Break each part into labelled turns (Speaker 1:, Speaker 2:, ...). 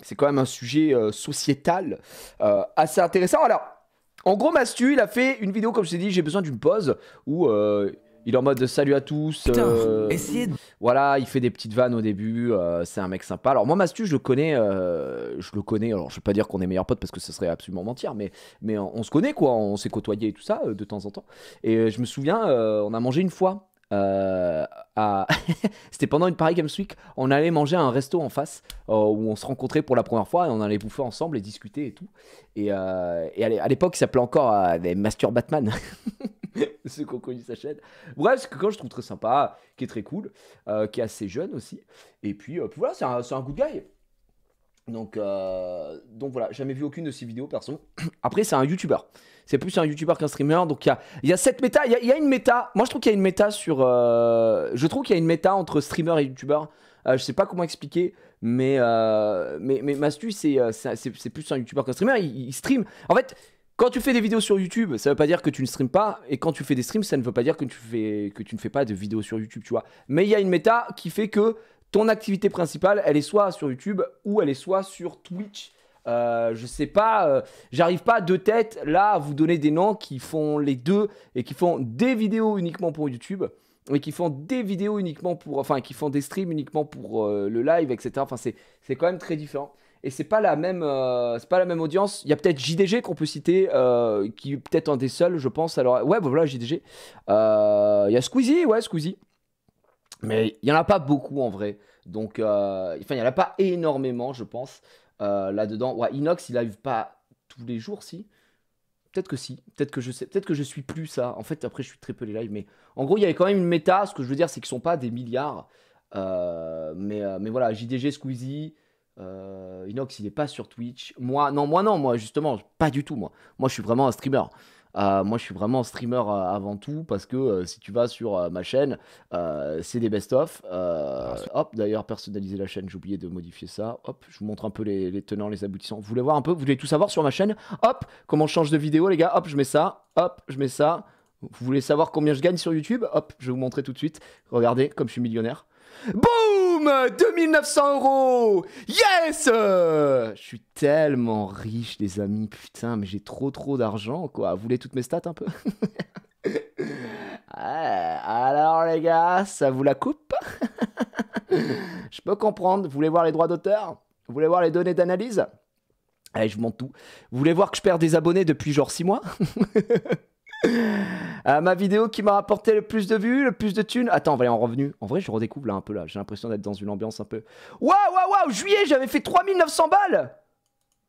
Speaker 1: c'est quand même un sujet sociétal assez intéressant. Alors, en gros, Mastu, il a fait une vidéo, comme je t'ai dit, j'ai besoin d'une pause, où il est en mode salut à tous.
Speaker 2: Putain, essayez de...
Speaker 1: Voilà, il fait des petites vannes au début, c'est un mec sympa. Alors moi, Mastu, je le connais, alors je vais pas dire qu'on est meilleurs potes parce que ce serait absolument mentir, mais on se connaît quoi, on s'est côtoyé et tout ça de temps en temps. Et je me souviens, on a mangé une fois. À... C'était pendant une Paris Games Week, on allait manger à un resto en face où on se rencontrait pour la première fois et on allait bouffer ensemble et discuter et tout. Et à l'époque, il s'appelait encore des Master Batman. Ceux qui ont connu sa chaîne. Bref, c'est quelqu'un que je trouve très sympa, qui est très cool, qui est assez jeune aussi. Et puis voilà, c'est un good guy. Donc voilà, jamais vu aucune de ses vidéos perso. Après, c'est un youtubeur. C'est plus un youtubeur qu'un streamer. Donc il y a cette méta. Il y a une méta. Moi, je trouve qu'il y a une méta sur. Je trouve qu'il y a une méta entre streamer et youtubeur. Je sais pas comment expliquer. Mais Mastu, c'est plus un youtubeur qu'un streamer. Il stream. En fait. Quand tu fais des vidéos sur YouTube, ça veut pas dire que tu ne streames pas. Et quand tu fais des streams, ça ne veut pas dire que tu ne fais pas de vidéos sur YouTube, tu vois. Mais il y a une méta qui fait que ton activité principale, elle est soit sur YouTube ou elle est soit sur Twitch. Je sais pas, j'arrive pas de tête là à vous donner des noms qui font les deux et qui font des vidéos uniquement pour YouTube et qui font des vidéos uniquement pour, enfin, qui font des streams uniquement pour le live, etc. Enfin, c'est quand même très différent. Et c'est pas la même, audience. Il y a peut-être JDG qu'on peut citer, qui est peut-être un des seuls, je pense. Alors, ouais, bah voilà, JDG. Il y a Squeezie, ouais, Squeezie. Mais il y en a pas beaucoup en vrai. Donc, enfin, il y en a pas énormément, je pense, là-dedans. Ouais, Inox, il arrive pas tous les jours, si. Peut-être que si. Peut-être que je sais. Peut-être que je suis plus ça. En fait, après, je suis très peu les lives. Mais en gros, il y avait quand même une méta. Ce que je veux dire, c'est qu'ils sont pas des milliards. Mais voilà, JDG, Squeezie. Inox, il est pas sur Twitch. Moi, justement, pas du tout. Moi, je suis vraiment un streamer. Moi, je suis vraiment un streamer avant tout parce que si tu vas sur ma chaîne, c'est des best-of. Hop, d'ailleurs, personnaliser la chaîne, j'ai oublié de modifier ça. Hop, je vous montre un peu les tenants, les aboutissants. Vous voulez voir un peu? Vous voulez tout savoir sur ma chaîne? Hop, comment je change de vidéo, les gars? Hop, je mets ça. Hop, je mets ça. Vous voulez savoir combien je gagne sur YouTube? Hop, je vais vous montrer tout de suite. Regardez, comme je suis millionnaire. Boum, 2900 euros. Yes. Je suis tellement riche, les amis. Putain, mais j'ai trop d'argent, quoi. Vous voulez toutes mes stats un peu? Alors, les gars, ça vous la coupe? Je peux comprendre. Vous voulez voir les droits d'auteur? Vous voulez voir les données d'analyse? Allez, je vous montre tout. Vous voulez voir que je perds des abonnés depuis genre 6 mois? Ma vidéo qui m'a rapporté le plus de vues, le plus de thunes. Attends, on va aller en revenu. En vrai, je redécouvre là un peu là. J'ai l'impression d'être dans une ambiance un peu. Waouh, juillet, j'avais fait 3900 balles.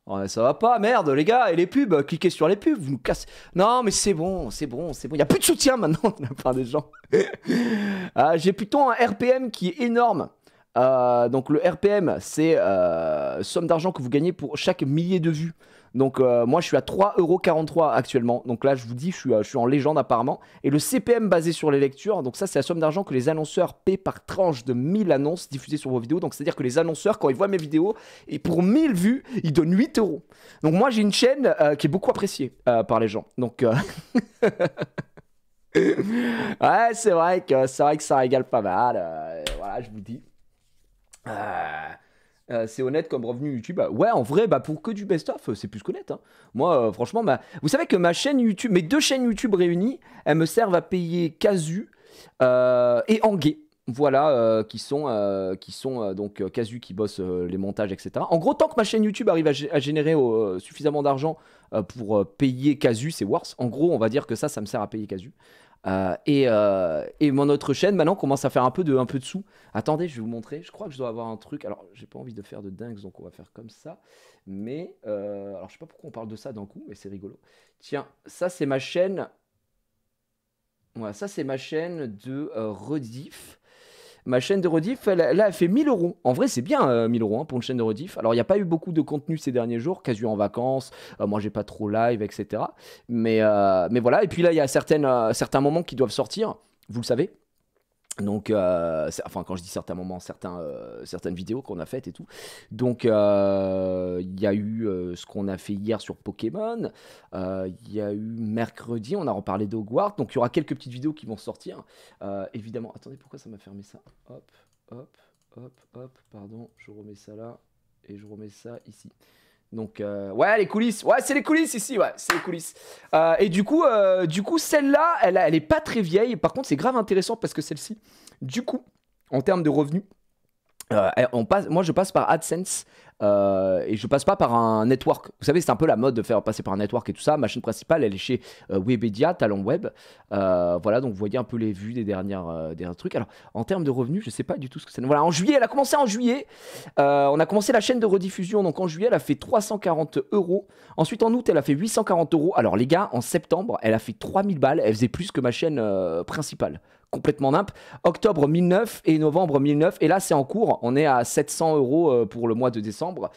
Speaker 1: Ouais, ça va pas, merde, les gars. Et les pubs, cliquez sur les pubs, vous nous cassez. Non, mais c'est bon. Il y a plus de soutien maintenant de la part des gens. J'ai plutôt un RPM qui est énorme. Donc le RPM, c'est somme d'argent que vous gagnez pour chaque millier de vues. Donc moi je suis à 3,43€ actuellement. Donc là je vous dis je suis en légende apparemment. Et le CPM basé sur les lectures, donc ça c'est la somme d'argent que les annonceurs paient par tranche de 1000 annonces diffusées sur vos vidéos. Donc c'est à dire que les annonceurs quand ils voient mes vidéos, et pour 1000 vues, ils donnent 8€. Donc moi j'ai une chaîne qui est beaucoup appréciée par les gens. Donc ouais c'est vrai que ça régale pas mal. Voilà je vous dis. C'est honnête comme revenu YouTube. Ouais, en vrai, bah, pour que du best-of, c'est plus qu'honnête. Hein. Moi, franchement, vous savez que ma chaîne YouTube, mes deux chaînes YouTube réunies, elles me servent à payer Casu et Anguet. Voilà, qui sont donc Casu qui bosse les montages, etc. En gros, tant que ma chaîne YouTube arrive à générer suffisamment d'argent pour payer Casu, c'est worse. En gros, on va dire que ça me sert à payer Casu. Et mon autre chaîne maintenant commence à faire un peu de sous. Attendez, je vais vous montrer. Je crois que je dois avoir un truc. Alors, j'ai pas envie de faire de dingue, donc on va faire comme ça. Mais alors, je sais pas pourquoi on parle de ça d'un coup, mais c'est rigolo. Tiens, ça c'est ma chaîne. Voilà, ça c'est ma chaîne de rediff. Ma chaîne de rediff, là, elle fait 1000€. En vrai, c'est bien 1000€ hein, pour une chaîne de rediff. Alors, il n'y a pas eu beaucoup de contenu ces derniers jours, Casu en vacances. Moi, j'ai pas trop live, etc. Mais voilà. Et puis là, il y a certains moments qui doivent sortir. Vous le savez. Donc, enfin, quand je dis certains moments, certaines vidéos qu'on a faites et tout. Donc, il y a eu ce qu'on a fait hier sur Pokémon. Il y a eu mercredi, on a reparlé d'Hogwarts. Donc, il y aura quelques petites vidéos qui vont sortir. Évidemment, attendez, pourquoi ça m'a fermé ça? Hop, hop, hop, hop, pardon, je remets ça là. et je remets ça ici. Donc, ouais, les coulisses. Ouais, c'est les coulisses ici, ouais, c'est les coulisses. Et du coup celle-là, elle est pas très vieille. Par contre, c'est grave intéressant parce que celle-ci, du coup, en termes de revenus, moi, je passe par AdSense et je passe pas par un network. Vous savez, c'est un peu la mode de faire passer par un network et tout ça. Ma chaîne principale, elle est chez Webedia, Talent Web. Voilà, donc vous voyez un peu les vues des derniers trucs. Alors, en termes de revenus, je sais pas du tout ce que c'est. Voilà, en juillet, elle a commencé en juillet. On a commencé la chaîne de rediffusion. Donc en juillet, elle a fait 340 euros. Ensuite, en août, elle a fait 840 euros. Alors, les gars, en septembre, elle a fait 3000 balles. Elle faisait plus que ma chaîne principale. Complètement nimp. Octobre 1009 et novembre 1009. Et là, c'est en cours. On est à 700 euros pour le mois de décembre.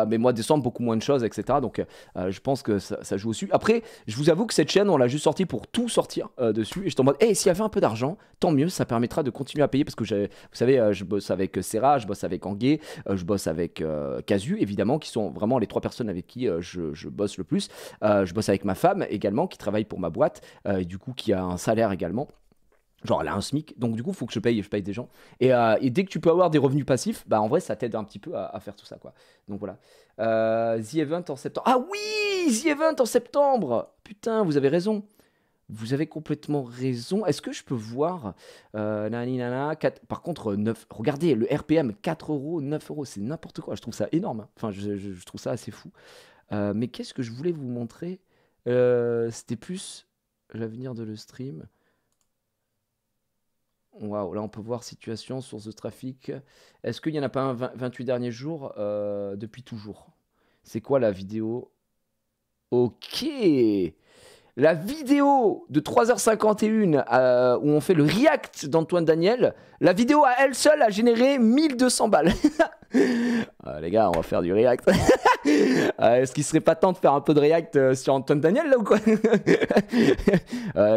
Speaker 1: Mais mois de décembre, beaucoup moins de choses, etc. Donc, je pense que ça joue dessus. Après, je vous avoue que cette chaîne, on l'a juste sortie pour tout sortir dessus. Et j'étais en mode, hey, s'il y avait un peu d'argent, tant mieux. Ça permettra de continuer à payer. Parce que, vous savez, je bosse avec Serra, je bosse avec Anguet, je bosse avec Casu, évidemment, qui sont vraiment les 3 personnes avec qui je bosse le plus. Je bosse avec ma femme également, qui travaille pour ma boîte. Et du coup, qui a un salaire également. Genre, elle a un SMIC, donc du coup, il faut que je paye des gens. Et dès que tu peux avoir des revenus passifs, bah en vrai, ça t'aide un petit peu à faire tout ça, quoi. Donc voilà. The Event en septembre. Ah oui, The Event en septembre. Putain, vous avez raison. Vous avez complètement raison. Est-ce que je peux voir Par contre, 9. Regardez, le RPM, 4 euros, 9 euros, c'est n'importe quoi. Je trouve ça énorme, hein. Enfin, je trouve ça assez fou. Mais qu'est-ce que je voulais vous montrer? C'était plus l'avenir de le stream. Waouh, là on peut voir situation, source de trafic. Est-ce qu'il n'y en a pas un 28 derniers jours depuis toujours? C'est quoi la vidéo? Ok. La vidéo de 3h51 où on fait le react d'Antoine Daniel, la vidéo à elle seule a généré 1200 balles. Les gars, on va faire du react. Est-ce qu'il serait pas temps de faire un peu de react sur Antoine Daniel là ou quoi?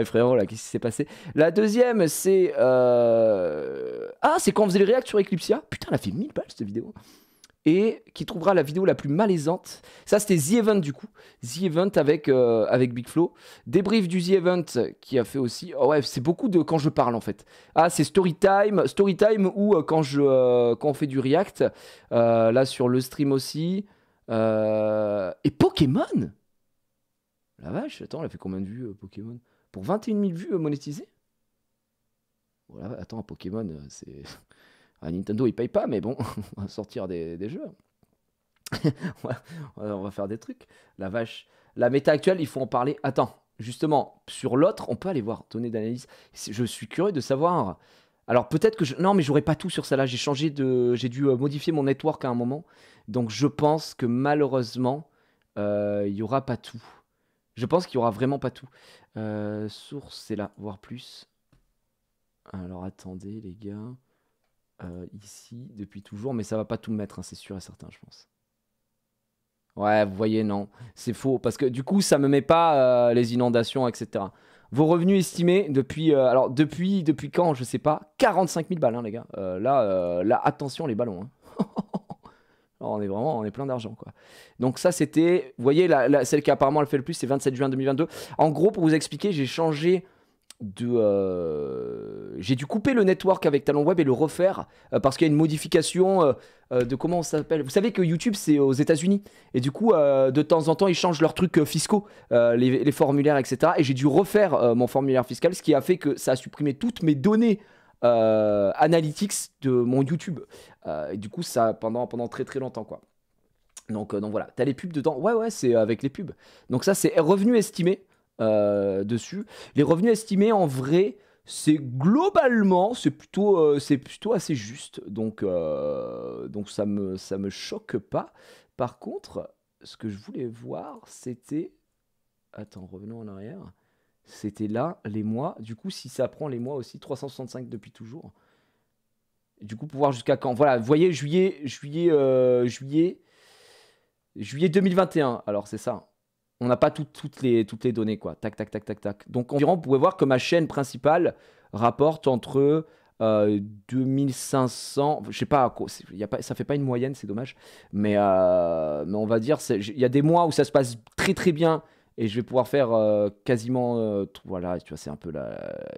Speaker 1: Frérot, là, qu'est-ce qui s'est passé? La deuxième, c'est. Ah, c'est quand on faisait le react sur Eclipsia. Putain, elle a fait 1000 balles cette vidéo. Et qui trouvera la vidéo la plus malaisante. Ça, c'était The Event du coup. The Event avec Big Flo. Débrief du The Event qui a fait aussi. Oh ouais, c'est beaucoup de quand je parle en fait. Ah, c'est Storytime. Storytime ou quand on fait du react. Là, sur le stream aussi. Et Pokémon. La vache, attends, elle a fait combien de vues Pokémon? Pour 21 000 vues monétisées? Voilà, attends, Pokémon, c'est. Ah, Nintendo, il paye pas, mais bon, on va sortir des jeux. On va faire des trucs. La vache. La méta actuelle, il faut en parler. Attends, justement, sur l'autre, on peut aller voir, données d'analyse. Je suis curieux de savoir. Alors peut-être que non, mais j'aurais pas tout sur celle-là. J'ai dû modifier mon network à un moment. Donc je pense que malheureusement, il y aura pas tout. Je pense qu'il y aura vraiment pas tout. Source, c'est là, voir plus. Alors attendez, les gars. Ici, depuis toujours, mais ça va pas tout mettre, hein, c'est sûr et certain, je pense. Ouais, vous voyez, non, c'est faux, parce que du coup, ça me met pas les inondations, etc. Vos revenus estimés depuis, alors depuis quand, je sais pas, 45 000 balles, hein, les gars. Là, attention les ballons, hein. Alors, on est plein d'argent, quoi. Donc ça, c'était, vous voyez, celle qui apparemment elle fait le plus, c'est 27 juin 2022. En gros, pour vous expliquer, j'ai changé j'ai dû couper le network avec Talent Web et le refaire parce qu'il y a une modification de comment ça s'appelle. Vous savez que YouTube c'est aux États-Unis et du coup de temps en temps ils changent leurs trucs fiscaux, les formulaires, etc. Et j'ai dû refaire mon formulaire fiscal, ce qui a fait que ça a supprimé toutes mes données analytics de mon YouTube. Et du coup ça pendant très très longtemps, quoi. Donc voilà, t'as les pubs dedans. Ouais, c'est avec les pubs. Donc ça c'est revenu estimé. Dessus. Les revenus estimés en vrai, c'est globalement, c'est plutôt assez juste. Donc ça me choque pas. Par contre, ce que je voulais voir, c'était. Attends, revenons en arrière. C'était là, les mois. Du coup, si ça prend les mois aussi, 365 depuis toujours. Du coup, pour voir jusqu'à quand. Voilà, vous voyez, juillet 2021. Alors, c'est ça. On n'a pas toutes les données, quoi. Tac, tac, tac, tac, tac. Donc, environ, vous pouvez voir que ma chaîne principale rapporte entre 2500... Je sais pas, ça fait pas une moyenne, c'est dommage. Mais on va dire, il y a des mois où ça se passe très, très bien. Et je vais pouvoir faire quasiment... voilà, tu vois, c'est un peu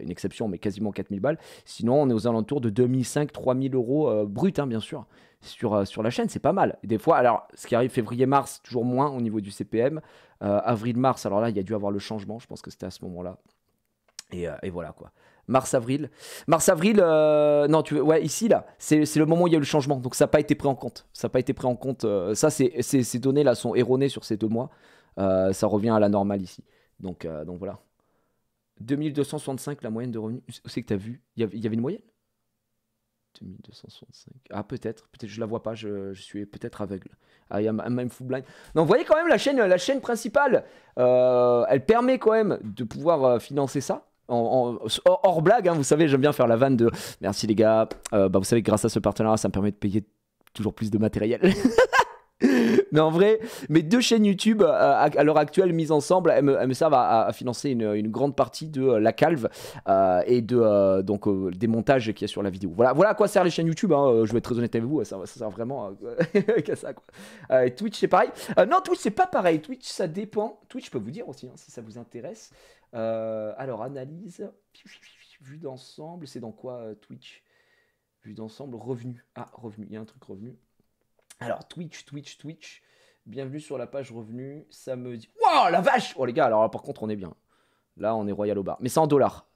Speaker 1: une exception, mais quasiment 4000 balles. Sinon, on est aux alentours de 2005-3000 euros brut, hein, bien sûr. sur la chaîne, c'est pas mal. Et des fois, alors, ce qui arrive février-mars, toujours moins au niveau du CPM. Avril-mars, alors là, il y a dû avoir le changement, je pense que c'était à ce moment-là. Et voilà quoi. Mars-avril. Mars-avril, non, ouais, ici, là, c'est le moment où il y a eu le changement. Donc ça n'a pas été pris en compte. Ça n'a pas été pris en compte. Ces données-là sont erronées sur ces 2 mois. Ça revient à la normale ici. Donc voilà. 2265, la moyenne de revenus. Où c'est que tu as vu? Il y avait une moyenne? 2265. Ah, peut-être, je la vois pas, je suis peut-être aveugle. Ah, il y a même full blind. Non, vous voyez quand même la chaîne principale, elle permet quand même de pouvoir financer ça. Hors blague, hein, vous savez, j'aime bien faire la vanne de merci les gars. Vous savez que grâce à ce partenariat, ça me permet de payer toujours plus de matériel. Mais en vrai, mes 2 chaînes YouTube à l'heure actuelle mises ensemble, elles me servent à financer une grande partie de la calve et des montages qu'il y a sur la vidéo. Voilà à quoi servent les chaînes YouTube. Hein, je vais être très honnête avec vous, ça sert vraiment qu'à ça. Quoi. Twitch, c'est pareil. Non, Twitch, c'est pas pareil. Twitch, ça dépend. Twitch, je peux vous dire aussi, hein, si ça vous intéresse. Alors, analyse. Vue d'ensemble, c'est dans quoi Twitch? Vue d'ensemble, revenu. Ah, revenu, il y a un truc revenu. Alors, Twitch. Bienvenue sur la page revenu. Samedi. Wow, la vache! Oh, les gars, alors là, par contre, on est bien. Là, on est royal au bar. Mais c'est en dollars.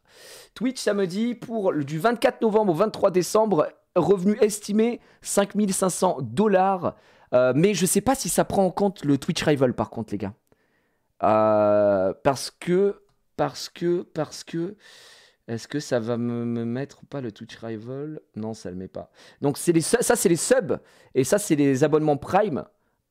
Speaker 1: Twitch, samedi, du 24 novembre au 23 décembre, revenu estimé 5500 $. Mais je sais pas si ça prend en compte le Twitch Rival, par contre, les gars. Parce que. Est-ce que ça va me mettre ou pas le Twitch Rival? Non, ça le met pas. Donc ça, c'est les subs. Et ça, c'est les abonnements Prime.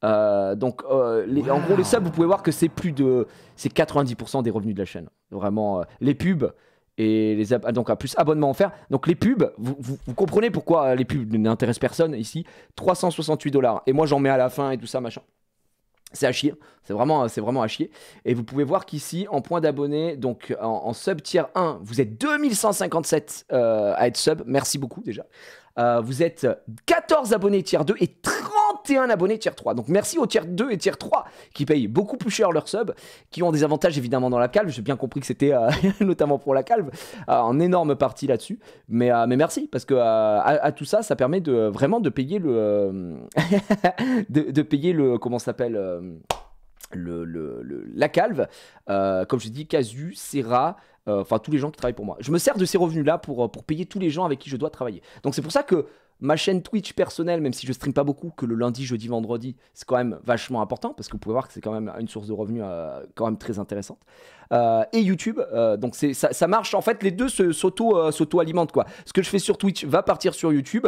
Speaker 1: En gros, les subs, vous pouvez voir que c'est 90% des revenus de la chaîne. Vraiment, les pubs et donc plus abonnements offerts. Donc les pubs, vous comprenez pourquoi les pubs n'intéressent personne ici. 368 $. Et moi, j'en mets à la fin et tout ça, machin. C'est à chier, c'est vraiment à chier. Et vous pouvez voir qu'ici, en points d'abonnés, donc en sub tier 1, vous êtes 2157 à être sub. Merci beaucoup déjà. Vous êtes 14 abonnés tier 2 et 31 abonnés tier 3. Donc merci aux tier 2 et tier 3 qui payent beaucoup plus cher leur sub, qui ont des avantages évidemment dans la calve. J'ai bien compris que c'était notamment pour la calve, en énorme partie là-dessus. Mais merci, parce que à tout ça, ça permet vraiment de payer de payer comment ça s'appelle la calve. Comme je dis, Casu, Serra, enfin tous les gens qui travaillent pour moi. Je me sers de ces revenus-là pour payer tous les gens avec qui je dois travailler. Donc c'est pour ça que ma chaîne Twitch personnelle, même si je stream pas beaucoup, que le lundi, jeudi, vendredi, c'est quand même vachement important, parce que vous pouvez voir que c'est quand même une source de revenus quand même très intéressante. Et YouTube, donc ça marche, en fait les deux s'auto-alimentent quoi. Ce que je fais sur Twitch va partir sur YouTube,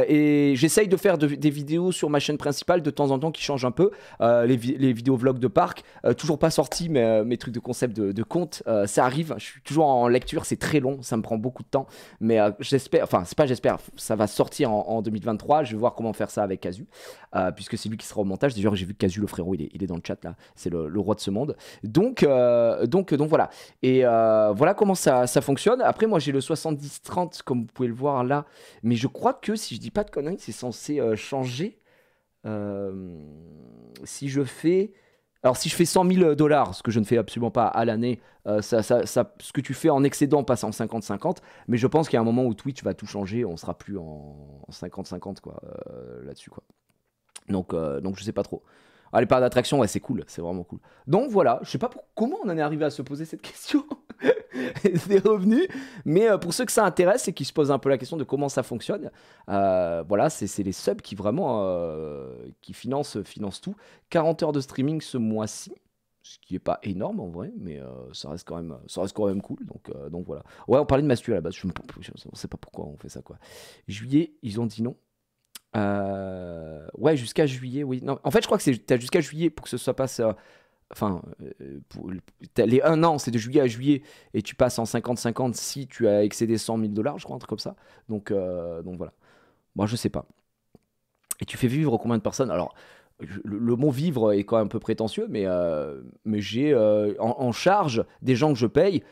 Speaker 1: et j'essaye de faire des vidéos sur ma chaîne principale de temps en temps qui changent un peu, les vidéos vlogs de parc, toujours pas sortis, mais mes trucs de concept de compte, ça arrive, je suis toujours en lecture, c'est très long, ça me prend beaucoup de temps, mais j'espère, enfin c'est pas j'espère, ça va sortir en 2023, je vais voir comment faire ça avec Casu, puisque c'est lui qui sera au montage. D'ailleurs j'ai vu que Casu le frérot il est dans le chat là, c'est le roi de ce monde, donc voilà. Et voilà comment ça fonctionne. Après, moi, j'ai le 70-30, comme vous pouvez le voir là. Mais je crois que, si je dis pas de conneries, c'est censé changer. Si je fais 100 000 $, ce que je ne fais absolument pas à l'année, ce que tu fais en excédent passe en 50-50. Mais je pense qu'il y a un moment où Twitch va tout changer. On sera plus en 50-50 quoi, là-dessus, quoi. Donc je sais pas trop. Ah, les parcs d'attraction, ouais, c'est cool, c'est vraiment cool. Donc voilà, je sais pas comment on en est arrivé à se poser cette question des revenus, mais pour ceux que ça intéresse et qui se posent un peu la question de comment ça fonctionne, voilà, c'est les subs qui vraiment qui financent tout. 40 heures de streaming ce mois-ci, ce qui est pas énorme en vrai, mais ça reste quand même cool. Donc voilà. Ouais, on parlait de Mastu à la base, je sais pas pourquoi on fait ça quoi. Juillet, ils ont dit non. Ouais, jusqu'à juillet, oui. Non, en fait, je crois que t'as jusqu'à juillet pour que ce soit passe. Les 1 an, c'est de juillet à juillet, et tu passes en 50-50 si tu as excédé 100 000 $, je crois, un truc comme ça. Donc voilà. Moi, je sais pas. Et tu fais vivre combien de personnes? Alors, le mot vivre est quand même un peu prétentieux, mais j'ai en charge des gens que je paye,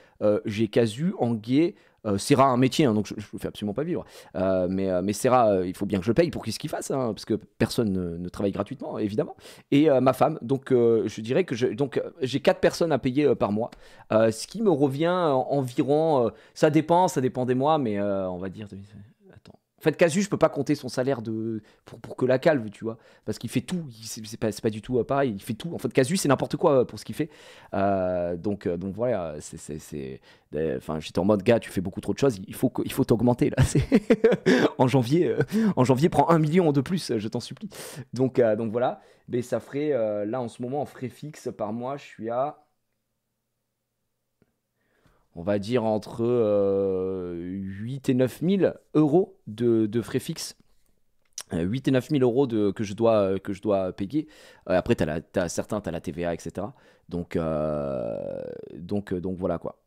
Speaker 1: j'ai Casu, Anguier. Serra a un métier, hein, donc je ne fais absolument pas vivre. Mais Serra, il faut bien que je paye pour qu'il ce qu'il fasse, hein, parce que personne ne travaille gratuitement, évidemment. Et ma femme, donc je dirais que j'ai 4 personnes à payer par mois, ce qui me revient environ, ça dépend des mois, mais on va dire, attends, En fait, Casu, je peux pas compter son salaire pour que la calve, tu vois. Parce qu'il fait tout. C'est pas du tout pareil. Il fait tout. En fait, Casu, c'est n'importe quoi pour ce qu'il fait. Donc voilà. Enfin, j'étais en mode, gars, tu fais beaucoup trop de choses. Il faut t'augmenter, là. En janvier, prends 1 million de plus, je t'en supplie. Donc voilà. Mais ça ferait, là, en ce moment, en frais fixes par mois, je suis à... on va dire entre 8 et 9 000 euros de frais fixes. 8 et 9 000 euros que je dois payer. Après, certains, tu as la TVA, etc. Donc voilà quoi.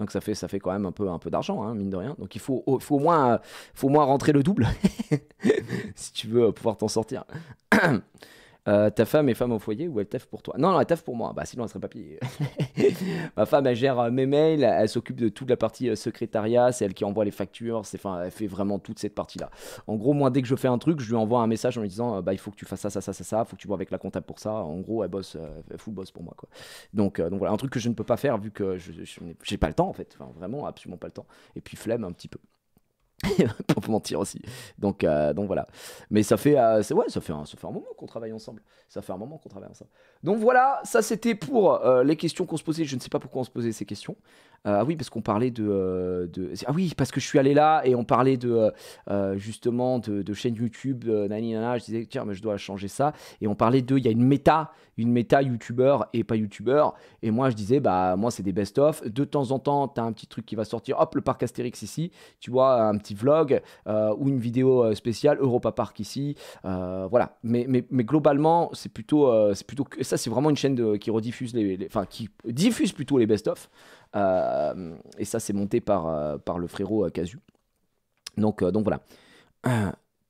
Speaker 1: Donc ça fait quand même un peu d'argent, hein, mine de rien. Donc il faut au moins rentrer le double si tu veux pouvoir t'en sortir. Ta femme est femme au foyer ou elle taffe pour toi? Non, elle taffe pour moi. Bah sinon elle serait pas payée. Ma femme, elle gère mes mails, elle s'occupe de toute la partie secrétariat, c'est elle qui envoie les factures, elle fait vraiment toute cette partie-là. En gros, moi, dès que je fais un truc, je lui envoie un message en lui disant bah il faut que tu fasses ça, faut que tu vois avec la comptable pour ça. En gros, elle bosse, full boss pour moi, quoi. Donc voilà, un truc que je ne peux pas faire vu que j'ai pas le temps en fait, enfin vraiment absolument pas le temps. Et puis flemme un petit peu. Pour mentir aussi. Donc voilà. Mais ça fait un moment qu'on travaille ensemble. Donc voilà, ça c'était pour les questions qu'on se posait. Je ne sais pas pourquoi on se posait ces questions. Ah oui, parce qu'on parlait ah oui, parce que je suis allé là et on parlait justement de chaîne YouTube, nani nana. Je disais tiens, mais je dois changer ça. Et on parlait il y a une méta youtubeur et pas youtubeur. Et moi je disais bah moi c'est des best-of. De temps en temps, t'as un petit truc qui va sortir. Hop, le parc Astérix ici. Tu vois, un petit vlog ou une vidéo spéciale Europa Park ici. Voilà. Mais globalement, c'est plutôt ça, c'est vraiment une chaîne qui rediffuse qui diffuse plutôt les best-of. Et ça, c'est monté par le frérot Casu. Donc voilà.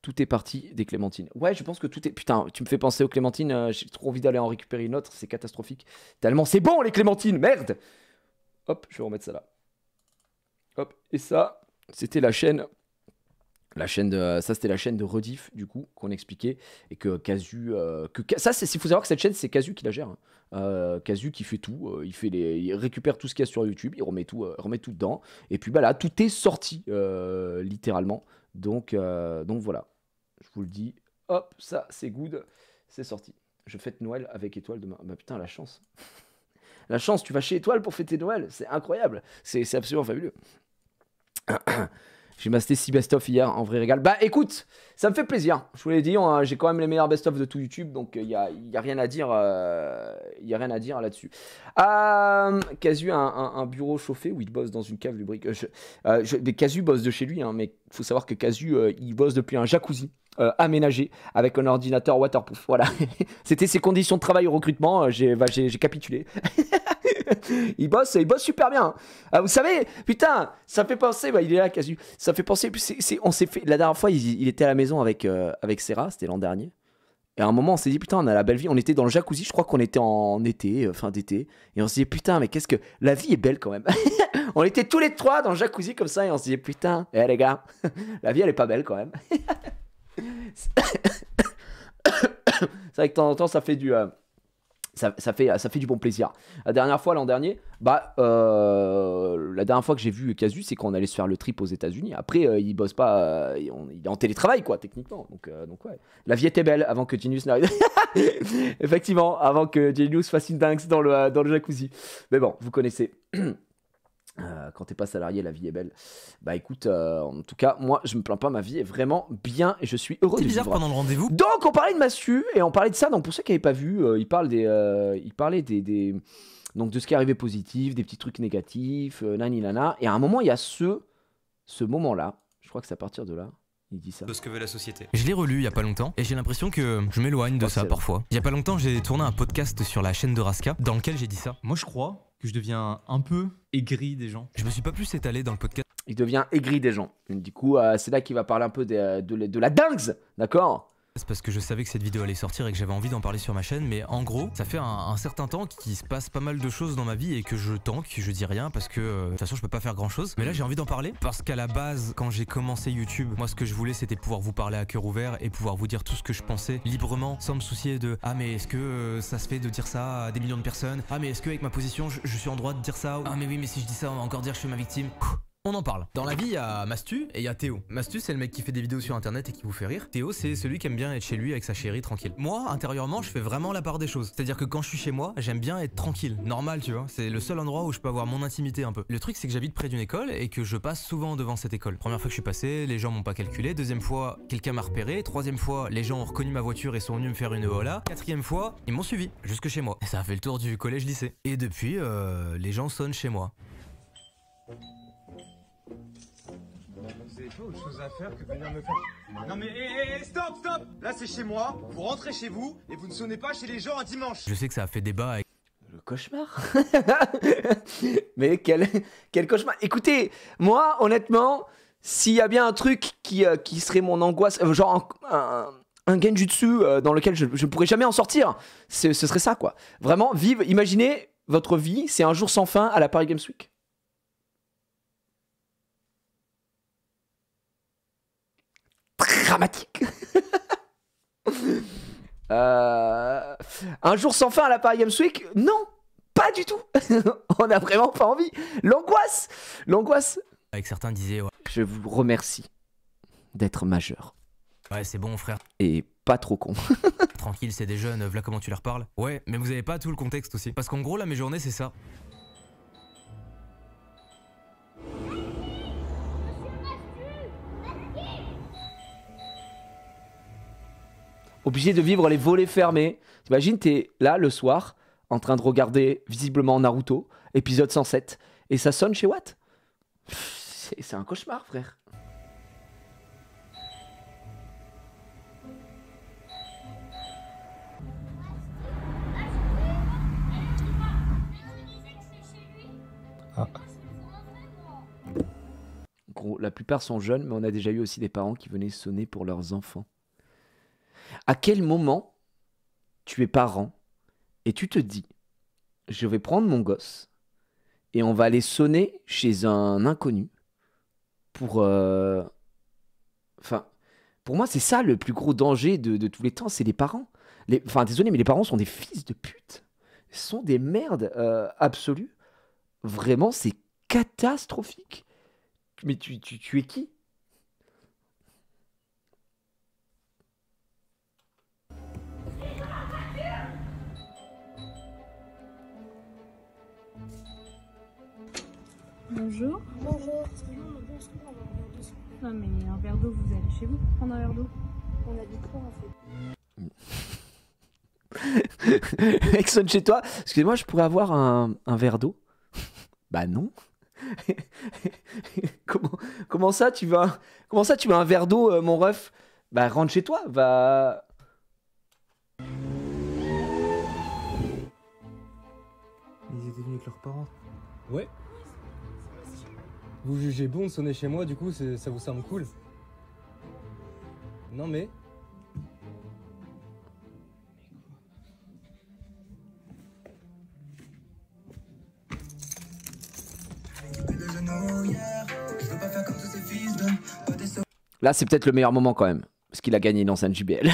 Speaker 1: Tout est parti des clémentines. Ouais, je pense que tout est... Putain, tu me fais penser aux clémentines. J'ai trop envie d'aller en récupérer une autre. C'est catastrophique. Tellement c'est bon, les clémentines. Merde. Hop, je vais remettre ça là. Hop. Et ça, c'était la chaîne... ça c'était la chaîne de rediff du coup qu'on expliquait et que Casu ça c'est il faut savoir que cette chaîne c'est Casu qui la gère, hein. Casu qui fait tout, il récupère tout ce qu'il y a sur YouTube, il remet tout dedans et puis bah là tout est sorti littéralement donc voilà, je vous le dis, hop, ça c'est good, c'est sorti. Je fête Noël avec Étoile demain. Bah putain, la chance. La chance, tu vas chez Étoile pour fêter Noël, c'est incroyable, c'est absolument fabuleux. J'ai masté 6 best-of hier, en vrai régal. Bah écoute, ça me fait plaisir. Je vous l'ai dit, j'ai quand même les meilleurs best-of de tout YouTube, donc il y a rien à dire, là-dessus. Casu a un bureau chauffé où il bosse dans une cave lubrique. Mais Casu bosse de chez lui, hein, mais il faut savoir que Casu, il bosse depuis un jacuzzi aménagé avec un ordinateur waterproof. Voilà, c'était ses conditions de travail au recrutement. J'ai capitulé. Il bosse super bien. Vous savez, putain, ça fait penser, il est là, Casu. Ça fait penser, on s'est fait, la dernière fois, il était à la maison avec Serra, c'était l'an dernier. Et à un moment, on s'est dit, putain, on a la belle vie. On était dans le jacuzzi, je crois qu'on était en été, fin d'été. Et on s'est dit, putain, mais qu'est-ce que. La vie est belle quand même. On était tous les trois dans le jacuzzi comme ça, et on s'est dit, putain, les gars, la vie, elle est pas belle quand même. C'est vrai que de temps en temps, ça fait du. Ça fait du bon plaisir. La dernière fois, l'an dernier, la dernière fois que j'ai vu Casu, c'est quand on allait se faire le trip aux États-Unis. Après, il bosse pas, il est en télétravail, quoi, techniquement. Donc ouais. La vie était belle avant que Genius n'arrive. Effectivement, avant que Genius fasse une dingue dans le jacuzzi. Mais bon, vous connaissez. Quand t'es pas salarié, la vie est belle. Bah écoute, en tout cas, moi je me plains pas, ma vie est vraiment bien et je suis heureux de vivre. C'est bizarre pendant le rendez-vous. Donc on parlait de Massu et on parlait de ça. Donc pour ceux qui n'avaient pas vu, il parlait donc de ce qui arrivait positif, des petits trucs négatifs, nani nana. Et à un moment, il y a ce moment-là. Je crois que c'est à partir de là. Il dit ça. De ce que veut la société. Je l'ai relu il y a pas longtemps et j'ai l'impression que je m'éloigne de ça parfois. Il y a pas longtemps, j'ai tourné un podcast sur la chaîne de Raska dans lequel j'ai dit ça. Moi je crois que je deviens un peu aigri des gens. Je me suis pas plus étalé dans le podcast. Il devient aigri des gens. Du coup, c'est là qu'il va parler un peu de la dingue, d'accord ? C'est parce que je savais que cette vidéo allait sortir et que j'avais envie d'en parler sur ma chaîne, mais en gros, ça fait un certain temps qu'il se passe pas mal de choses dans ma vie et que je tank, je dis rien parce que de toute façon je peux pas faire grand chose. Mais là j'ai envie d'en parler parce qu'à la base, quand j'ai commencé YouTube, moi ce que je voulais c'était pouvoir vous parler à cœur ouvert et pouvoir vous dire tout ce que je pensais librement sans me soucier de ah mais est-ce que ça se fait de dire ça à des millions de personnes, ah mais est-ce que avec ma position je suis en droit de dire ça, ah mais oui mais si je dis ça on va encore dire que je suis ma victime.
Speaker 2: On en parle. Dans la vie, il y a Mastu et il y a Théo. Mastu, c'est le mec qui fait des vidéos sur internet et qui vous fait rire. Théo, c'est celui qui aime bien être chez lui avec sa chérie tranquille. Moi, intérieurement, je fais vraiment la part des choses. C'est-à-dire que quand je suis chez moi, j'aime bien être tranquille, normal, tu vois. C'est le seul endroit où je peux avoir mon intimité un peu. Le truc, c'est que j'habite près d'une école et que je passe souvent devant cette école. Première fois que je suis passé, les gens m'ont pas calculé. Deuxième fois, quelqu'un m'a repéré. Troisième fois, les gens ont reconnu ma voiture et sont venus me faire une hola. Quatrième fois, ils m'ont suivi jusque chez moi. Et ça a fait le tour du collège-lycée. Et depuis, les gens sonnent chez moi.
Speaker 3: Vous avez pas autre chose à faire que venir me faire... Non mais stop, stop. Là c'est chez moi, vous rentrez chez vous et vous ne sonnez pas chez les gens un dimanche.
Speaker 2: Je sais que ça a fait débat avec...
Speaker 1: Le cauchemar. Mais quel cauchemar. Écoutez, moi, honnêtement, s'il y a bien un truc qui serait mon angoisse, genre un genjutsu dans lequel je ne pourrais jamais en sortir, ce serait ça, quoi. Vraiment, imaginez votre vie, c'est un jour sans fin à la Paris Games Week. Dramatique. Un jour sans fin à la Paris Games Week? Non, pas du tout. On a vraiment pas envie. L'angoisse.
Speaker 2: Avec certains disaient ouais.
Speaker 1: Je vous remercie d'être majeur.
Speaker 2: Ouais, c'est bon frère.
Speaker 1: Et pas trop con.
Speaker 2: Tranquille, c'est des jeunes, voilà comment tu leur parles. Ouais, mais vous avez pas tout le contexte aussi. Parce qu'en gros, là, mes journées, c'est ça.
Speaker 1: Obligé de vivre les volets fermés. T'imagines, t'es là le soir, en train de regarder visiblement Naruto, épisode 107, et ça sonne chez Watt. C'est un cauchemar, frère. Gros, la plupart sont jeunes, mais on a déjà eu aussi des parents qui venaient sonner pour leurs enfants. À quel moment tu es parent et tu te dis, je vais prendre mon gosse et on va aller sonner chez un inconnu pour... Enfin, pour moi, c'est ça le plus gros danger de tous les temps, c'est les parents. Enfin, désolé, mais les parents sont des fils de pute. Ils sont des merdes absolues. Vraiment, c'est catastrophique. Mais tu es qui ?
Speaker 4: Bonjour.
Speaker 5: Bonjour. Excusez-moi, madame, est-ce qu'on va avoir un verre d'eau, s'il vous plaît?
Speaker 4: Non mais un verre d'eau, vous allez chez vous prendre un verre d'eau.
Speaker 5: On habite loin, en fait.
Speaker 1: Mec, sonne chez toi. Excusez-moi, je pourrais avoir un verre d'eau? Bah non. Comment ça tu veux un verre d'eau, mon ref? Bah rentre chez toi, va.
Speaker 3: Ils étaient venus avec leurs parents. Ouais. Vous jugez bon de sonner chez moi, du coup ça vous semble cool? Non mais...
Speaker 1: Là, c'est peut-être le meilleur moment quand même. Parce qu'il a gagné une enceinte JBL.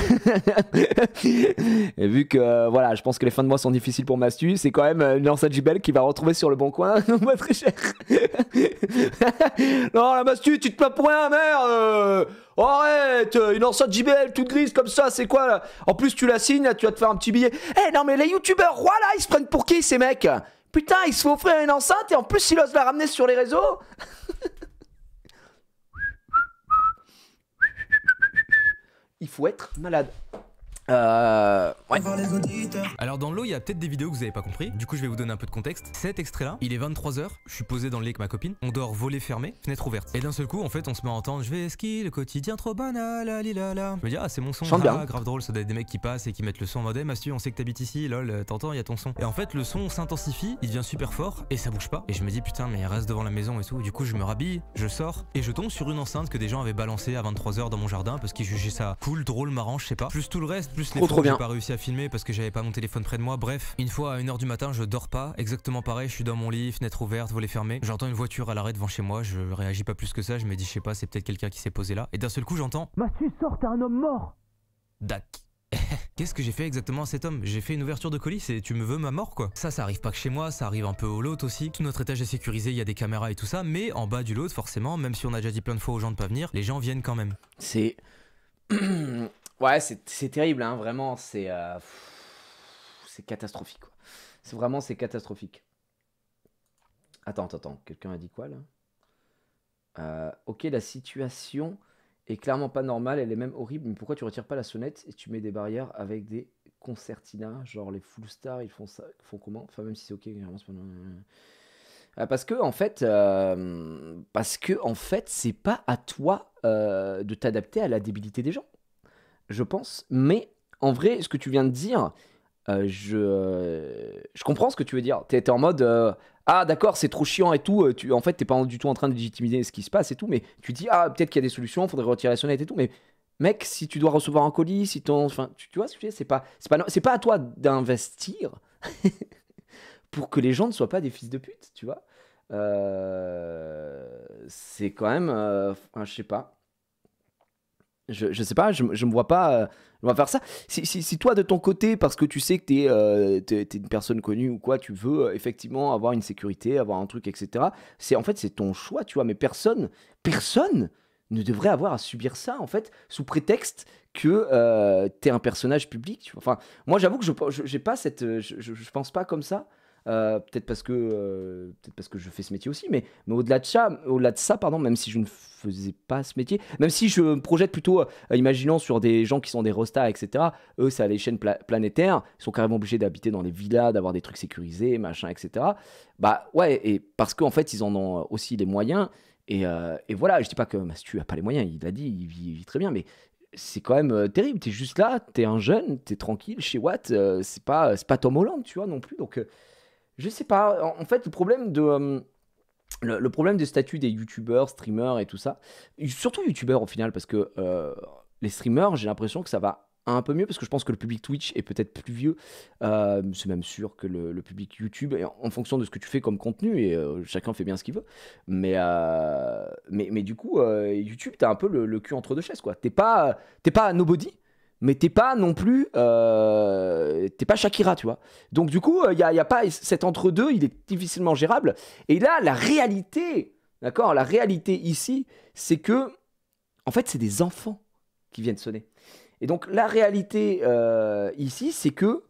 Speaker 1: Et vu que, voilà, je pense que les fins de mois sont difficiles pour Mastu, c'est quand même une enceinte JBL qu'il va retrouver sur le bon coin. Pas très cher. Non, la Mastu, tu te plains pour rien, merde. Arrête, une enceinte JBL toute grise comme ça, c'est quoi là? En plus, tu la signes, là, tu vas te faire un petit billet. Eh non, mais les youtubeurs, voilà, ils se prennent pour qui ces mecs? Putain, ils se font offrir une enceinte et en plus, ils osent la ramener sur les réseaux. Il faut être malade. Ouais.
Speaker 2: Alors dans le lot, il y a peut-être des vidéos que vous avez pas compris. Du coup, je vais vous donner un peu de contexte. Cet extrait-là, il est 23h. Je suis posé dans le lit avec ma copine. On dort volet fermé, fenêtre ouverte. Et d'un seul coup, en fait, on se met à entendre je vais ski, le quotidien trop banal, lalilala. Je me dis ah, c'est mon son. Ah, grave drôle, ça doit être des mecs qui passent et qui mettent le son en mode Mastu, on sait que t'habites ici, lol, t'entends, il y a ton son. Et en fait, le son s'intensifie, il devient super fort et ça bouge pas. Et je me dis putain, mais il reste devant la maison et tout. Et du coup, je me rhabille, je sors et je tombe sur une enceinte que des gens avaient balancée à 23h dans mon jardin parce qu'ils jugeaient ça cool, drôle, marrant, je sais pas. Plus tout le reste, plus les
Speaker 1: trop bien.
Speaker 2: Réussi à filmer parce que j'avais pas mon téléphone près de moi. Bref, une fois à 1h du matin, je dors pas. Exactement pareil, je suis dans mon lit, fenêtre ouverte, volet fermé. J'entends une voiture à l'arrêt devant chez moi. Je réagis pas plus que ça. Je me dis, je sais pas, c'est peut-être quelqu'un qui s'est posé là. Et d'un seul coup, j'entends Mastu, sors, t'es un homme mort. Dac. Qu'est-ce que j'ai fait exactement à cet homme? J'ai fait une ouverture de colis et tu me veux ma mort quoi? Ça arrive pas que chez moi, ça arrive un peu au lot aussi. Tout notre étage est sécurisé, il y a des caméras et tout ça, mais en bas du lot, forcément, même si on a déjà dit plein de fois aux gens de pas venir, les gens viennent quand même.
Speaker 1: C'est... ouais, c'est terrible, hein, vraiment, c'est catastrophique, quoi. C'est catastrophique. Attends, quelqu'un a dit quoi, là? Ok, la situation est clairement pas normale, elle est même horrible, mais pourquoi tu retires pas la sonnette et tu mets des barrières avec des concertinas, genre les full stars, ils font ça, font comment? Enfin, même si c'est ok, vraiment, c'est pas... parce que en fait, c'est pas à toi de t'adapter à la débilité des gens, je pense. Mais en vrai, ce que tu viens de dire, je comprends ce que tu veux dire. T'es en mode ah d'accord, c'est trop chiant et tout. En fait, t'es pas du tout en train de légitimiser ce qui se passe et tout, mais tu dis ah peut-être qu'il y a des solutions, faudrait retirer la sonnette et tout. Mais mec, si tu dois recevoir un colis, si ton, enfin, tu vois ce que je veux dire, c'est pas à toi d'investir pour que les gens ne soient pas des fils de pute, tu vois. C'est quand même, enfin, je sais pas. Je sais pas, je me vois pas on va faire ça. Si toi de ton côté, parce que tu sais que t'es une personne connue ou quoi, tu veux effectivement avoir une sécurité, avoir un truc, etc. En fait c'est ton choix, tu vois. Mais personne ne devrait avoir à subir ça en fait sous prétexte que t'es un personnage public. Tu vois. Enfin, moi j'avoue que j'ai pas cette, je pense pas comme ça. Peut-être parce que je fais ce métier aussi, mais au-delà de ça, pardon, même si je ne faisais pas ce métier, même si je me projette plutôt, imaginons sur des gens qui sont des rostas, etc. Eux, c'est à l'échelle planétaire, ils sont carrément obligés d'habiter dans des villas, d'avoir des trucs sécurisés, machin, etc. Bah ouais, et parce qu'en fait, ils en ont aussi les moyens. Et voilà, je dis pas que Mastu a pas les moyens, il l'a dit, il vit très bien, mais c'est quand même terrible. T'es juste là, t'es un jeune, t'es tranquille chez Watt, c'est pas Tom Holland, tu vois, non plus, donc. Je sais pas, en fait, le problème le problème des statuts des youtubeurs, streamers et tout ça, surtout youtubeurs au final, parce que les streamers, j'ai l'impression que ça va un peu mieux, parce que je pense que le public Twitch est peut-être plus vieux, c'est même sûr que le public YouTube, en fonction de ce que tu fais comme contenu, et chacun fait bien ce qu'il veut, mais du coup, YouTube, t'as un peu le cul entre deux chaises, quoi. T'es pas nobody, mais t'es pas non plus t'es pas Shakira, tu vois. Donc du coup il y a pas cet entre-deux, il est difficilement gérable. Et là la réalité, d'accord, la réalité ici, c'est que en fait c'est des enfants qui viennent sonner. Et donc la réalité ici, c'est que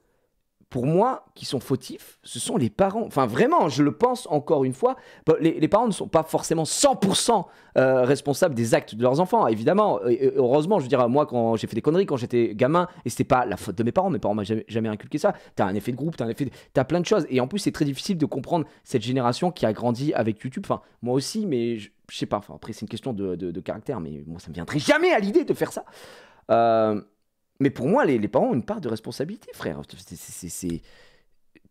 Speaker 1: pour moi, qui sont fautifs, ce sont les parents. Enfin, vraiment, je le pense encore une fois. Les parents ne sont pas forcément 100% responsables des actes de leurs enfants, évidemment. Et heureusement, je veux dire, moi, quand j'ai fait des conneries, quand j'étais gamin, et c'était pas la faute de mes parents m'ont jamais inculqué ça. T'as un effet de groupe, t'as plein de choses. Et en plus, c'est très difficile de comprendre cette génération qui a grandi avec YouTube. Enfin, moi aussi, mais je sais pas. Enfin, après, c'est une question de caractère, mais moi, ça me viendrait jamais à l'idée de faire ça. Mais pour moi, les parents ont une part de responsabilité, frère.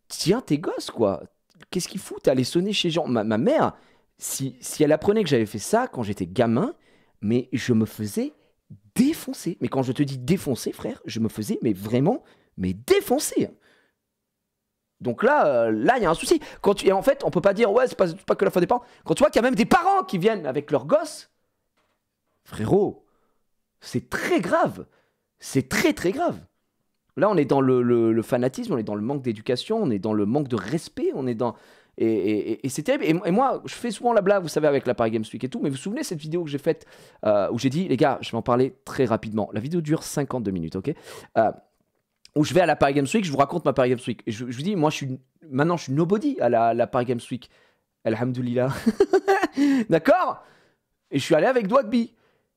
Speaker 1: Tiens, tes gosses, quoi. Qu'est-ce qu'ils foutent à aller sonner chez gens? Ma mère, si elle apprenait que j'avais fait ça quand j'étais gamin, mais je me faisais défoncer. Mais quand je te dis défoncer, frère, je me faisais vraiment défoncer. Donc là, il y a un souci. Et en fait, on peut pas dire, ouais, c'est pas que la faute des parents. Quand tu vois qu'il y a même des parents qui viennent avec leurs gosses, frérot, c'est très grave. C'est très très grave. Là, on est dans le fanatisme, on est dans le manque d'éducation, on est dans le manque de respect, on est dans... Et c'est terrible. Et moi, je fais souvent la blague, vous savez, avec la Paris Games Week et tout, mais vous vous souvenez cette vidéo que j'ai faite où j'ai dit, les gars, je vais en parler très rapidement. La vidéo dure 52 minutes, ok, où je vais à la Paris Games Week, je vous raconte ma Paris Games Week. Et je vous dis, moi, maintenant, je suis nobody à la Paris Games Week. Alhamdoulilah. D'accord. Et je suis allé avec Dwagby.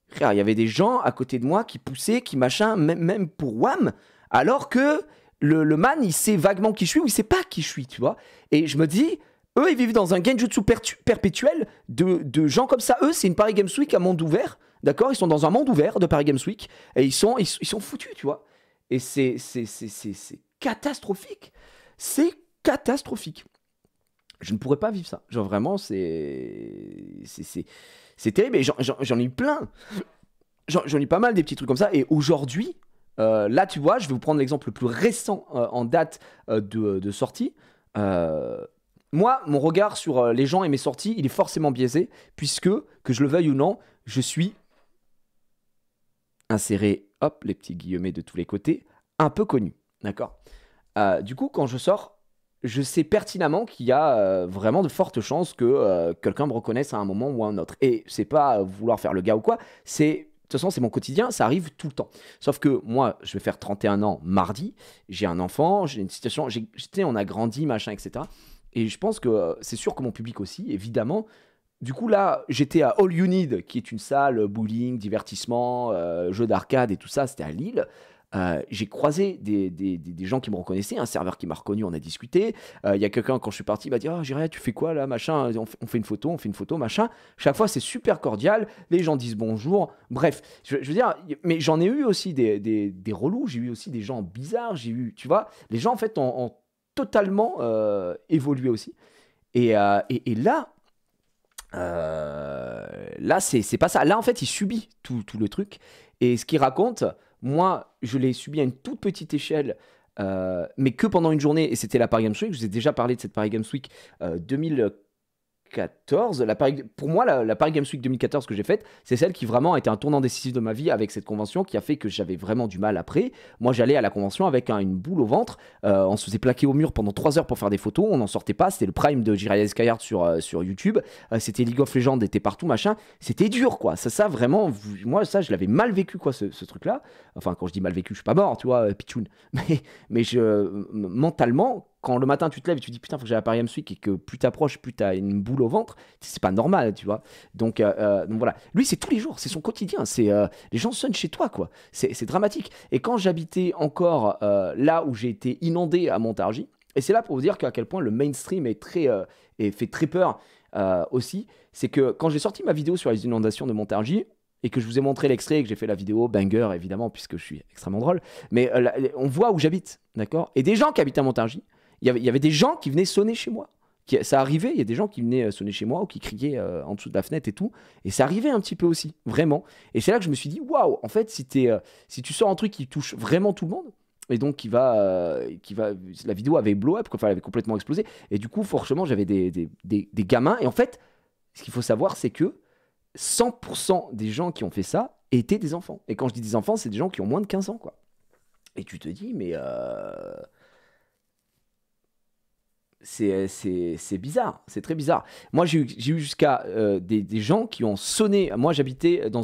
Speaker 1: Frère, il y avait des gens à côté de moi qui poussaient, qui machin, même pour WAM, alors que le man, il sait vaguement qui je suis ou il sait pas qui je suis, tu vois. Et je me dis, eux, ils vivent dans un genjutsu perpétuel de gens comme ça. Eux, c'est une Paris Games Week à monde ouvert, d'accord. Ils sont dans un monde ouvert de Paris Games Week et ils sont foutus, tu vois. Et c'est catastrophique. C'est catastrophique. Je ne pourrais pas vivre ça. Genre vraiment, c'est terrible. Et j'en ai eu plein. J'en ai eu pas mal des petits trucs comme ça. Et aujourd'hui, là, tu vois, je vais vous prendre l'exemple le plus récent en date de sortie. Moi, mon regard sur les gens et mes sorties, il est forcément biaisé, puisque, que je le veuille ou non, je suis inséré, hop, les petits guillemets de tous les côtés, un peu connu, d'accord? Du coup, quand je sors, je sais pertinemment qu'il y a vraiment de fortes chances que quelqu'un me reconnaisse à un moment ou à un autre. Et c'est pas vouloir faire le gars ou quoi, c'est... De toute façon, c'est mon quotidien, ça arrive tout le temps. Sauf que moi, je vais faire 31 ans mardi, j'ai un enfant, j'ai une situation, on a grandi, machin, etc. Et je pense que c'est sûr que mon public aussi, évidemment. Du coup, là, j'étais à All You Need, qui est une salle bowling, divertissement, jeux d'arcade et tout ça, c'était à Lille. J'ai croisé des gens qui me reconnaissaient, un serveur qui m'a reconnu, on a discuté. Il y a quelqu'un, quand je suis parti, il m'a dit ah, Jiraya, tu fais quoi là, machin, on fait une photo, machin. Chaque fois, c'est super cordial, les gens disent bonjour. Bref, je veux dire, mais j'en ai eu aussi des relous, j'ai eu aussi des gens bizarres, j'ai eu, tu vois, les gens en fait ont totalement évolué aussi. Et là, là c'est pas ça. Là, en fait, il subit tout le truc. Et ce qu'il raconte. Moi, je l'ai subi à une toute petite échelle, mais que pendant une journée, et c'était la Paris Games Week. Je vous ai déjà parlé de cette Paris Games Week 2014. Pour moi, la Paris Games Week 2014 que j'ai faite, c'est celle qui vraiment a été un tournant décisif de ma vie avec cette convention qui a fait que j'avais vraiment du mal après. Moi, j'allais à la convention avec une boule au ventre. On se faisait plaquer au mur pendant 3 heures pour faire des photos. On n'en sortait pas. C'était le prime de Jiraya Skyheart sur YouTube. C'était League of Legends, était partout, machin. C'était dur, quoi. Ça vraiment, moi, ça, je l'avais mal vécu, quoi, ce truc-là. Enfin, quand je dis mal vécu, je suis pas mort, tu vois, Pichoun. Mais mentalement, quand le matin tu te lèves et tu te dis putain faut que j'aille à Paris Games Week et que plus t'approches plus t'as une boule au ventre, c'est pas normal, tu vois. Donc voilà, lui c'est tous les jours, c'est son quotidien, c'est les gens sonnent chez toi, quoi, c'est dramatique. Et quand j'habitais encore là où j'ai été inondé à Montargis, et c'est là pour vous dire à quel point le mainstream est très et fait très peur aussi, c'est que quand j'ai sorti ma vidéo sur les inondations de Montargis et que je vous ai montré l'extrait et que j'ai fait la vidéo banger évidemment puisque je suis extrêmement drôle, mais on voit où j'habite, d'accord, et des gens qui habitent à Montargis, il y avait des gens qui venaient sonner chez moi. Ça arrivait, il y a des gens qui venaient sonner chez moi ou qui criaient en dessous de la fenêtre et tout. Et ça arrivait un petit peu aussi, vraiment. Et c'est là que je me suis dit, waouh, en fait, si tu sors un truc qui touche vraiment tout le monde, et donc la vidéo avait blow up, enfin, elle avait complètement explosé. Et du coup, forcément, j'avais des gamins. Et en fait, ce qu'il faut savoir, c'est que 100% des gens qui ont fait ça étaient des enfants. Et quand je dis des enfants, c'est des gens qui ont moins de 15 ans, quoi. Et tu te dis, mais... c'est bizarre, c'est très bizarre. Moi, j'ai eu jusqu'à des gens qui ont sonné. Moi, j'habitais dans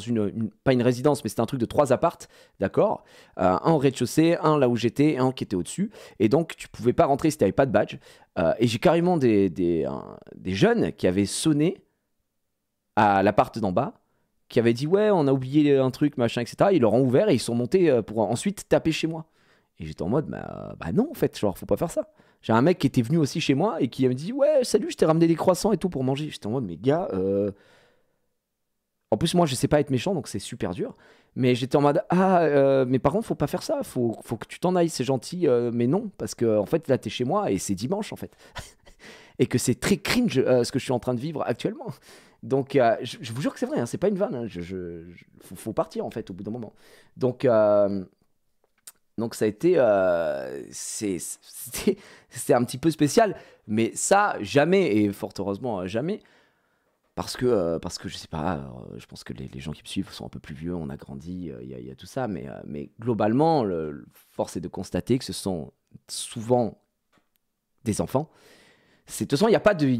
Speaker 1: pas une résidence, mais c'était un truc de 3 appartes, d'accord, un au rez-de-chaussée, un là où j'étais, un qui était au-dessus. Et donc, tu pouvais pas rentrer si tu n'avais pas de badge. Et j'ai carrément des jeunes qui avaient sonné à l'appart d'en bas, qui avaient dit ouais, on a oublié un truc, machin, etc. Ils leur ont ouvert et ils sont montés pour ensuite taper chez moi. Et j'étais en mode bah non, en fait, genre, faut pas faire ça. J'ai un mec qui était venu aussi chez moi et qui me dit ouais salut, je t'ai ramené des croissants et tout pour manger. J'étais en mode mais gars, en plus moi je sais pas être méchant donc c'est super dur. Mais j'étais en mode mais par contre faut pas faire ça, faut que tu t'en ailles, c'est gentil, mais non parce que en fait là t'es chez moi et c'est dimanche en fait et que c'est très cringe ce que je suis en train de vivre actuellement. Donc je vous jure que c'est vrai, hein, c'est pas une vanne. Hein, faut partir en fait au bout d'un moment. Donc ça a été, c'était un petit peu spécial, mais ça, jamais, et fort heureusement, jamais, parce que je sais pas, je pense que les gens qui me suivent sont un peu plus vieux, on a grandi, il y a tout ça, mais globalement, force est de constater que ce sont souvent des enfants. De toute façon, il n'y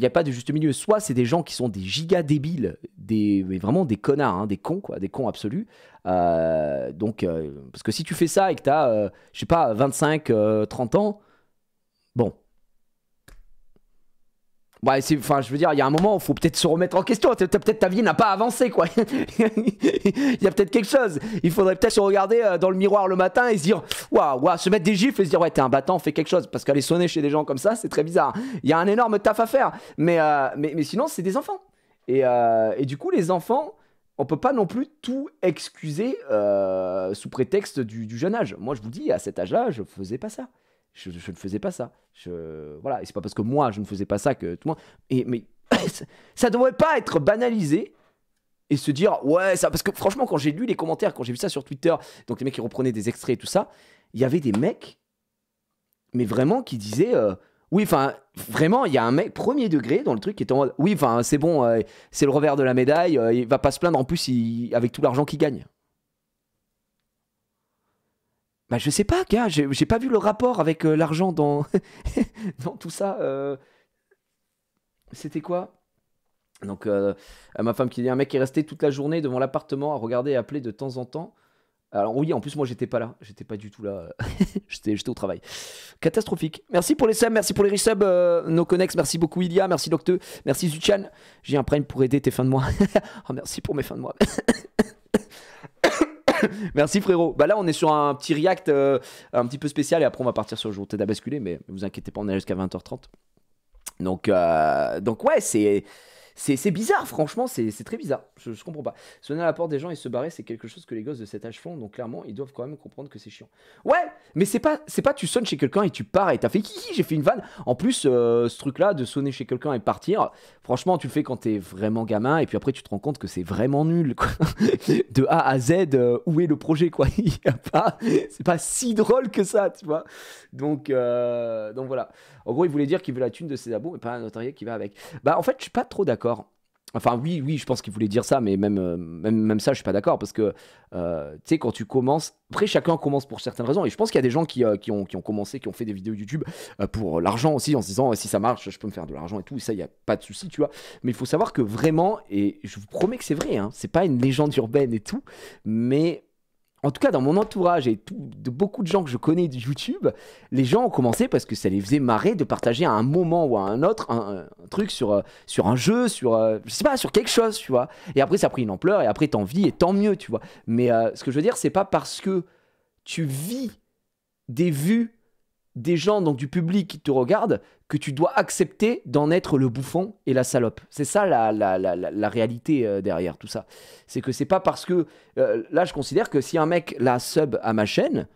Speaker 1: a pas de juste milieu. Soit c'est des gens qui sont des giga débiles, mais vraiment des connards, hein, des cons, quoi, des cons absolus. Donc, parce que si tu fais ça et que tu as, je sais pas, 25, 30 ans, bon. Ouais, enfin, je veux dire, il y a un moment où il faut peut-être se remettre en question. Peut-être ta vie n'a pas avancé, quoi. Il y a peut-être quelque chose. Il faudrait peut-être se regarder dans le miroir le matin et se dire, waouh, se mettre des gifles et se dire, ouais, t'es un battant, fais quelque chose. Parce qu'aller sonner chez des gens comme ça, c'est très bizarre. Il y a un énorme taf à faire. Mais sinon, c'est des enfants. Et du coup, les enfants, on peut pas non plus tout excuser sous prétexte du jeune âge. Moi, je vous dis, à cet âge-là, je faisais pas ça. Je ne faisais pas ça. Voilà. Et c'est pas parce que moi, je ne faisais pas ça que tout le monde... Mais ça devrait pas être banalisé et se dire, ouais, ça... Parce que franchement, quand j'ai lu les commentaires, quand j'ai vu ça sur Twitter, donc les mecs qui reprenaient des extraits et tout ça, il y avait des mecs, mais vraiment, qui disaient... oui, enfin, vraiment, il y a un mec premier degré dans le truc qui est en mode, oui, enfin, c'est bon, c'est le revers de la médaille, il va pas se plaindre en plus avec tout l'argent qu'il gagne. Bah je sais pas, gars, j'ai pas vu le rapport avec l'argent dans... dans tout ça. C'était quoi? Donc, ma femme qui dit un mec qui est resté toute la journée devant l'appartement à regarder et appeler de temps en temps. Alors oui, en plus moi j'étais pas là, j'étais pas du tout là, j'étais au travail. Catastrophique. Merci pour les subs, merci pour les resubs, NoConnex, merci beaucoup Ilia, merci Docteux, merci Zuchan. J'ai un prime pour aider tes fins de mois. Oh, merci pour mes fins de mois. Merci frérot. Bah là on est sur un petit react un petit peu spécial et après on va partir sur le jour à basculer, mais vous inquiétez pas, on est jusqu'à 20h30. Donc ouais, c'est bizarre, franchement, c'est très bizarre. Je comprends pas. Sonner à la porte des gens et se barrer, c'est quelque chose que les gosses de cet âge font, donc clairement, ils doivent quand même comprendre que c'est chiant. Ouais, mais c'est pas tu sonnes chez quelqu'un et tu pars et t'as fait qui j'ai fait une vanne. En plus, ce truc-là de sonner chez quelqu'un et partir, franchement, tu le fais quand t'es vraiment gamin et puis après, tu te rends compte que c'est vraiment nul, quoi. De A à Z, où est le projet, quoi. C'est pas si drôle que ça, tu vois. Donc voilà. En gros, il voulait dire qu'il veut la thune de ses abos, mais pas un notarié qui va avec. Bah, en fait, je suis pas trop d'accord. Enfin, oui, je pense qu'il voulait dire ça, mais même ça, je suis pas d'accord parce que, tu sais, quand tu commences, après, chacun commence pour certaines raisons. Et je pense qu'il y a des gens qui ont commencé, qui ont fait des vidéos YouTube pour l'argent aussi, en se disant si ça marche, je peux me faire de l'argent et tout. Et ça, il y a pas de souci, tu vois. Mais il faut savoir que vraiment, et je vous promets que c'est vrai, hein, c'est pas une légende urbaine et tout, mais en tout cas, dans mon entourage et de beaucoup de gens que je connais de YouTube, les gens ont commencé parce que ça les faisait marrer de partager à un moment ou à un autre un truc sur un jeu, je sais pas, sur quelque chose, tu vois. Et après, ça a pris une ampleur et après, t'en vis et tant mieux, tu vois. Mais ce que je veux dire, c'est pas parce que tu vis des vues des gens, donc du public qui te regarde, que tu dois accepter d'en être le bouffon et la salope. C'est ça la réalité derrière tout ça. C'est que c'est pas parce que... là, je considère que si un mec la sub à ma chaîne,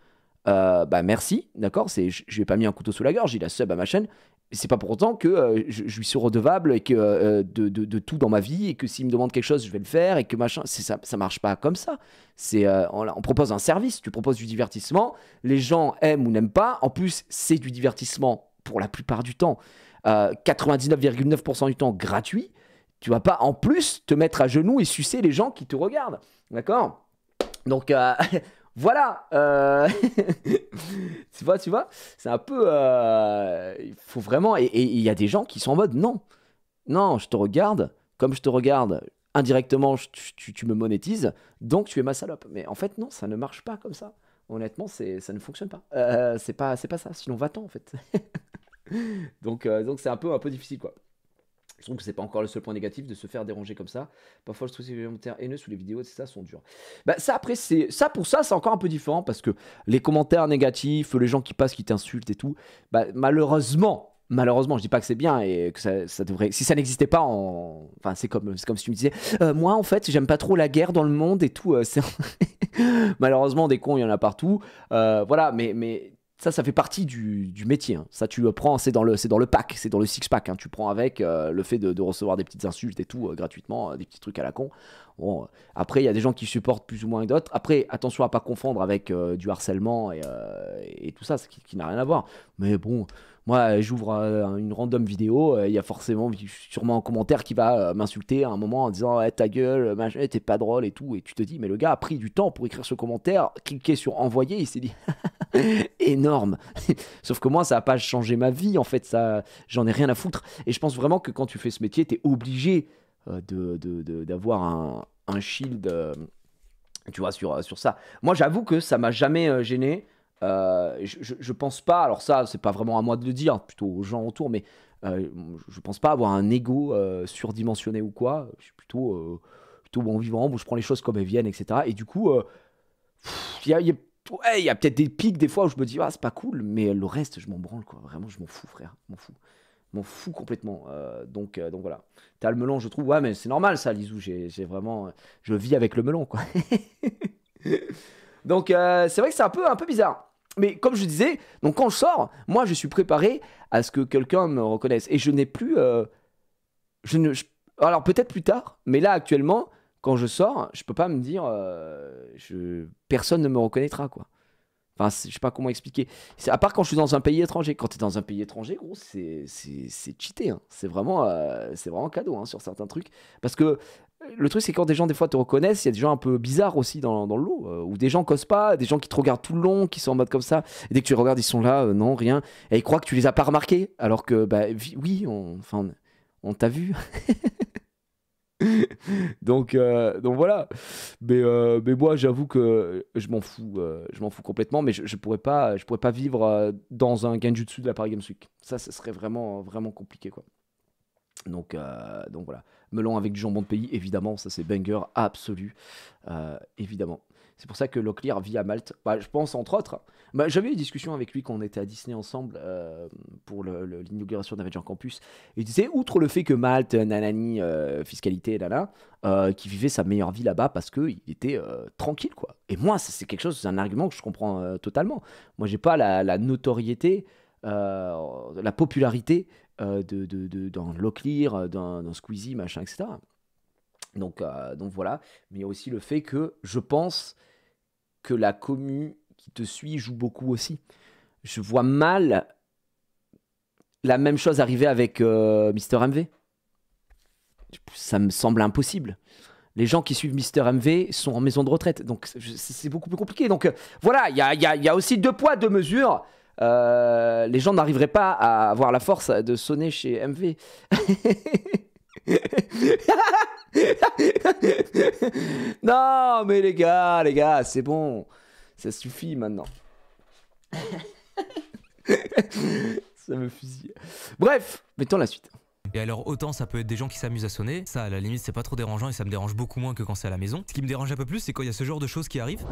Speaker 1: bah merci, d'accord, je lui ai pas mis un couteau sous la gorge, il a sub à ma chaîne, c'est pas pour autant que je lui suis redevable et que, de tout dans ma vie et que s'il me demande quelque chose, je vais le faire et que machin, ça marche pas comme ça. On propose un service, tu proposes du divertissement, les gens aiment ou n'aiment pas, en plus c'est du divertissement pour la plupart du temps, 99,9% du temps gratuit, tu vas pas en plus te mettre à genoux et sucer les gens qui te regardent, d'accord? Donc voilà, tu vois, c'est un peu, il faut vraiment, et il y a des gens qui sont en mode non, je te regarde, comme je te regarde, indirectement, tu me monétises, donc tu es ma salope. Mais en fait, non, ça ne marche pas comme ça. Honnêtement, ça ne fonctionne pas. C'est pas ça, sinon va-t'en en fait. donc c'est un peu difficile, quoi. Je trouve que c'est pas encore le seul point négatif de se faire déranger comme ça. Parfois, je trouve que les commentaires haineux sous les vidéos, c'est ça, sont durs. Bah, ça, après, c'est encore un peu différent parce que les commentaires négatifs, les gens qui passent, qui t'insultent et tout, bah, malheureusement, je dis pas que c'est bien et que ça devrait. Si ça n'existait pas enfin, c'est comme si tu me disais, moi, en fait, j'aime pas trop la guerre dans le monde et tout. Malheureusement, des cons, il y en a partout. Voilà, mais. Ça fait partie du métier. Hein. Ça, tu le prends, c'est dans le pack, c'est dans le six-pack. Hein. Tu prends avec le fait de recevoir des petites insultes et tout gratuitement, des petits trucs à la con. Bon, après, il y a des gens qui supportent plus ou moins que d'autres. Après, attention à pas confondre avec du harcèlement et tout ça, qui n'a rien à voir. Mais bon, moi, j'ouvre une random vidéo, il y a sûrement un commentaire qui va m'insulter à un moment en disant hey, ta gueule, machin, t'es pas drôle et tout. Et tu te dis, mais le gars a pris du temps pour écrire ce commentaire, cliquer sur envoyer, il s'est dit énorme. Sauf que moi, ça n'a pas changé ma vie, en fait, ça, j'en ai rien à foutre. Et je pense vraiment que quand tu fais ce métier, t'es obligé d'avoir un shield, tu vois, sur ça. Moi, j'avoue que ça m'a jamais gêné. Je pense pas, alors ça c'est pas vraiment à moi de le dire, plutôt aux gens autour, mais je pense pas avoir un ego surdimensionné ou quoi. Je suis plutôt bon vivant, où je prends les choses comme elles viennent, etc. Et du coup, il y a peut-être des pics des fois où je me dis c'est pas cool, mais le reste je m'en branle, quoi. Vraiment je m'en fous, frère, m'en fous complètement. Donc voilà, t'as le melon, je trouve. Ouais, mais c'est normal ça, Lizou, j'ai vraiment, je vis avec le melon, quoi. Donc c'est vrai que c'est un peu bizarre. Mais comme je disais, donc quand je sors, moi je suis préparé à ce que quelqu'un me reconnaisse. Et je n'ai plus... alors peut-être plus tard, mais là actuellement, quand je sors, je peux pas me dire... personne ne me reconnaîtra, quoi. Enfin, je sais pas comment expliquer. À part quand je suis dans un pays étranger. Quand tu es dans un pays étranger, gros, c'est cheaté. Hein. C'est vraiment cadeau, hein, sur certains trucs. Parce que le truc, c'est quand des gens, des fois, te reconnaissent, il y a des gens un peu bizarres aussi dans le lot, où des gens causent pas, des gens qui te regardent tout le long, qui sont en mode comme ça, et dès que tu les regardes, ils sont là, non, rien, et ils croient que tu les as pas remarqués, alors que, bah, oui, on t'a vu. donc voilà. Mais moi, j'avoue que je m'en fous complètement, mais je pourrais pas vivre dans un Genjutsu de la Paris Games Week. Ça serait vraiment, vraiment compliqué, quoi. Donc voilà. Melon avec du jambon de pays, évidemment, ça c'est banger absolu, évidemment. C'est pour ça que Locklear vit à Malte. Bah, je pense entre autres. Bah, j'avais eu une discussion avec lui quand on était à Disney ensemble pour l'inauguration d'Avenger Campus. Il disait, outre le fait que Malte, nanani, fiscalité, nana, qui vivait sa meilleure vie là-bas parce qu'il était tranquille, quoi. Et moi, c'est quelque chose, c'est un argument que je comprends totalement. Moi, j'ai pas la notoriété, la popularité dans Locklear, dans Squeezie, machin, etc. Donc voilà. Mais il y a aussi le fait que je pense que la commu qui te suit joue beaucoup aussi. Je vois mal la même chose arriver avec Mister MV. Ça me semble impossible. Les gens qui suivent Mister MV sont en maison de retraite. Donc c'est beaucoup plus compliqué. Donc voilà, il y a aussi 2 poids, 2 mesures. Les gens n'arriveraient pas à avoir la force de sonner chez MV. Non, mais les gars, c'est bon. Ça suffit maintenant. Ça me fusille. Bref, mettons la suite.
Speaker 2: Et alors autant ça peut être des gens qui s'amusent à sonner, ça à la limite c'est pas trop dérangeant et ça me dérange beaucoup moins que quand c'est à la maison. Ce qui me dérange un peu plus c'est quand il y a ce genre de choses qui arrivent.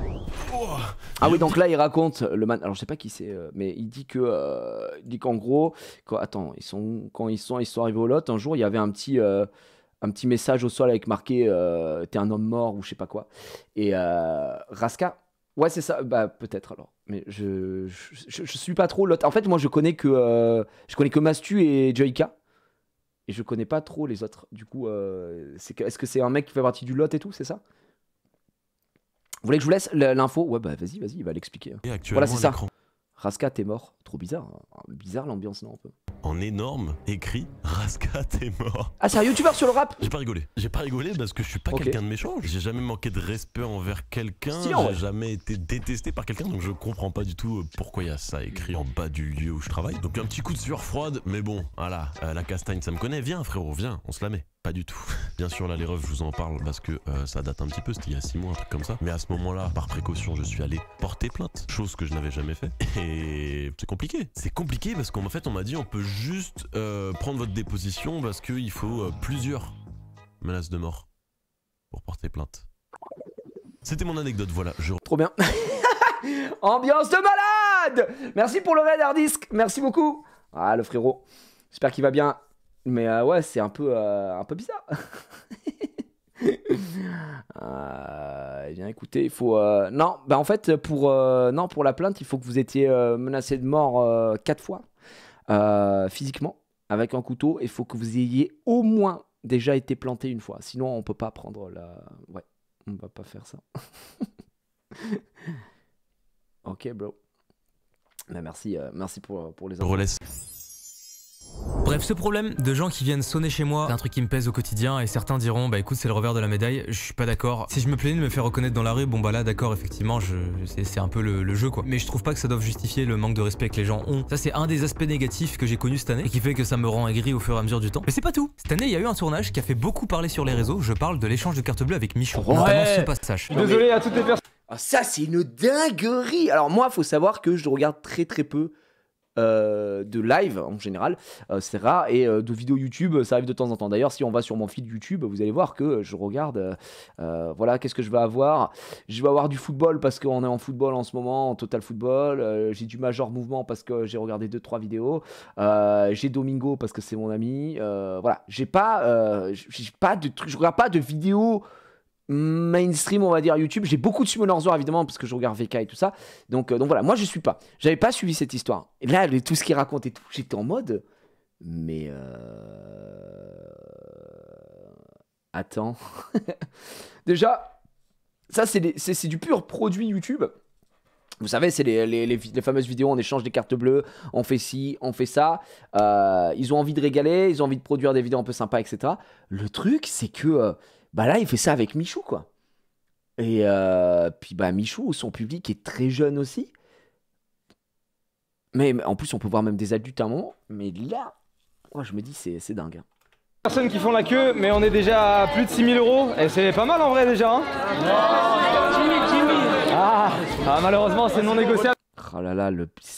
Speaker 1: Ah oui, donc là il raconte le man. Alors je sais pas qui c'est, mais il dit qu'en gros, quand ils sont arrivés au lot, un jour il y avait un petit message au sol avec marqué t'es un homme mort ou je sais pas quoi. Et Raska, ouais c'est ça, bah peut-être alors. Mais je suis pas trop lot. En fait moi je connais que Mastu et Joyka. Et je connais pas trop les autres. Du coup, est-ce que c'est un mec qui fait partie du lot et tout, c'est ça? Vous voulez que je vous laisse l'info? Ouais, bah vas-y, il va l'expliquer. Voilà, c'est ça. Raska, t'es mort. Trop bizarre. Hein. Bizarre l'ambiance, non, un peu.
Speaker 6: En énorme, écrit Raska, t'es mort.
Speaker 1: Ah, c'est un youtubeur sur le rap?
Speaker 6: J'ai pas rigolé parce que je suis pas quelqu'un de méchant. J'ai jamais manqué de respect envers quelqu'un. J'ai jamais été détesté par quelqu'un. Donc je comprends pas du tout pourquoi il y a ça écrit en bas du lieu où je travaille. Donc un petit coup de sueur froide. Mais bon, voilà, la castagne, ça me connaît. Viens, frérot, viens, on se la met. Pas du tout. Bien sûr, là, les refs, je vous en parle parce que ça date un petit peu. C'était il y a 6 mois, un truc comme ça. Mais à ce moment-là, par précaution, je suis allé porter plainte. Chose que je n'avais jamais fait. Et c'est compliqué. C'est compliqué parce qu'en fait, on m'a dit on peut juste prendre votre déposition parce qu'il faut plusieurs menaces de mort pour porter plainte. C'était mon anecdote, voilà.
Speaker 1: Trop bien. Ambiance de malade. Merci pour le raid Hardisk. Merci beaucoup. Ah, le frérot. J'espère qu'il va bien. Mais ouais, c'est un peu bizarre. Eh bien, écoutez, il faut... Non, bah en fait, pour la plainte, il faut que vous étiez menacé de mort 4 fois, physiquement, avec un couteau. Il faut que vous ayez au moins déjà été planté 1 fois. Sinon, on peut pas prendre la... Ouais, on va pas faire ça. Ok, bro. Bah, merci pour les infos.
Speaker 2: Bref, ce problème de gens qui viennent sonner chez moi, c'est un truc qui me pèse au quotidien et certains diront bah écoute c'est le revers de la médaille, je suis pas d'accord. Si je me plaignais de me faire reconnaître dans la rue, bon bah là d'accord effectivement c'est un peu le jeu quoi. Mais je trouve pas que ça doive justifier le manque de respect que les gens ont. Ça c'est un des aspects négatifs que j'ai connu cette année et qui fait que ça me rend aigri au fur et à mesure du temps. Mais c'est pas tout. Cette année il y a eu un tournage qui a fait beaucoup parler sur les réseaux, je parle de l'échange de cartes bleues avec Michou, notamment ce passage.
Speaker 3: Désolé à toutes les personnes.
Speaker 1: Ah, ça c'est une dinguerie. Alors moi faut savoir que je regarde très peu de live en général, c'est rare, et de vidéos YouTube ça arrive de temps en temps. D'ailleurs si on va sur mon feed YouTube vous allez voir que je regarde voilà, qu'est-ce que je vais avoir du football parce qu'on est en football en ce moment, en total football, j'ai du Major Mouvement parce que j'ai regardé 2-3 vidéos, j'ai Domingo parce que c'est mon ami, voilà, j'ai pas de trucs, je regarde pas de vidéos mainstream on va dire YouTube. J'ai beaucoup de Summoner's War évidemment parce que je regarde VK et tout ça, donc voilà, moi j'avais pas suivi cette histoire et là tout ce qu'il raconte et tout, j'étais en mode mais attends. Déjà ça c'est du pur produit YouTube. Vous savez, c'est les fameuses vidéos, on échange des cartes bleues, on fait ci, on fait ça. Ils ont envie de régaler, ils ont envie de produire des vidéos un peu sympas, etc. Le truc, c'est que Bah là, il fait ça avec Michou, quoi. Et puis bah Michou, son public est très jeune aussi. Mais en plus, on peut voir même des adultes à un moment. Mais là, moi, je me dis, c'est dingue. Hein.
Speaker 3: Personnes qui font la queue, mais on est déjà à plus de 6 000 euros. Et c'est pas mal en vrai déjà. Hein malheureusement, c'est non négociable.
Speaker 1: Oh là là,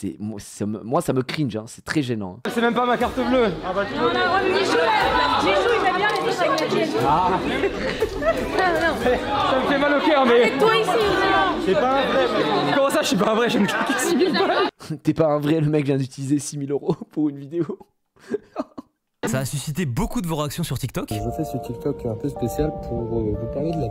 Speaker 1: moi ça me cringe, hein. C'est très gênant. Hein.
Speaker 3: C'est même pas ma carte bleue.
Speaker 5: Michou, il aime bien les échecs magiques.
Speaker 3: Ça me fait mal au cœur, mais.
Speaker 5: Toi ici.
Speaker 3: C'est pas un vrai. Comment ça, je suis pas un vrai, je me claque 6 000 balles.
Speaker 1: T'es pas un vrai, le mec vient d'utiliser 6 000 euros pour une vidéo.
Speaker 2: Ça a suscité beaucoup de vos réactions sur TikTok.
Speaker 7: Je fais ce TikTok un peu spécial pour vous parler de la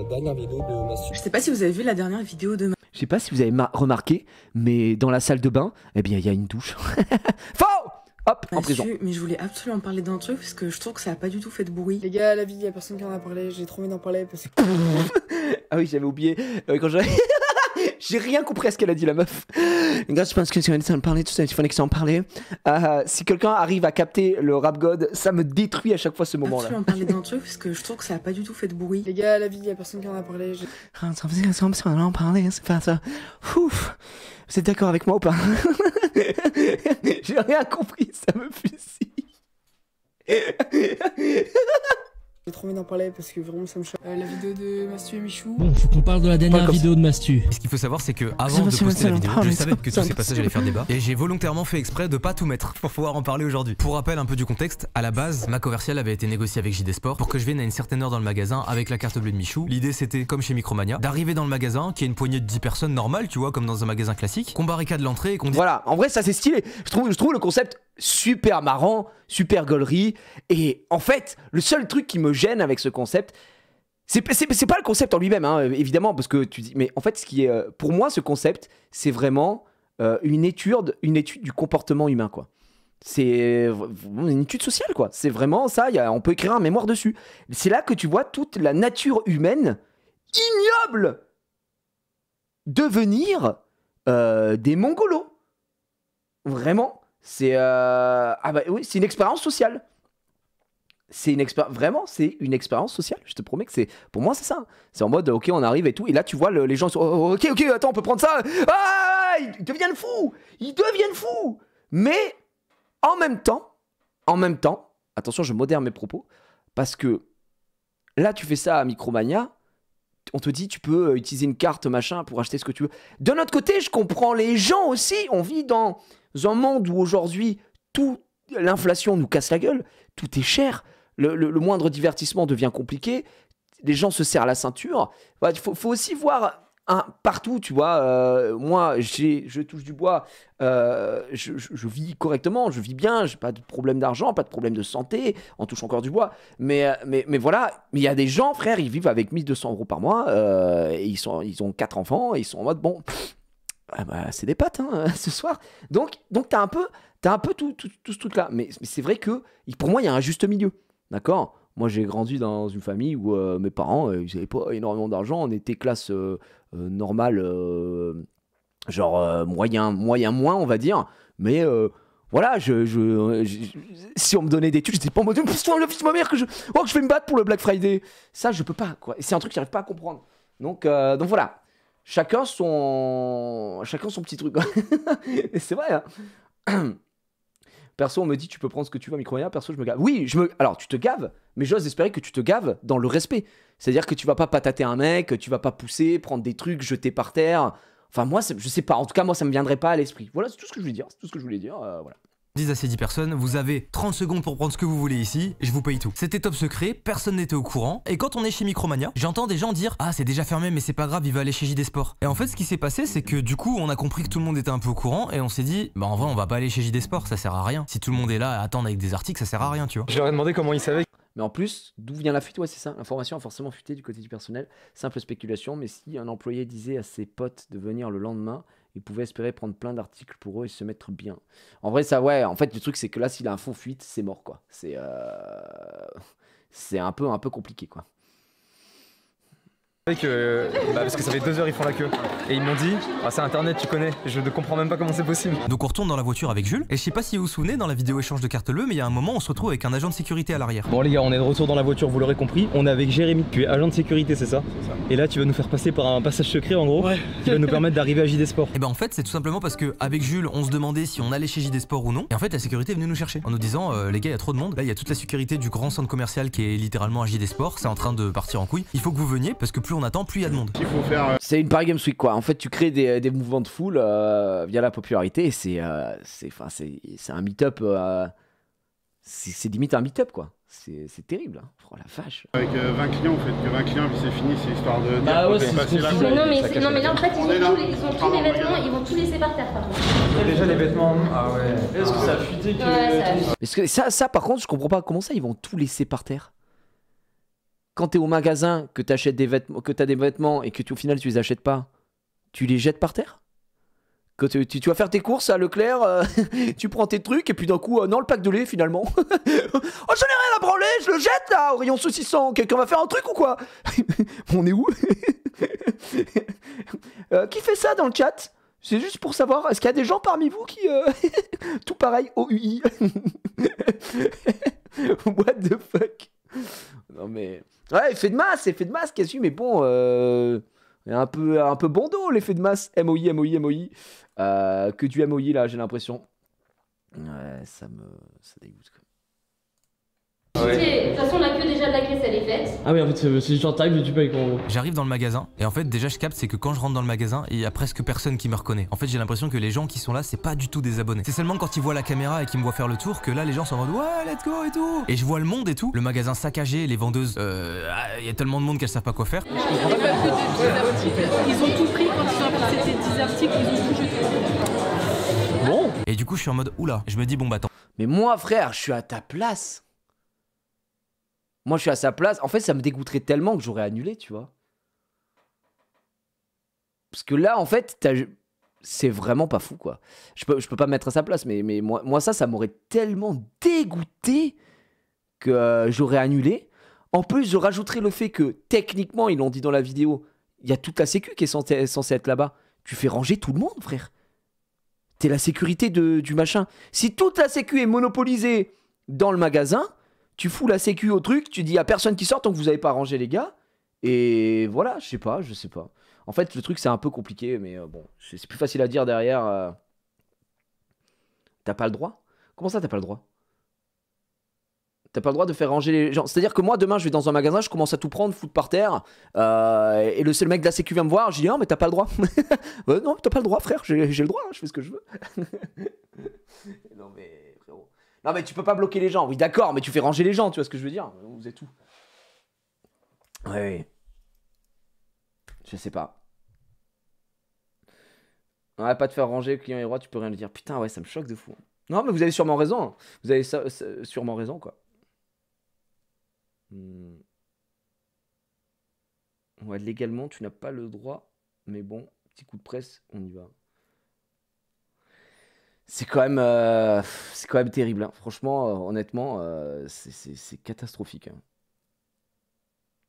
Speaker 7: dernière vidéo de Mastu.
Speaker 8: Je sais pas si vous avez vu la dernière vidéo de
Speaker 1: Je sais pas si vous avez remarqué, mais dans la salle de bain, eh bien, il y a une douche. Faux! Hop, en prison.
Speaker 8: Mais je voulais absolument parler d'un truc parce que je trouve que ça a pas du tout fait de bruit.
Speaker 9: Les gars, la vie, y a personne qui en a parlé, j'ai trop envie d'en parler parce que...
Speaker 1: Ah oui, j'avais oublié. Quand j'ai rien compris à ce qu'elle a dit, la meuf. Les gars, je pense que tu vas en parler, tout ça, il fallait que ça en parler. Si quelqu'un arrive à capter le rap god, ça me détruit à chaque fois ce moment-là.
Speaker 8: Absolument parler d'un truc parce que je trouve que ça a pas du tout fait de bruit.
Speaker 9: Les gars, la vie, y a personne qui en a parlé,
Speaker 1: Ça en parler, c'est pas ça. Ouf. Vous êtes d'accord avec moi ou pas? J'ai rien compris, ça me fusille.
Speaker 9: J'ai trop envie d'en parler parce que vraiment ça me choque. La vidéo de Mastu et Michou.
Speaker 10: Bon, faut qu'on parle de la dernière vidéo de Mastu.
Speaker 2: Ce qu'il faut savoir, c'est que avant de poster la vidéo, je savais que tous ces passages allaient faire débat. Et j'ai volontairement fait exprès de pas tout mettre pour pouvoir en parler aujourd'hui. Pour rappel un peu du contexte, à la base, ma commerciale avait été négociée avec JD Sport pour que je vienne à une certaine heure dans le magasin avec la carte bleue de Michou. L'idée c'était, comme chez Micromania, d'arriver dans le magasin, qu'il y ait une poignée de 10 personnes normales, tu vois, comme dans un magasin classique, qu'on barricade l'entrée et qu'on dit...
Speaker 1: Voilà, en vrai ça c'est stylé. Je trouve le concept super marrant, super gaulerie. Et en fait, le seul truc qui me gêne avec ce concept, c'est pas le concept en lui-même, hein, évidemment, parce que tu dis... Mais en fait, ce qui est... pour moi, ce concept, c'est vraiment une étude du comportement humain, quoi. C'est une étude sociale, quoi. C'est vraiment ça, on peut écrire un mémoire dessus. C'est là que tu vois toute la nature humaine ignoble devenir des mongolos. Vraiment. C'est ah bah oui, c'est une expérience sociale. C'est une vraiment, c'est une expérience sociale. Je te promets que c'est, pour moi, c'est ça. C'est en mode, ok, on arrive et tout, et là, tu vois, les gens sont, oh, ok, attends, on peut prendre ça. Ah, ils deviennent fous. Ils deviennent fous. Mais en même temps, attention, je modère mes propos, parce que là, tu fais ça à Micromania. On te dit, tu peux utiliser une carte, machin, pour acheter ce que tu veux. De notre côté, je comprends les gens aussi. On vit dans un monde où aujourd'hui, l'inflation nous casse la gueule. Tout est cher. Le moindre divertissement devient compliqué. Les gens se serrent la ceinture. Il faut aussi voir partout, tu vois. Moi, je touche du bois. Je vis correctement. Je vis bien. J'ai pas de problème d'argent, pas de problème de santé. On touche encore du bois. Mais voilà. Mais il y a des gens, frère, ils vivent avec 1 200 € par mois. Et ils ont 4 enfants. Et ils sont en mode, bon, c'est des potes, hein, ce soir. Donc t'as un peu tout ce truc-là. Mais c'est vrai que, pour moi, il y a un juste milieu. D'accord? Moi, j'ai grandi dans une famille où mes parents, ils n'avaient pas énormément d'argent. On était classe normale, genre moyen moins, on va dire. Mais voilà, si on me donnait des thunes, j'étais pas en mode le fils de ma mère que je vais me battre pour le Black Friday. Ça, je peux pas, quoi. C'est un truc que j'arrive pas à comprendre. Donc voilà. Chacun son petit truc. Et c'est vrai, hein. Perso, on me dit tu peux prendre ce que tu veux à Micromania. Perso, je me gave. Oui, alors tu te gaves, mais j'ose espérer que tu te gaves dans le respect. C'est-à-dire que tu vas pas patater un mec, tu vas pas pousser, prendre des trucs, jeter par terre. Enfin, moi, je sais pas. En tout cas, moi, ça me viendrait pas à l'esprit. Voilà, c'est tout ce que je voulais dire. C'est tout ce que je voulais dire. Voilà.
Speaker 2: Disent à ces 10 personnes, vous avez 30 secondes pour prendre ce que vous voulez ici, je vous paye tout. C'était top secret, personne n'était au courant, et quand on est chez Micromania, j'entends des gens dire « Ah, c'est déjà fermé, mais c'est pas grave, il va aller chez JD Sport ». Et en fait, ce qui s'est passé, c'est que du coup, on a compris que tout le monde était un peu au courant, et on s'est dit « Bah en vrai, on va pas aller chez JD Sport, ça sert à rien. Si tout le monde est là à attendre avec des articles, ça sert à rien, tu vois ».
Speaker 3: Je leur ai demandé comment ils savaient.
Speaker 1: Mais en plus, d'où vient la fuite? Ouais, c'est ça. L'information a forcément fuité du côté du personnel. Simple spéculation, mais si un employé disait à ses potes de venir le lendemain, ils pouvaient espérer prendre plein d'articles pour eux et se mettre bien. En vrai, ça, ouais, en fait, le truc, c'est que là, s'il a un fond fuite, c'est mort, quoi. C'est un peu compliqué, quoi.
Speaker 11: Parce que ça fait 2 heures ils font la queue. Et ils m'ont dit, ah, c'est internet tu connais, je ne comprends même pas comment c'est possible.
Speaker 2: Donc on retourne dans la voiture avec Jules, et je sais pas si vous vous souvenez, dans la vidéo échange de carte bleue, mais il y a un moment on se retrouve avec un agent de sécurité à l'arrière.
Speaker 11: Bon les gars, on est de retour dans la voiture, vous l'aurez compris, on est avec Jérémy, tu es agent de sécurité c'est ça? Et là tu vas nous faire passer par un passage secret en gros, qui va nous permettre d'arriver à JD Sport.
Speaker 2: Et ben en fait c'est tout simplement parce que avec Jules on se demandait si on allait chez JD Sport ou non, et en fait la sécurité est venue nous chercher en nous disant les gars il y a trop de monde, là il y a toute la sécurité du grand centre commercial qui est littéralement à JD Sport, c'est en train de partir en couille, il faut que vous veniez parce que plus on attend plus il y a de monde.
Speaker 1: C'est une Paris Games Week quoi. En fait, tu crées des mouvements de foule via la popularité. Et c'est un meet-up. C'est limite un meet-up quoi. C'est terrible. Hein. Oh la vache.
Speaker 12: Avec 20 clients, vous faites que 20 clients, puis c'est fini, c'est histoire de.
Speaker 10: Ah ouais, c'est
Speaker 5: mais non, mais là en fait, ils ont tous les vêtements, ils vont tout laisser par terre. Par contre.
Speaker 11: Déjà les vêtements, ah ouais.
Speaker 10: Est-ce que ça a fuité que...
Speaker 1: Parce que ça par contre, je comprends pas comment ça ils vont tout laisser par terre. Quand t'es au magasin, que t'achètes des vêtements, que t'as des vêtements et que au final tu les achètes pas, tu les jettes par terre? Que tu vas faire tes courses à Leclerc, tu prends tes trucs et puis d'un coup, non le pack de lait finalement. Oh j'en ai rien à branler, je le jette là au rayon saucisson, quelqu'un va faire un truc ou quoi? On est où? Qui fait ça dans le chat? C'est juste pour savoir, est-ce qu'il y a des gens parmi vous qui... tout pareil, OUI. What the fuck? Non mais... Ouais, effet de masse, qu'est-ce que mais bon, un peu bon dos l'effet de masse, MOI, que du MOI là, j'ai l'impression. Ouais, ça dégoûte quoi.
Speaker 5: De toute façon, la queue déjà de la caisse elle est faite.
Speaker 10: Ah oui, en fait, c'est genre time, tu payes en gros.
Speaker 2: J'arrive dans le magasin, et en fait, déjà, je capte, c'est que quand je rentre dans le magasin, il y a presque personne qui me reconnaît. En fait, j'ai l'impression que les gens qui sont là, c'est pas du tout des abonnés. C'est seulement quand ils voient la caméra et qu'ils me voient faire le tour que là, les gens sont en mode ouais, let's go et tout. Et je vois le monde et tout, le magasin saccagé, les vendeuses, il y a tellement de monde qu'elles savent pas quoi faire.
Speaker 4: Ils ont tout pris quand ils ont apporté ces 10 articles, ils ont tout jeté.
Speaker 1: Bon.
Speaker 2: Et du coup, je suis en mode oula, je me dis bon bah attends.
Speaker 1: Mais moi, frère, je suis à ta place. Moi, je suis à sa place. En fait, ça me dégoûterait tellement que j'aurais annulé, tu vois. Parce que là, en fait, c'est vraiment pas fou, quoi. Je peux pas me mettre à sa place, mais moi ça m'aurait tellement dégoûté que j'aurais annulé. En plus, je rajouterais le fait que, techniquement, ils l'ont dit dans la vidéo, il y a toute la sécu qui est censée être là-bas. Tu fais ranger tout le monde, frère. T'es la sécurité du machin. Si toute la sécu est monopolisée dans le magasin... Tu fous la sécu au truc, tu dis à personne qui sort tant que vous avez pas rangé les gars. Et voilà, je sais pas. En fait, le truc c'est un peu compliqué, mais bon, c'est plus facile à dire derrière. T'as pas le droit? Comment ça t'as pas le droit? T'as pas le droit de faire ranger les gens. C'est-à-dire que moi demain je vais dans un magasin, je commence à tout prendre, foutre par terre. Et le seul mec de la sécu vient me voir, je dis non mais t'as pas le droit. Non, t'as pas le droit frère, j'ai le droit, hein, je fais ce que je veux. Non mais... Non mais tu peux pas bloquer les gens, oui d'accord, mais tu fais ranger les gens, tu vois ce que je veux dire? Vous êtes où? Ouais. Je sais pas. Ouais, pas te faire ranger, client et roi, tu peux rien lui dire. Putain, ouais, ça me choque de fou. Non, mais vous avez sûrement raison. Hein. Vous avez sûrement raison, quoi. Ouais, légalement, tu n'as pas le droit. Mais bon, petit coup de presse, on y va. C'est quand même terrible. Hein. Franchement, honnêtement, c'est catastrophique. Hein.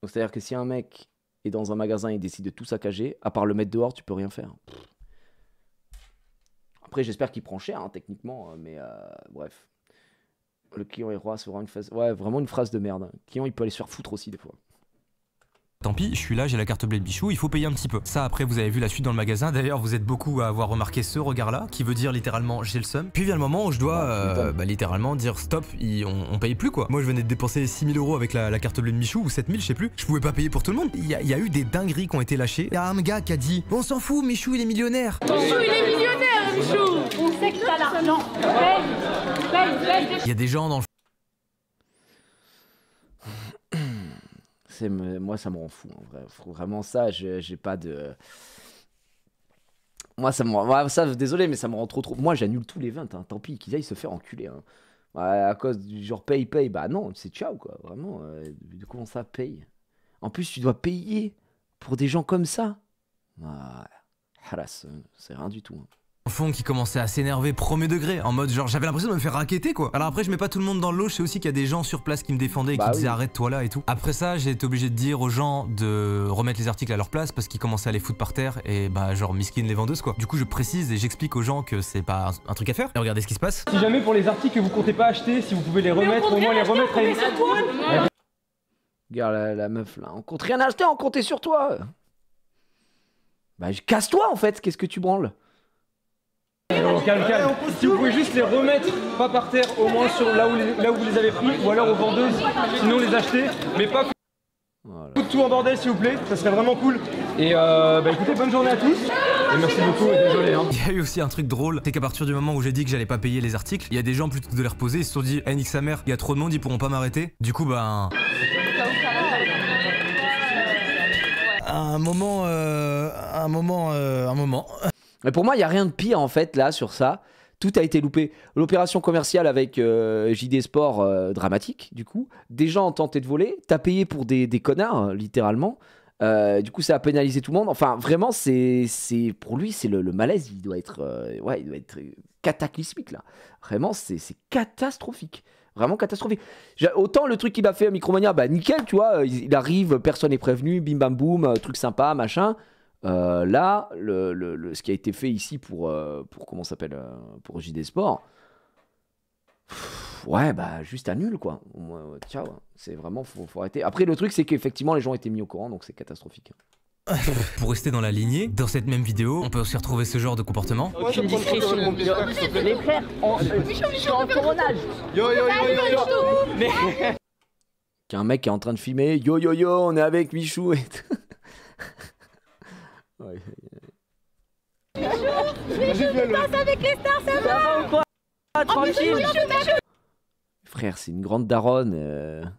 Speaker 1: C'est-à-dire que si un mec est dans un magasin et décide de tout saccager, à part le mettre dehors, tu peux rien faire. Après, j'espère qu'il prend cher, hein, techniquement, mais bref. Le client est roi, c'est vraiment une phrase... Ouais, vraiment une phrase de merde. Hein. Le client, il peut aller se faire foutre aussi, des fois.
Speaker 2: Tant pis, je suis là, j'ai la carte bleue de Bichou, il faut payer un petit peu. Ça, après, vous avez vu la suite dans le magasin. D'ailleurs, vous êtes beaucoup à avoir remarqué ce regard-là, qui veut dire littéralement j'ai le seum. Puis vient le moment où je dois littéralement dire stop, on paye plus quoi. Moi, je venais de dépenser 6 000 € avec la carte bleue de Michou, ou 7 000, je sais plus. Je pouvais pas payer pour tout le monde. Il y a eu des dingueries qui ont été lâchées. Il y a un gars qui a dit on s'en fout, Michou il est millionnaire.
Speaker 5: Michou il est millionnaire, Michou. On sait que t'as l'argent. Paye.
Speaker 2: Il y a des gens dans le...
Speaker 1: Moi ça me rend fou en vrai. Vraiment ça, j'ai pas de... Moi ça me rend... ça, désolé mais ça me rend trop... Moi j'annule tous les 20, hein. Tant pis, qu'ils aillent se faire enculer. Hein. À cause du genre paye, bah non, c'est ciao quoi. Vraiment, comment ça paye? En plus tu dois payer pour des gens comme ça. Ah, c'est rien du tout. Hein.
Speaker 2: fond qui commençait à s'énerver premier degré, en mode genre j'avais l'impression de me faire racketter quoi. Alors après je mets pas tout le monde dans le lot, je sais aussi qu'il y a des gens sur place qui me défendaient et qui disaient arrête-toi là et tout. Après ça j'ai été obligé de dire aux gens de remettre les articles à leur place parce qu'ils commençaient à les foutre par terre et bah genre miskin les vendeuses quoi. Du coup je précise et j'explique aux gens que c'est pas un truc à faire. Et regardez ce qui se passe.
Speaker 11: Si jamais pour les articles que vous comptez pas acheter, si vous pouvez les remettre, au moins les remettre à une...
Speaker 1: Regarde la meuf là, on compte rien acheter, on comptait sur toi. Bah casse-toi en fait, qu'est-ce que tu branles?
Speaker 11: Calme. Si vous pouvez juste les remettre, pas par terre, au moins sur là où vous les avez pris, ou alors aux vendeuses, sinon les acheter, mais pas tout en bordel s'il vous plaît, ça serait vraiment cool. Et bah écoutez, bonne journée à tous, et merci beaucoup, et désolé hein.
Speaker 2: Il y a eu aussi un truc drôle, c'est qu'à partir du moment où j'ai dit que j'allais pas payer les articles, il y a des gens plutôt que de les reposer, ils se sont dit, eh nique sa mère, il y a trop de monde, ils pourront pas m'arrêter. Du coup bah... Un moment.
Speaker 1: Mais pour moi, il n'y a rien de pire en fait là sur ça. Tout a été loupé. L'opération commerciale avec JD Sport, dramatique du coup. Des gens ont tenté de voler. T'as payé pour des connards, littéralement. Du coup, ça a pénalisé tout le monde. Enfin, vraiment, pour lui, c'est le malaise. Il doit être, il doit être cataclysmique là. Vraiment, c'est catastrophique. Vraiment catastrophique. Autant le truc qu'il a fait à Micromania, bah nickel, tu vois, il arrive, personne n'est prévenu, bim bam boum, truc sympa, machin. Là, ce qui a été fait ici pour comment ça s'appelle, pour JD Sport, ouais, bah juste annule quoi. Ciao, c'est vraiment, faut arrêter. Après, le truc, c'est qu'effectivement, les gens étaient mis au courant, donc c'est catastrophique.
Speaker 2: Pour rester dans la lignée, dans cette même vidéo, on peut aussi retrouver ce genre de comportement.
Speaker 1: Aucune discrétion. Les frères, je suis en tournage.
Speaker 3: Yo.
Speaker 1: Mais... Qu'un mec qui est en train de filmer, yo, on est avec Michou et tout. Ouais.
Speaker 5: Michou, tu passes avec les stars, ça va ou quoi? Tranquille.
Speaker 1: Frère, c'est une grande daronne.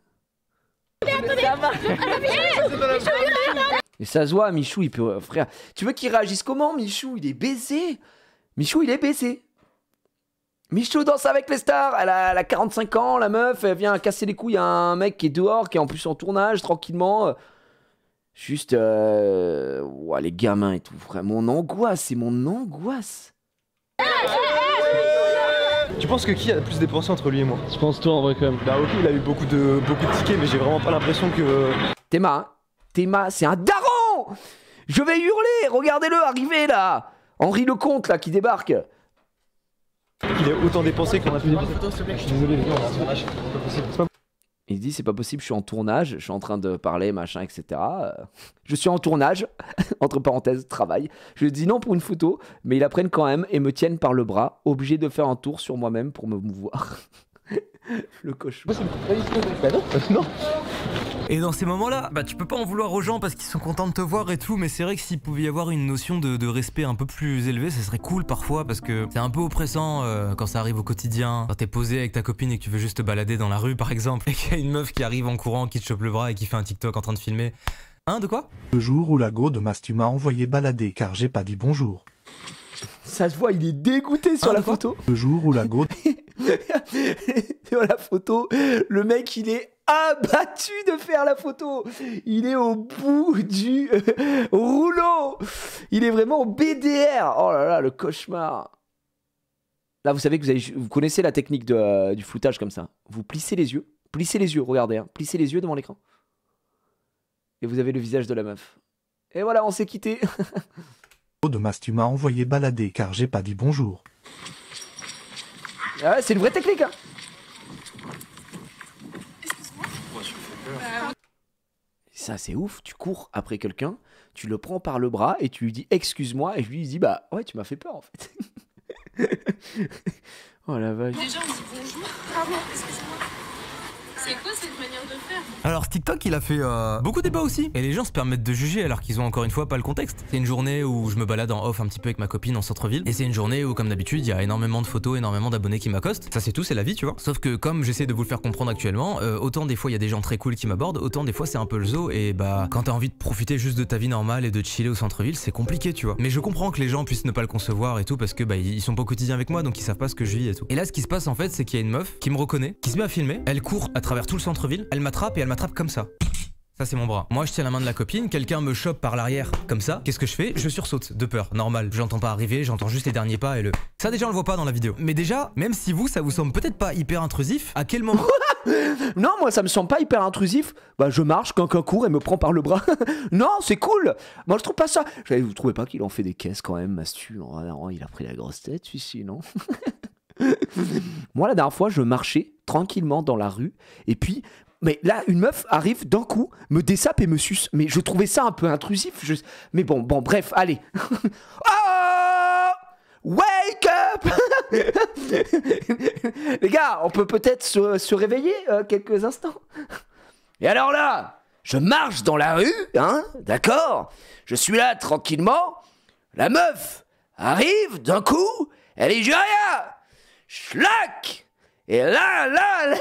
Speaker 5: Ça va.
Speaker 1: Et ça se voit, Michou, il peut... Frère, tu veux qu'il réagisse comment, Michou? Il est baisé. Michou, il est baisé. Michou danse avec les stars. Elle a 45 ans, la meuf. Elle vient casser les couilles à un mec qui est dehors, qui est en plus en tournage, tranquillement. Juste... Ouais, les gamins et tout. Frère, mon angoisse, c'est mon angoisse.
Speaker 11: Tu penses que qui a le plus dépensé entre lui et moi?
Speaker 10: Je pense toi en vrai quand même.
Speaker 11: Bah ok, il a eu beaucoup de tickets, mais j'ai vraiment pas l'impression que...
Speaker 1: Théma, c'est un daron. Je vais hurler, regardez-le arriver là. Henri Lecomte là qui débarque.
Speaker 11: Il a autant dépensé qu'on a fait des photos, s'il te plaît. Je suis désolé, les gars, on est en tournage. C'est pas possible.
Speaker 1: Il dit c'est pas possible, je suis en tournage, je suis en train de parler, machin, etc. Je suis en tournage, entre parenthèses, travail. Je lui dis non pour une photo, mais ils la prennent quand même et me tiennent par le bras, obligé de faire un tour sur moi-même pour me mouvoir. Le cauchemar.
Speaker 11: Bah non.
Speaker 2: Et dans ces moments-là, bah tu peux pas en vouloir aux gens parce qu'ils sont contents de te voir et tout, mais c'est vrai que s'il pouvait y avoir une notion de respect un peu plus élevée, ça serait cool parfois parce que c'est un peu oppressant quand ça arrive au quotidien, quand t'es posé avec ta copine et que tu veux juste te balader dans la rue par exemple, et qu'il y a une meuf qui arrive en courant, qui te chope le bras et qui fait un TikTok en train de filmer. Hein, de quoi?
Speaker 13: Le jour où la go de Mastu m'a envoyé balader car j'ai pas dit bonjour.
Speaker 1: Ça se voit, il est dégoûté sur la photo.
Speaker 13: Le jour où la go...
Speaker 1: Sur la photo, le mec il est abattu de faire la photo. Il est au bout du rouleau. Il est vraiment au BDR. Oh là là, le cauchemar. Là, vous savez que vous connaissez la technique du floutage comme ça. Vous plissez les yeux. Plissez les yeux, regardez. Hein. Plissez les yeux devant l'écran. Et vous avez le visage de la meuf. Et voilà, on s'est quitté.
Speaker 13: de Mastu m'a envoyé balader car j'ai pas dit bonjour.
Speaker 1: Ah ouais, c'est une vraie technique hein. Ça c'est ouf, tu cours après quelqu'un, tu le prends par le bras et tu lui dis excuse-moi et lui il dit bah ouais tu m'as fait peur en fait. Oh la vache.
Speaker 4: Déjà on dit bonjour. Pardon, excuse-moi. C'est quoi cette manière de faire?
Speaker 2: Alors TikTok il a fait beaucoup de débats aussi et les gens se permettent de juger alors qu'ils ont encore une fois pas le contexte. C'est une journée où je me balade en off un petit peu avec ma copine en centre-ville et c'est une journée où comme d'habitude il y a énormément de photos, énormément d'abonnés qui m'accostent. Ça c'est tout, c'est la vie tu vois. Sauf que comme j'essaie de vous le faire comprendre actuellement, autant des fois il y a des gens très cool qui m'abordent, autant des fois c'est un peu le zoo et bah quand t'as envie de profiter juste de ta vie normale et de chiller au centre-ville c'est compliqué tu vois. Mais je comprends que les gens puissent ne pas le concevoir et tout parce que bah ils sont pas au quotidien avec moi donc ils savent pas ce que je vis et tout. Et là ce qui se passe en fait c'est qu'il y a une meuf qui me reconnaît, qui se met à filmer, elle court à travers tout le centre-ville, elle m'attrape et elle m'attrape comme ça. Ça c'est mon bras. Moi je tiens la main de la copine, quelqu'un me chope par l'arrière comme ça. Qu'est-ce que je fais? Je sursaute de peur, normal. Je l'entends pas arriver, j'entends juste les derniers pas et le... Ça déjà on le voit pas dans la vidéo. Mais déjà, même si vous ça vous semble peut-être pas hyper intrusif, à quel moment...
Speaker 1: Non, moi ça me semble pas hyper intrusif. Bah je marche, quelqu'un court et me prend par le bras. Non, c'est cool. Moi je trouve pas ça. Vous trouvez pas qu'il en fait des caisses quand même, Mastu? Il a pris la grosse tête celui-ci, non? Moi la dernière fois je marchais tranquillement dans la rue et puis... Mais là, une meuf arrive d'un coup, me dessape et me suce. Mais je trouvais ça un peu intrusif. Mais bon, bref, allez. Oh, wake up. Les gars, on peut peut-être se réveiller quelques instants. Et alors là, je marche dans la rue, hein, d'accord? Je suis là tranquillement. La meuf arrive d'un coup, elle dit « Rien !» Schlac. Et là...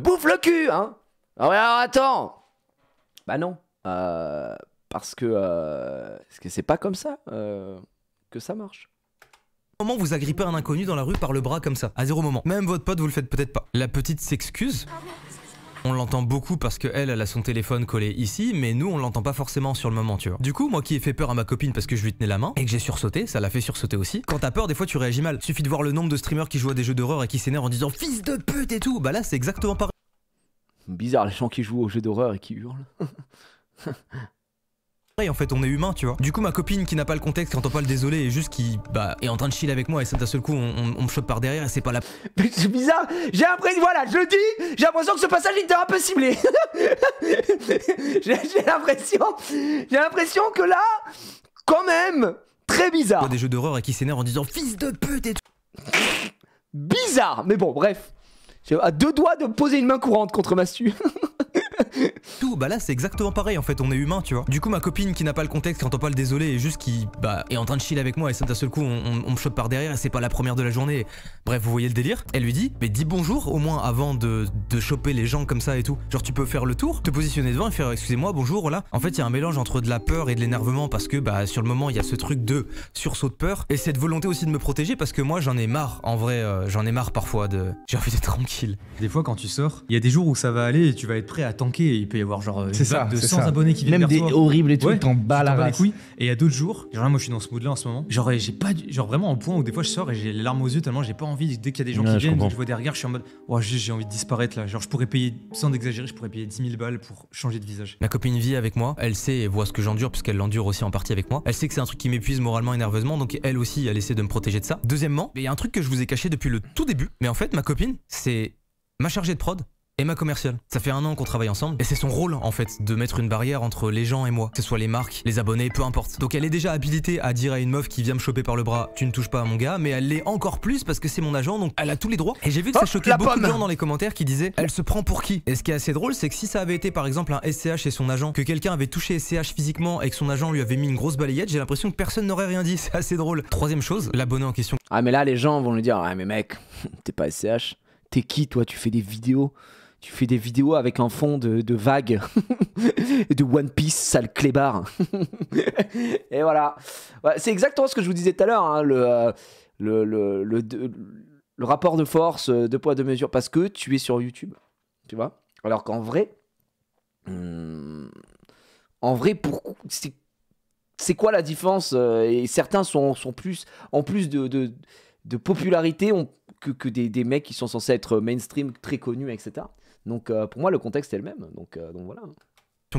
Speaker 1: bouffe le cul, hein. Alors attends. Bah non. Parce que c'est pas comme ça que ça marche.
Speaker 2: Comment vous agrippez un inconnu dans la rue par le bras comme ça? À zéro moment. Même votre pote vous le faites peut-être pas. La petite s'excuse. On l'entend beaucoup parce qu'elle a son téléphone collé ici, mais nous on l'entend pas forcément sur le moment, tu vois. Du coup, moi qui ai fait peur à ma copine parce que je lui tenais la main et que j'ai sursauté, ça l'a fait sursauter aussi. Quand t'as peur, des fois tu réagis mal. Suffit de voir le nombre de streamers qui jouent à des jeux d'horreur et qui s'énervent en disant fils de pute et tout. Bah là, c'est exactement pareil.
Speaker 1: Bizarre les gens qui jouent aux jeux d'horreur et qui hurlent.
Speaker 2: En fait, on est humain, tu vois. Du coup, ma copine qui n'a pas le contexte, qui entend pas le désolé et juste qui est en train de chill avec moi et ça d'un seul coup on me chope par derrière et c'est pas la...
Speaker 1: C'est bizarre, j'ai l'impression, voilà, je le dis, j'ai l'impression que ce passage était un peu ciblé. J'ai l'impression que là, quand même, très bizarre.
Speaker 2: Des jeux d'horreur et qui s'énervent en disant fils de pute et tout.
Speaker 1: Bizarre, mais bon, bref. J'ai à deux doigts de poser une main courante contre Mastu.
Speaker 2: Tout, bah là c'est exactement pareil en fait, on est humain, tu vois. Du coup ma copine qui n'a pas le contexte, qui entend pas le désolé et juste qui est en train de chill avec moi et ça d'un seul coup on me chope par derrière et c'est pas la première de la journée. Bref, vous voyez le délire. Elle lui dit mais dis bonjour au moins avant de choper les gens comme ça et tout. Genre tu peux faire le tour, te positionner devant et faire excusez-moi, bonjour, voilà. En fait il y a un mélange entre de la peur et de l'énervement parce que sur le moment il y a ce truc de sursaut de peur et cette volonté aussi de me protéger parce que moi j'en ai marre, en vrai j'en ai marre parfois de... J'ai envie d'être tranquille.
Speaker 14: Des fois quand tu sors, il y a des jours où ça va aller et tu vas être prêt à tanker et il peut y avoir genre une vague de 100
Speaker 15: ça.
Speaker 14: Abonnés qui viennent
Speaker 15: même
Speaker 14: vers toi.
Speaker 15: Des horribles et tout,
Speaker 14: ouais,
Speaker 15: t'en bats la race.
Speaker 14: Et il y a d'autres jours, genre là moi je suis dans ce mood là en ce moment, genre j'ai pas genre vraiment au point où des fois je sors et j'ai les larmes aux yeux tellement j'ai pas envie, dès qu'il y a des gens qui viennent, je vois des regards, je suis en mode oh, j'ai envie de disparaître là, genre je pourrais payer, sans exagérer, je pourrais payer 10 000 balles pour changer de visage.
Speaker 2: Ma copine vit avec moi, elle sait et voit ce que j'endure puisqu'elle l'endure aussi en partie avec moi. Elle sait que c'est un truc qui m'épuise moralement et nerveusement, donc elle aussi elle essaie de me protéger de ça. Deuxièmement, il y a un truc que je vous ai caché depuis le tout début, mais en fait ma copine c'est ma chargée de prod et ma commerciale. Ça fait 1 an qu'on travaille ensemble et c'est son rôle en fait de mettre une barrière entre les gens et moi, que ce soit les marques, les abonnés, peu importe. Donc elle est déjà habilitée à dire à une meuf qui vient me choper par le bras tu ne touches pas à mon gars, mais elle l'est encore plus parce que c'est mon agent donc elle a tous les droits. Et j'ai vu que ça choquait beaucoup de gens dans les commentaires qui disaient elle se prend pour qui. Et ce qui est assez drôle c'est que si ça avait été par exemple un SCH et son agent, que quelqu'un avait touché SCH physiquement et que son agent lui avait mis une grosse balayette, j'ai l'impression que personne n'aurait rien dit, c'est assez drôle. Troisième chose, l'abonné en question.
Speaker 1: Ah mais là les gens vont lui dire ah mais mec, t'es pas SCH, t'es qui toi, tu fais des vidéos. Tu fais des vidéos avec un fond de vagues et de One Piece, sale clébard. Et voilà. Ouais, c'est exactement ce que je vous disais tout à l'heure, hein, le rapport de force, de poids, de mesure, parce que tu es sur YouTube, tu vois. Alors qu'en vrai, c'est quoi la différence? Et certains sont plus, en plus de popularité, que des mecs qui sont censés être mainstream, très connus, etc. Donc pour moi le contexte est le même, donc voilà.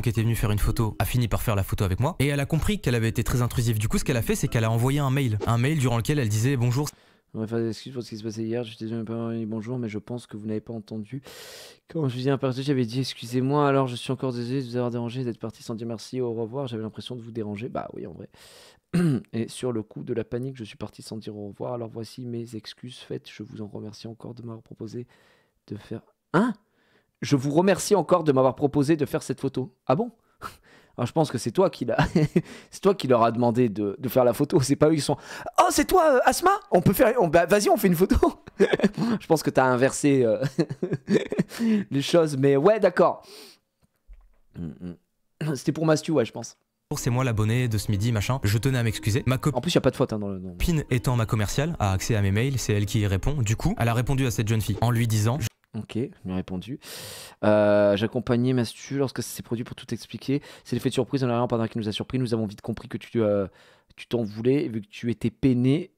Speaker 2: Qui était venue faire une photo a fini par faire la photo avec moi et elle a compris qu'elle avait été très intrusive. Du coup ce qu'elle a fait c'est qu'elle a envoyé un mail durant lequel elle disait bonjour.
Speaker 1: Excuse pour ce qui s'est passé hier, je t'ai déjà pas dit bonjour mais je pense que vous n'avez pas entendu. Quand je disais un parti j'avais dit excusez-moi, alors je suis encore désolé de vous avoir dérangé, d'être parti sans dire merci, au revoir, j'avais l'impression de vous déranger. Bah oui en vrai. Et sur le coup de la panique je suis parti sans dire au revoir, alors voici mes excuses faites, je vous en remercie encore de m'avoir proposé de faire... Hein? Je vous remercie encore de m'avoir proposé de faire cette photo. Ah bon? Alors je pense que c'est toi qui c'est toi qui leur a demandé de faire la photo. C'est pas eux qui sont. Oh c'est toi Asma? On peut faire. Bah, vas-y on fait une photo. Je pense que t'as inversé les choses. Mais ouais d'accord. C'était pour Mastu ouais je pense.
Speaker 2: C'est moi l'abonné de ce midi machin. Je tenais à m'excuser.
Speaker 1: En plus y a pas de faute hein, dans le nom.
Speaker 2: Copine étant ma commerciale a accès à mes mails. C'est elle qui y répond. Du coup elle a répondu à cette jeune fille en lui disant.
Speaker 1: Ok, il m'a répondu. J'accompagnais Mastu lorsque ça s'est produit pour tout expliquer. C'est l'effet de surprise en arrière pendant qu'il nous a surpris. Nous avons vite compris que tu t'en voulais, et vu que tu étais peiné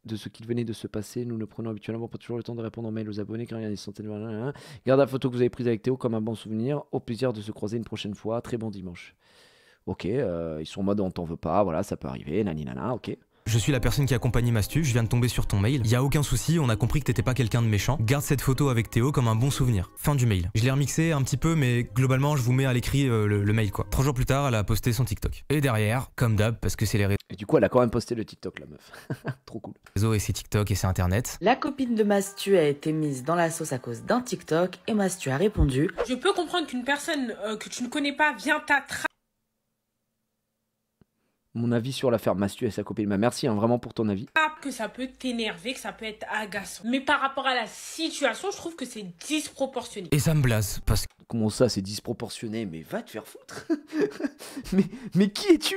Speaker 1: de ce qu'il venait de se passer. Nous le prenons habituellement pas toujours le temps de répondre aux mails aux abonnés car il y a des centaines de... Garde la photo que vous avez prise avec Théo comme un bon souvenir. Au plaisir de se croiser une prochaine fois. Très bon dimanche. Ok, ils sont en mode on t'en veut pas, voilà, ça peut arriver, naninana, ok.
Speaker 2: Je suis la personne qui accompagne Mastu, je viens de tomber sur ton mail. Y a aucun souci, on a compris que t'étais pas quelqu'un de méchant. Garde cette photo avec Théo comme un bon souvenir. Fin du mail. Je l'ai remixé un petit peu, mais globalement, je vous mets à l'écrit le mail quoi. 3 jours plus tard, elle a posté son TikTok. Et derrière, comme d'hab, parce que c'est les réseaux.
Speaker 1: Et du coup, elle a quand même posté le TikTok, la meuf. Trop cool.
Speaker 2: Et c'est TikTok et c'est Internet.
Speaker 8: La copine de Mastu a été mise dans la sauce à cause d'un TikTok et Mastu a répondu.
Speaker 4: Je peux comprendre qu'une personne que tu ne connais pas vient t'attraper.
Speaker 1: Mon avis sur l'affaire Mastu et sa copine. Merci hein, vraiment pour ton avis.
Speaker 4: Que ça peut t'énerver, que ça peut être agaçant. Mais par rapport à la situation, je trouve que c'est disproportionné.
Speaker 2: Et ça me blase parce que...
Speaker 1: Comment ça, c'est disproportionné? Mais va te faire foutre. mais qui es-tu?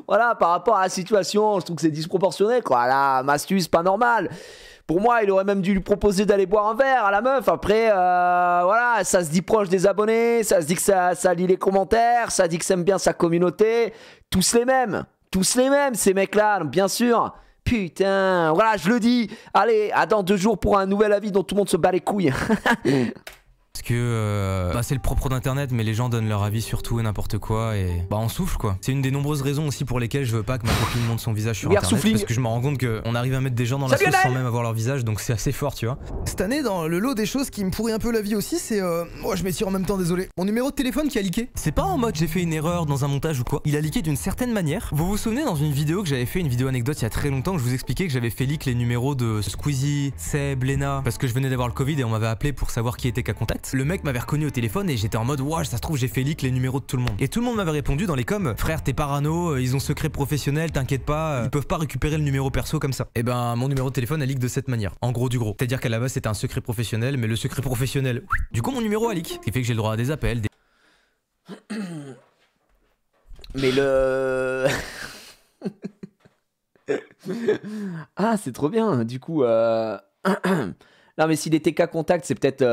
Speaker 1: Voilà, par rapport à la situation, je trouve que c'est disproportionné, quoi. Là, Mastu, c'est pas normal. Pour moi, il aurait même dû lui proposer d'aller boire un verre à la meuf. Après, voilà, ça se dit proche des abonnés, ça se dit que ça lit les commentaires, ça dit que ça aime bien sa communauté. Tous les mêmes, ces mecs-là, bien sûr. Putain, voilà, je le dis. Allez, attends 2 jours pour un nouvel avis dont tout le monde se bat les couilles.
Speaker 2: Parce que c'est le propre d'internet, mais les gens donnent leur avis sur tout et n'importe quoi et on souffle quoi. C'est une des nombreuses raisons aussi pour lesquelles je veux pas que ma copine montre son visage sur internet, parce que je me rends compte qu'on arrive à mettre des gens dans la sauce sans même avoir leur visage, donc c'est assez fort tu vois.
Speaker 15: Cette année dans le lot des choses qui me pourrit un peu la vie aussi, c'est je m'étire en même temps, désolé. Mon numéro de téléphone qui a leaké.
Speaker 2: C'est pas en mode j'ai fait une erreur dans un montage ou quoi. Il a leaké d'une certaine manière. Vous vous souvenez dans une vidéo que j'avais fait, une vidéo anecdote il y a très longtemps, que je vous expliquais que j'avais fait leak les numéros de Squeezie, Seb, Lena, parce que je venais d'avoir le Covid et on m'avait appelé pour savoir qui était cas contact. Le mec m'avait reconnu au téléphone et j'étais en mode ouais, ça se trouve j'ai fait leak les numéros de tout le monde. Et tout le monde m'avait répondu dans les coms, frère t'es parano, ils ont secret professionnel, t'inquiète pas, ils peuvent pas récupérer le numéro perso comme ça. Et ben mon numéro de téléphone a leak de cette manière, en gros du gros. C'est à dire qu'à la base c'était un secret professionnel, mais le secret professionnel, du coup mon numéro a leak, ce qui fait que j'ai le droit à des appels,
Speaker 1: Mais le... Ah c'est trop bien, du coup Non mais s'il était cas contact, c'est peut-être,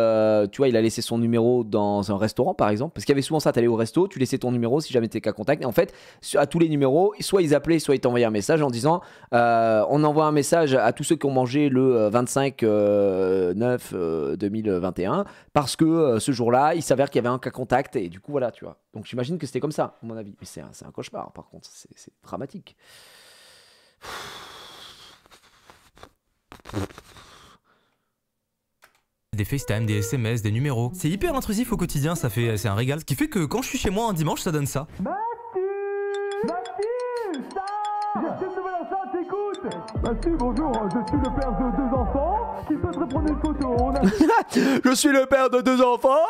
Speaker 1: tu vois, il a laissé son numéro dans un restaurant par exemple, parce qu'il y avait souvent ça, t'allais au resto, tu laissais ton numéro si jamais t'étais cas contact, et en fait, à tous les numéros, soit ils appelaient, soit ils t'envoyaient un message en disant, on envoie un message à tous ceux qui ont mangé le 25/9/2021, parce que ce jour-là, il s'avère qu'il y avait un cas contact, et du coup voilà, tu vois. Donc j'imagine que c'était comme ça, à mon avis. Mais c'est un cauchemar, par contre, c'est dramatique.
Speaker 2: des FaceTime, des SMS, des numéros. C'est hyper intrusif au quotidien, c'est un régal. Ce qui fait que quand je suis chez moi un dimanche, ça donne ça.
Speaker 16: Mastu, bonjour, je suis le père de 2 enfants qui souhaiterait prendre une photo.
Speaker 1: Je suis le père de 2 enfants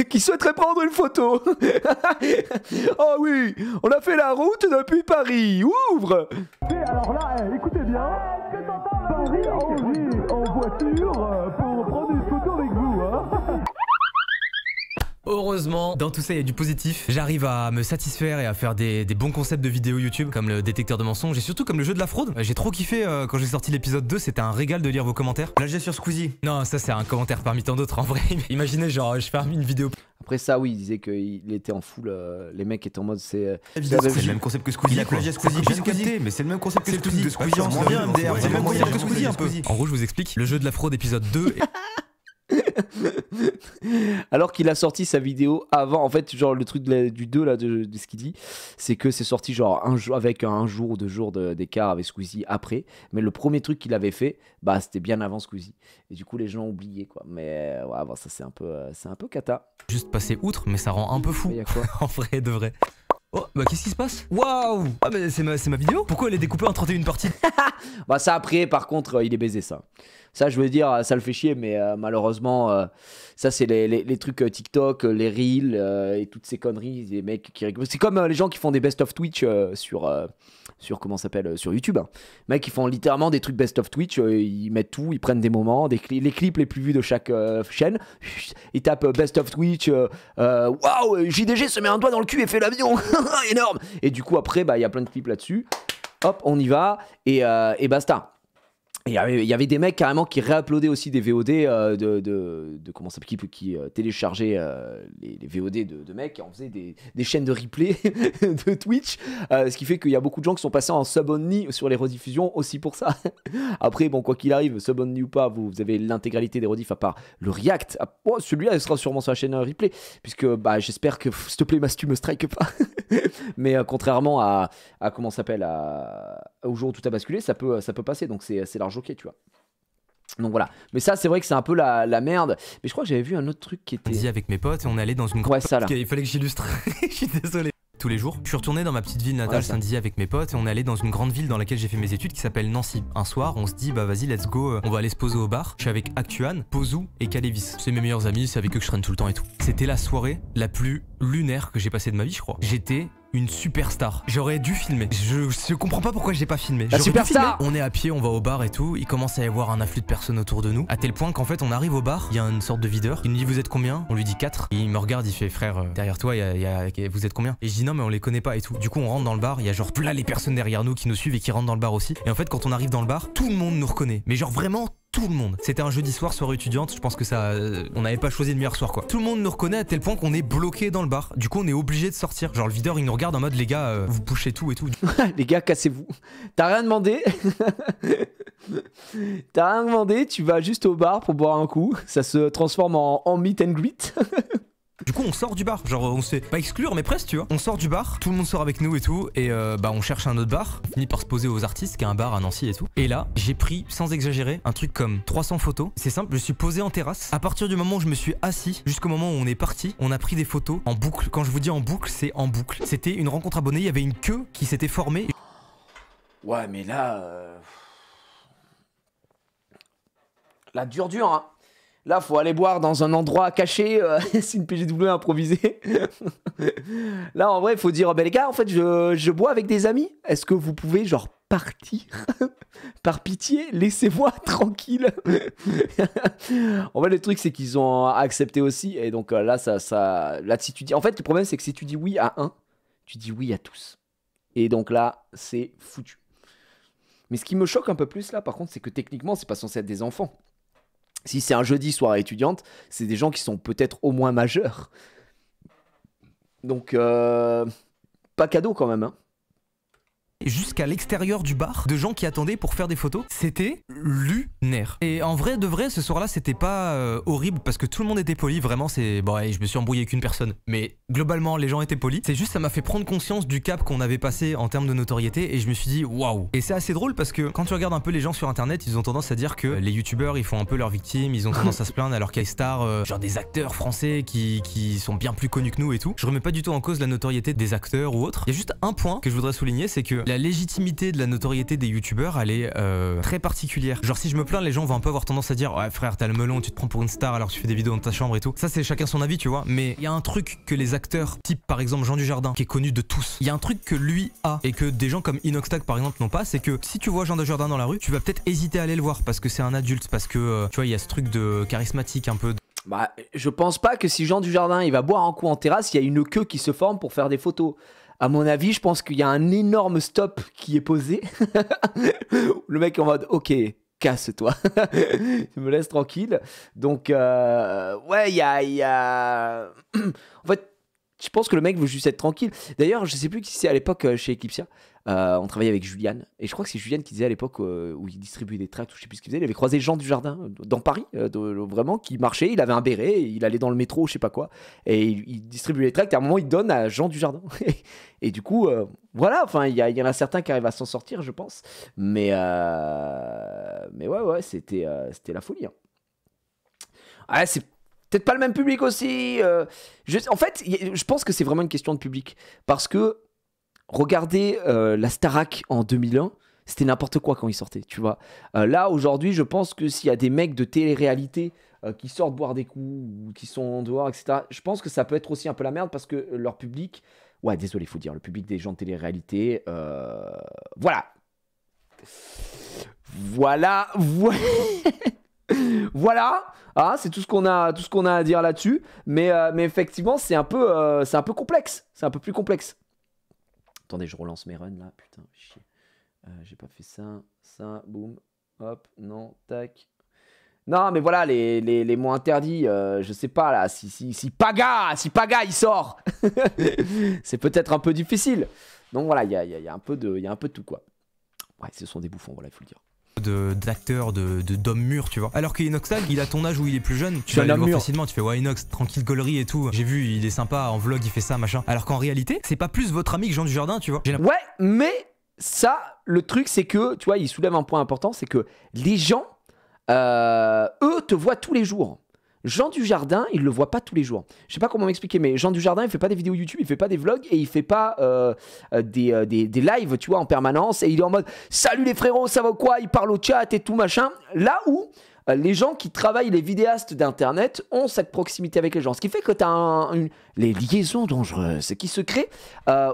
Speaker 1: qui souhaiterait prendre une photo. Oh oui, on a fait la route depuis Paris. Ouvre.
Speaker 16: Alors là, écoutez bien. Paris-Angers en voiture pour prendre une photo avec vous. Hein.
Speaker 2: Heureusement, dans tout ça il y a du positif. J'arrive à me satisfaire et à faire des bons concepts de vidéos YouTube, comme le détecteur de mensonges et surtout comme le jeu de la fraude. J'ai trop kiffé quand j'ai sorti l'épisode 2, c'était un régal de lire vos commentaires. Là j'ai sur Squeezie. Non, ça c'est un commentaire parmi tant d'autres en vrai. Imaginez genre je fais une vidéo.
Speaker 1: Après ça oui, il disait qu'il était en full, les mecs étaient en mode c'est
Speaker 2: le même concept que Squeezie. Il a plagié Squeezie, j'ai capté, mais c'est le même concept que Squeezie. Squeezie en bien MDR, c'est le même concept que Squeezie un peu. En gros je vous explique, le jeu de la fraude épisode 2
Speaker 1: alors qu'il a sorti sa vidéo avant, en fait, genre le truc du 2 là de ce qu'il dit, c'est que c'est sorti genre avec un jour ou 2 jours d'écart avec Squeezie après, mais le premier truc qu'il avait fait, bah c'était bien avant Squeezie, et du coup les gens ont oublié quoi, mais ouais, bon, ça c'est un peu cata.
Speaker 2: Juste passer outre, mais ça rend un peu fou. En vrai de vrai. Oh, bah qu'est-ce qui se passe? Waouh! Ah bah c'est ma vidéo? Pourquoi elle est découpée en 31 parties?
Speaker 1: Bah ça après, par contre, il est baisé ça. Ça je veux dire, ça le fait chier, mais malheureusement, ça c'est les trucs TikTok, les reels et toutes ces conneries, les mecs qui... C'est comme les gens qui font des best-of Twitch sur comment ça s'appelle, sur YouTube. Hein. Les mecs qui font littéralement des trucs best-of Twitch, ils mettent tout, ils prennent des moments, les clips les plus vus de chaque chaîne, ils tapent best-of Twitch, waouh, JDG se met un doigt dans le cul et fait l'avion, énorme. Et du coup après, bah il y a plein de clips là-dessus, hop, on y va, et basta. Il y avait des mecs carrément qui réuploadaient aussi des VOD de comment ça qui téléchargeaient les VOD de mecs et en faisaient des chaînes de replay de Twitch, ce qui fait qu'il y a beaucoup de gens qui sont passés en sub-only sur les rediffusions aussi pour ça. Après bon, quoi qu'il arrive, sub-only ou pas, vous avez l'intégralité des rediffs à part le react. Celui-là il sera sûrement sur la chaîne replay puisque bah j'espère que s'il te plaît Mastu me strike pas. Mais contrairement à comment ça s'appelle au jour où tout a basculé, ça peut passer, donc c'est large ok, tu vois. Donc voilà, mais ça c'est vrai que c'est un peu la merde. Mais je crois que j'avais vu un autre truc qui était
Speaker 2: avec mes potes et on allait dans une grande
Speaker 1: ça là.
Speaker 2: Il fallait que j'illustre. Je suis désolé. Tous les jours, je suis retourné dans ma petite ville natale Saint-Dizier avec mes potes et on allait dans une grande ville dans laquelle j'ai fait mes études qui s'appelle Nancy. Un soir, on se dit bah vas-y let's go, on va aller se poser au bar. Je suis avec Actuan, Pozou et Kalevis. C'est mes meilleurs amis, c'est avec eux que je traîne tout le temps et tout. C'était la soirée la plus lunaire que j'ai passée de ma vie, je crois. J'étais une superstar. J'aurais dû filmer. Je comprends pas pourquoi j'ai pas filmé.
Speaker 1: La superstar.
Speaker 2: On est à pied, on va au bar et tout. Il commence à y avoir un afflux de personnes autour de nous. À tel point qu'en fait, on arrive au bar. Il y a une sorte de videur. Il nous dit vous êtes combien? On lui dit 4. Et il me regarde, il fait frère, derrière toi, vous êtes combien? Et je dis non, mais on les connaît pas et tout. Du coup, on rentre dans le bar. Il y a genre là les personnes derrière nous qui nous suivent et qui rentrent dans le bar aussi. Et en fait, quand on arrive dans le bar, tout le monde nous reconnaît. Mais genre vraiment tout le monde. C'était un jeudi soir, soirée étudiante, je pense que ça... on n'avait pas choisi le meilleur soir quoi. Tout le monde nous reconnaît à tel point qu'on est bloqué dans le bar. Du coup on est obligé de sortir. Genre le videur il nous regarde en mode les gars, vous pushez tout et tout.
Speaker 1: Les gars cassez-vous. T'as rien demandé. T'as rien demandé, tu vas juste au bar pour boire un coup. Ça se transforme en meet and greet.
Speaker 2: Du coup on sort du bar, genre on se fait pas exclure mais presque tu vois. On sort du bar, tout le monde sort avec nous et tout. Et bah on cherche un autre bar. On finit par se poser aux artistes, qui est un bar à Nancy et tout. Et là j'ai pris, sans exagérer, un truc comme 300 photos. C'est simple, je suis posé en terrasse. À partir du moment où je me suis assis, jusqu'au moment où on est parti, on a pris des photos en boucle. Quand je vous dis en boucle, c'est en boucle. C'était une rencontre abonnée, il y avait une queue qui s'était formée.
Speaker 1: Ouais mais là... Là dur hein. Là, faut aller boire dans un endroit caché, c'est une PGW improvisée. Là, en vrai, il faut dire, bah, les gars, en fait, je bois avec des amis. Est-ce que vous pouvez, genre, partir? Par pitié, laissez-moi tranquille. En fait, le truc, c'est qu'ils ont accepté aussi. Et donc, là, là, si tu dis... En fait, le problème, c'est que si tu dis oui à un, tu dis oui à tous. Et donc là, c'est foutu. Mais ce qui me choque un peu plus, là, par contre, c'est que techniquement, c'est pas censé être des enfants. Si c'est un jeudi soirée étudiante, c'est des gens qui sont peut-être au moins majeurs. Donc, pas cadeau quand même. Hein.
Speaker 2: Jusqu'à l'extérieur du bar, de gens qui attendaient pour faire des photos, c'était lunaire. Et en vrai de vrai, ce soir-là, c'était pas horrible parce que tout le monde était poli. Vraiment, c'est bon, je me suis embrouillé avec une personne, mais globalement, les gens étaient polis. C'est juste, ça m'a fait prendre conscience du cap qu'on avait passé en termes de notoriété et je me suis dit waouh. Et c'est assez drôle parce que quand tu regardes un peu les gens sur internet, ils ont tendance à dire que les youtubeurs ils font un peu leurs victimes, ils ont tendance à se plaindre alors qu'il y a des stars, genre des acteurs français qui sont bien plus connus que nous et tout. Je remets pas du tout en cause la notoriété des acteurs ou autres. Il y a juste un point que je voudrais souligner, c'est que la légitimité de la notoriété des youtubeurs elle est très particulière. Genre si je me plains, les gens vont un peu avoir tendance à dire ouais frère t'as le melon, tu te prends pour une star alors que tu fais des vidéos dans ta chambre et tout. Ça c'est chacun son avis tu vois. Mais il y a un truc que les acteurs type par exemple Jean Dujardin qui est connu de tous, il y a un truc que lui a et que des gens comme Inoxtag par exemple n'ont pas, c'est que si tu vois Jean Dujardin dans la rue, tu vas peut-être hésiter à aller le voir parce que c'est un adulte, parce que tu vois il y a ce truc de charismatique un peu.
Speaker 1: Bah je pense pas que si Jean Dujardin il va boire un coup en terrasse, il y a une queue qui se forme pour faire des photos. À mon avis, je pense qu'il y a un énorme stop qui est posé. Le mec est en mode, ok, casse-toi. Tu me laisses tranquille. Donc, ouais, il y a... En fait, je pense que le mec veut juste être tranquille. D'ailleurs, je sais plus qui c'est à l'époque chez Eclipsia. On travaillait avec Juliane. Et je crois que c'est Juliane qui disait à l'époque où il distribuait des tracts, ou je sais plus ce qu'il faisait. Il avait croisé Jean Dujardin dans Paris, vraiment, qui marchait. Il avait un béret, il allait dans le métro, je sais pas quoi. Et il distribuait les tracts. Et à un moment, il donne à Jean Dujardin. Et du coup, voilà, enfin, il y en a certains qui arrivent à s'en sortir, je pense. Mais ouais, c'était la folie. Hein. Ouais, c'est peut-être pas le même public aussi. En fait, je pense que c'est vraiment une question de public. Parce que regardez la Starac en 2001, c'était n'importe quoi quand ils sortaient, tu vois. Là, aujourd'hui, je pense que s'il y a des mecs de télé-réalité qui sortent boire des coups, ou qui sont dehors, etc., je pense que ça peut être aussi un peu la merde parce que leur public... Ouais, désolé, faut dire, le public des gens de télé-réalité... Voilà. Voilà, ah, c'est tout ce qu'on a à dire là-dessus. Mais effectivement, c'est un peu complexe. C'est un peu plus complexe. Attendez, je relance mes runs là. Putain, chier. J'ai pas fait ça, boum. Hop, non, tac. Non, mais voilà, les mots interdits, je sais pas là, si Paga il sort, c'est peut-être un peu difficile. Donc voilà, il y a un peu de tout quoi. Ouais, ce sont des bouffons, voilà, il faut le dire.
Speaker 2: D'acteur, d'homme mûr, tu vois. Alors que Inoxtag, il a ton âge où il est plus jeune, tu vas le voir facilement, tu fais ouais Inox, tranquille gaulerie et tout. J'ai vu, il est sympa, en vlog il fait ça, machin. Alors qu'en réalité, c'est pas plus votre ami que Jean Dujardin, tu vois.
Speaker 1: Ouais, mais ça, le truc c'est que, tu vois, il soulève un point important, c'est que les gens, eux, te voient tous les jours. Jean Dujardin, il le voit pas tous les jours. Je sais pas comment m'expliquer, mais Jean Dujardin, il fait pas des vidéos YouTube, il fait pas des vlogs et il fait pas des lives, tu vois, en permanence. Et il est en mode salut les frérots, ça va quoi? Il parle au chat et tout machin. Là où les gens qui travaillent, les vidéastes d'internet, ont cette proximité avec les gens. Ce qui fait que tu as les liaisons dangereuses qui se créent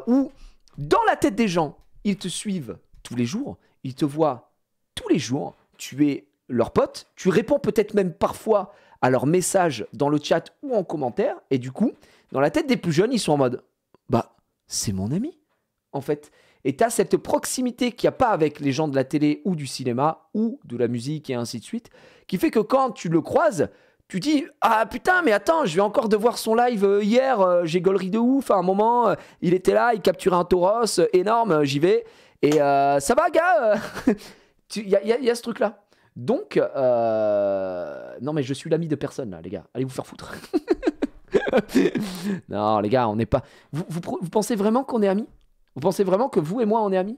Speaker 1: où, dans la tête des gens, ils te suivent tous les jours, ils te voient tous les jours, tu es leur pote, tu réponds peut-être même parfois à leurs messages dans le chat ou en commentaire, et du coup, dans la tête des plus jeunes, ils sont en mode bah, c'est mon ami, en fait. Et tu as cette proximité qu'il n'y a pas avec les gens de la télé ou du cinéma ou de la musique et ainsi de suite, qui fait que quand tu le croises, tu dis ah putain, mais attends, je vais encore devoir son live hier, j'ai gaulerie de ouf, à un moment, il était là, il capturait un tauros énorme, j'y vais, et ça va, gars. Il y a ce truc-là. Donc, non mais je suis l'ami de personne là, les gars. Allez vous faire foutre. Non, les gars, on n'est pas... Vous pensez vraiment qu'on est amis? Vous pensez vraiment que vous et moi, on est amis?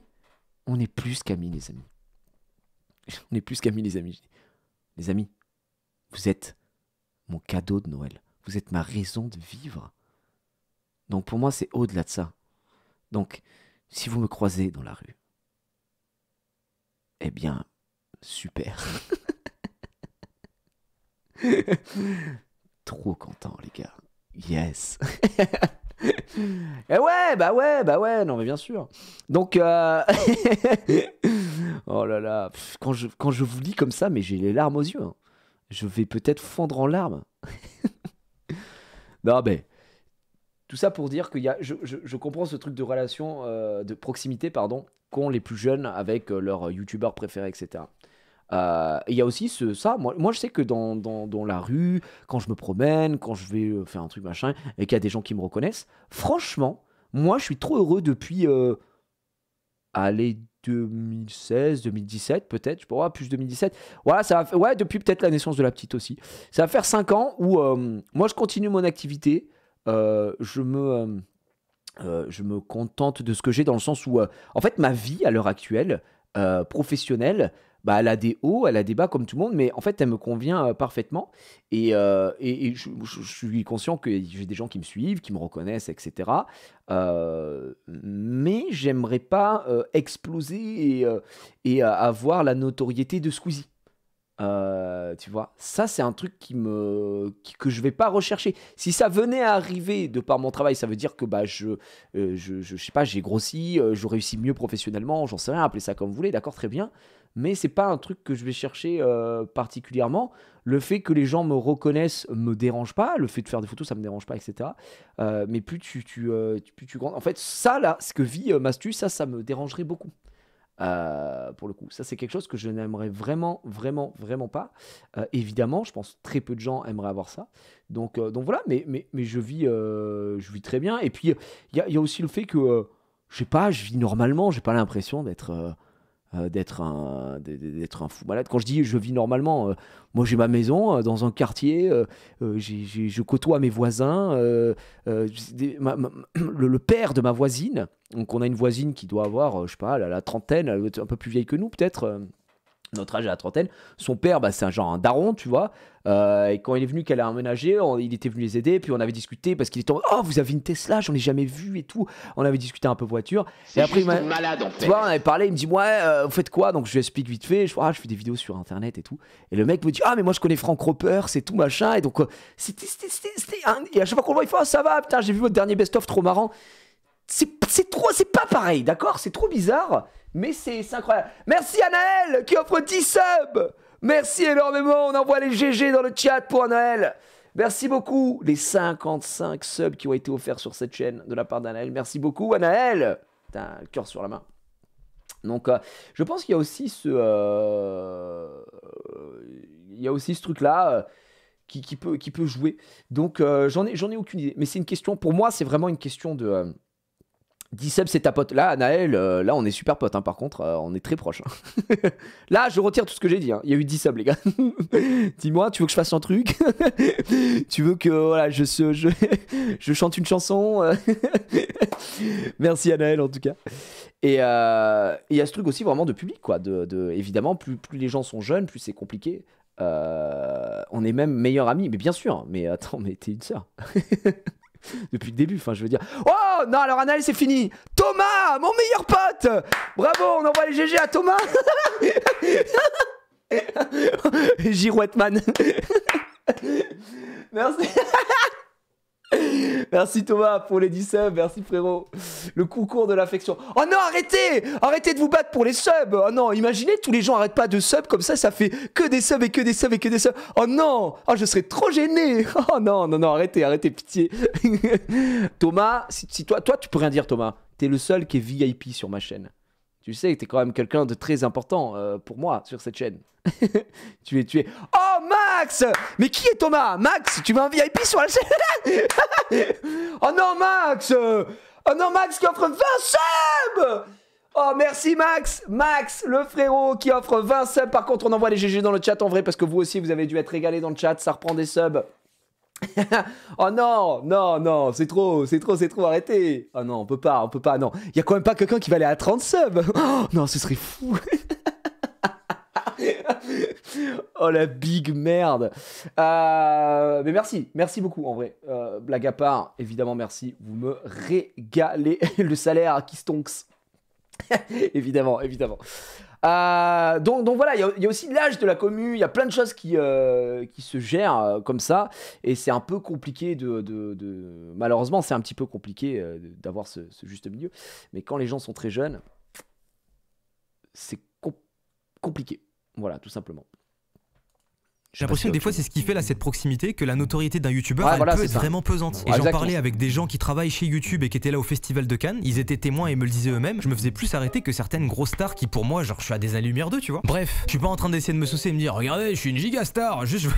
Speaker 1: On est plus qu'amis, les amis. On est plus qu'amis, les amis. Les amis, vous êtes mon cadeau de Noël. Vous êtes ma raison de vivre. Donc pour moi, c'est au-delà de ça. Donc, si vous me croisez dans la rue, eh bien... super. Trop content, les gars. Yes. Et ouais, bah ouais, non mais bien sûr. Donc, oh là là, quand je vous lis comme ça, mais j'ai les larmes aux yeux. Hein. Je vais peut-être fondre en larmes. Non mais, tout ça pour dire que je comprends ce truc de relation, de proximité, pardon, qu'ont les plus jeunes avec leurs youtubeurs préférés, etc. Il y a aussi ça, moi je sais que dans la rue, quand je me promène, quand je vais faire un truc machin, et qu'il y a des gens qui me reconnaissent, franchement, moi je suis trop heureux depuis, allez, 2016, 2017 peut-être, je peux voir, plus 2017, voilà, ouais, depuis peut-être la naissance de la petite aussi. Ça va faire 5 ans où moi je continue mon activité, je me contente de ce que j'ai dans le sens où, en fait, ma vie à l'heure actuelle, professionnelle, bah, elle a des hauts, elle a des bas comme tout le monde, mais en fait, elle me convient parfaitement. Et je suis conscient que j'ai des gens qui me suivent, qui me reconnaissent, etc. Mais j'aimerais pas exploser et avoir la notoriété de Squeezie. Tu vois, ça c'est un truc que je vais pas rechercher. Si ça venait à arriver de par mon travail, ça veut dire que bah je sais pas, j'ai grossi, je réussis mieux professionnellement, j'en sais rien, appelez ça comme vous voulez, d'accord, très bien. Mais c'est pas un truc que je vais chercher particulièrement. Le fait que les gens me reconnaissent me dérange pas, le fait de faire des photos ça me dérange pas, etc. Mais plus tu grandis, en fait ça là, ce que vit Mastu, ça me dérangerait beaucoup. Pour le coup, ça c'est quelque chose que je n'aimerais vraiment pas. Évidemment, je pense très peu de gens aimeraient avoir ça. Donc voilà, mais je vis très bien. Et puis il y a aussi le fait que je sais pas, je vis normalement. J'ai pas l'impression d'être un fou malade. Quand je dis je vis normalement, moi j'ai ma maison dans un quartier, je côtoie mes voisins, le père de ma voisine, donc on a une voisine qui doit avoir, je sais pas, la trentaine, elle est un peu plus vieille que nous peut-être, notre âge à la trentaine. Son père, bah, c'est un daron, tu vois. Et quand il est venu, qu'elle a emménagé, il était venu les aider. Puis on avait discuté parce qu'il était en oh, vous avez une Tesla, j'en ai jamais vu et tout. On avait discuté un peu voiture. Et après,
Speaker 17: malade en fait.
Speaker 1: Tu vois, on avait parlé. Il me dit ouais, vous faites quoi? Donc je lui explique vite fait. Je fais des vidéos sur internet et tout. Et le mec me dit ah, mais moi je connais Frank Roper, c'est tout machin. Et donc c'était et à chaque fois qu'on le voit, il fait oh, ça va, putain, j'ai vu votre dernier best-of, trop marrant. C'est pas pareil, d'accord? C'est trop bizarre. Mais c'est incroyable. Merci à Naël qui offre 10 subs. Merci énormément. On envoie les GG dans le chat pour Naël. Merci beaucoup. Les 55 subs qui ont été offerts sur cette chaîne de la part d'Anaël. Merci beaucoup, Anaël. T'as un cœur sur la main. Donc je pense qu'il y a aussi ce truc-là qui peut jouer. Donc j'en ai aucune idée. Mais c'est une question, pour moi, c'est vraiment une question de... D-Sub, c'est ta pote. Là, Anaël, là, on est super potes, hein, par contre, on est très proches. Hein. Là, je retire tout ce que j'ai dit. Hein. Il y a eu D-Sub, les gars. Dis-moi, tu veux que je fasse un truc? Tu veux que voilà, je chante une chanson? Merci, Anaël, en tout cas. Et il y a ce truc aussi vraiment de public, quoi. Évidemment, plus les gens sont jeunes, plus c'est compliqué. On est même meilleurs amis. Mais bien sûr, mais attends, mais t'es une sœur. Depuis le début, enfin je veux dire. Oh non, alors Anaël, c'est fini. Thomas, mon meilleur pote. Bravo, on envoie les GG à Thomas. Girouetteman. Merci. Merci Thomas pour les 10 subs, merci frérot. Le concours de l'affection. Oh non, arrêtez. Arrêtez de vous battre pour les subs. Oh non, imaginez, tous les gens arrêtent pas de subs comme ça fait que des subs et que des subs et que des subs. Oh non. Oh, je serais trop gêné. Oh non, non, non, arrêtez, pitié. Thomas, si toi tu peux rien dire Thomas. T'es le seul qui est VIP sur ma chaîne. Tu sais que t'es quand même quelqu'un de très important pour moi sur cette chaîne. tu es. Oh Max! Mais qui est Thomas? Max, tu veux un VIP sur la chaîne? Oh non Max! Oh non Max qui offre 20 subs! Oh merci Max! Max, le frérot qui offre 20 subs. Par contre on envoie les GG dans le chat en vrai parce que vous aussi vous avez dû être régalés dans le chat, ça reprend des subs. Oh non, non, non, c'est trop, arrêtez. Oh non, on peut pas, non. Il y a quand même pas quelqu'un qui va aller à 30 subs. Oh, non, ce serait fou. Oh la big merde. Mais merci beaucoup en vrai. Blague à part, évidemment merci. Vous me régalez. Le salaire qui stonks. Évidemment. Donc voilà, il y a aussi l'âge de la commu, il y a plein de choses qui se gèrent comme ça, et c'est un peu compliqué malheureusement c'est un petit peu compliqué d'avoir ce juste milieu, mais quand les gens sont très jeunes, c'est compliqué, voilà, tout simplement.
Speaker 2: J'ai l'impression que des fois c'est ce qui fait là cette proximité, que la notoriété d'un youtubeur elle peut être vraiment pesante. Et j'en parlais avec des gens qui travaillent chez YouTube et qui étaient là au festival de Cannes, ils étaient témoins et me le disaient eux-mêmes, je me faisais plus arrêter que certaines grosses stars qui pour moi genre je suis à des années-lumière d'eux, tu vois. Bref, je suis pas en train d'essayer de me saucer et me dire regardez je suis une giga star, juste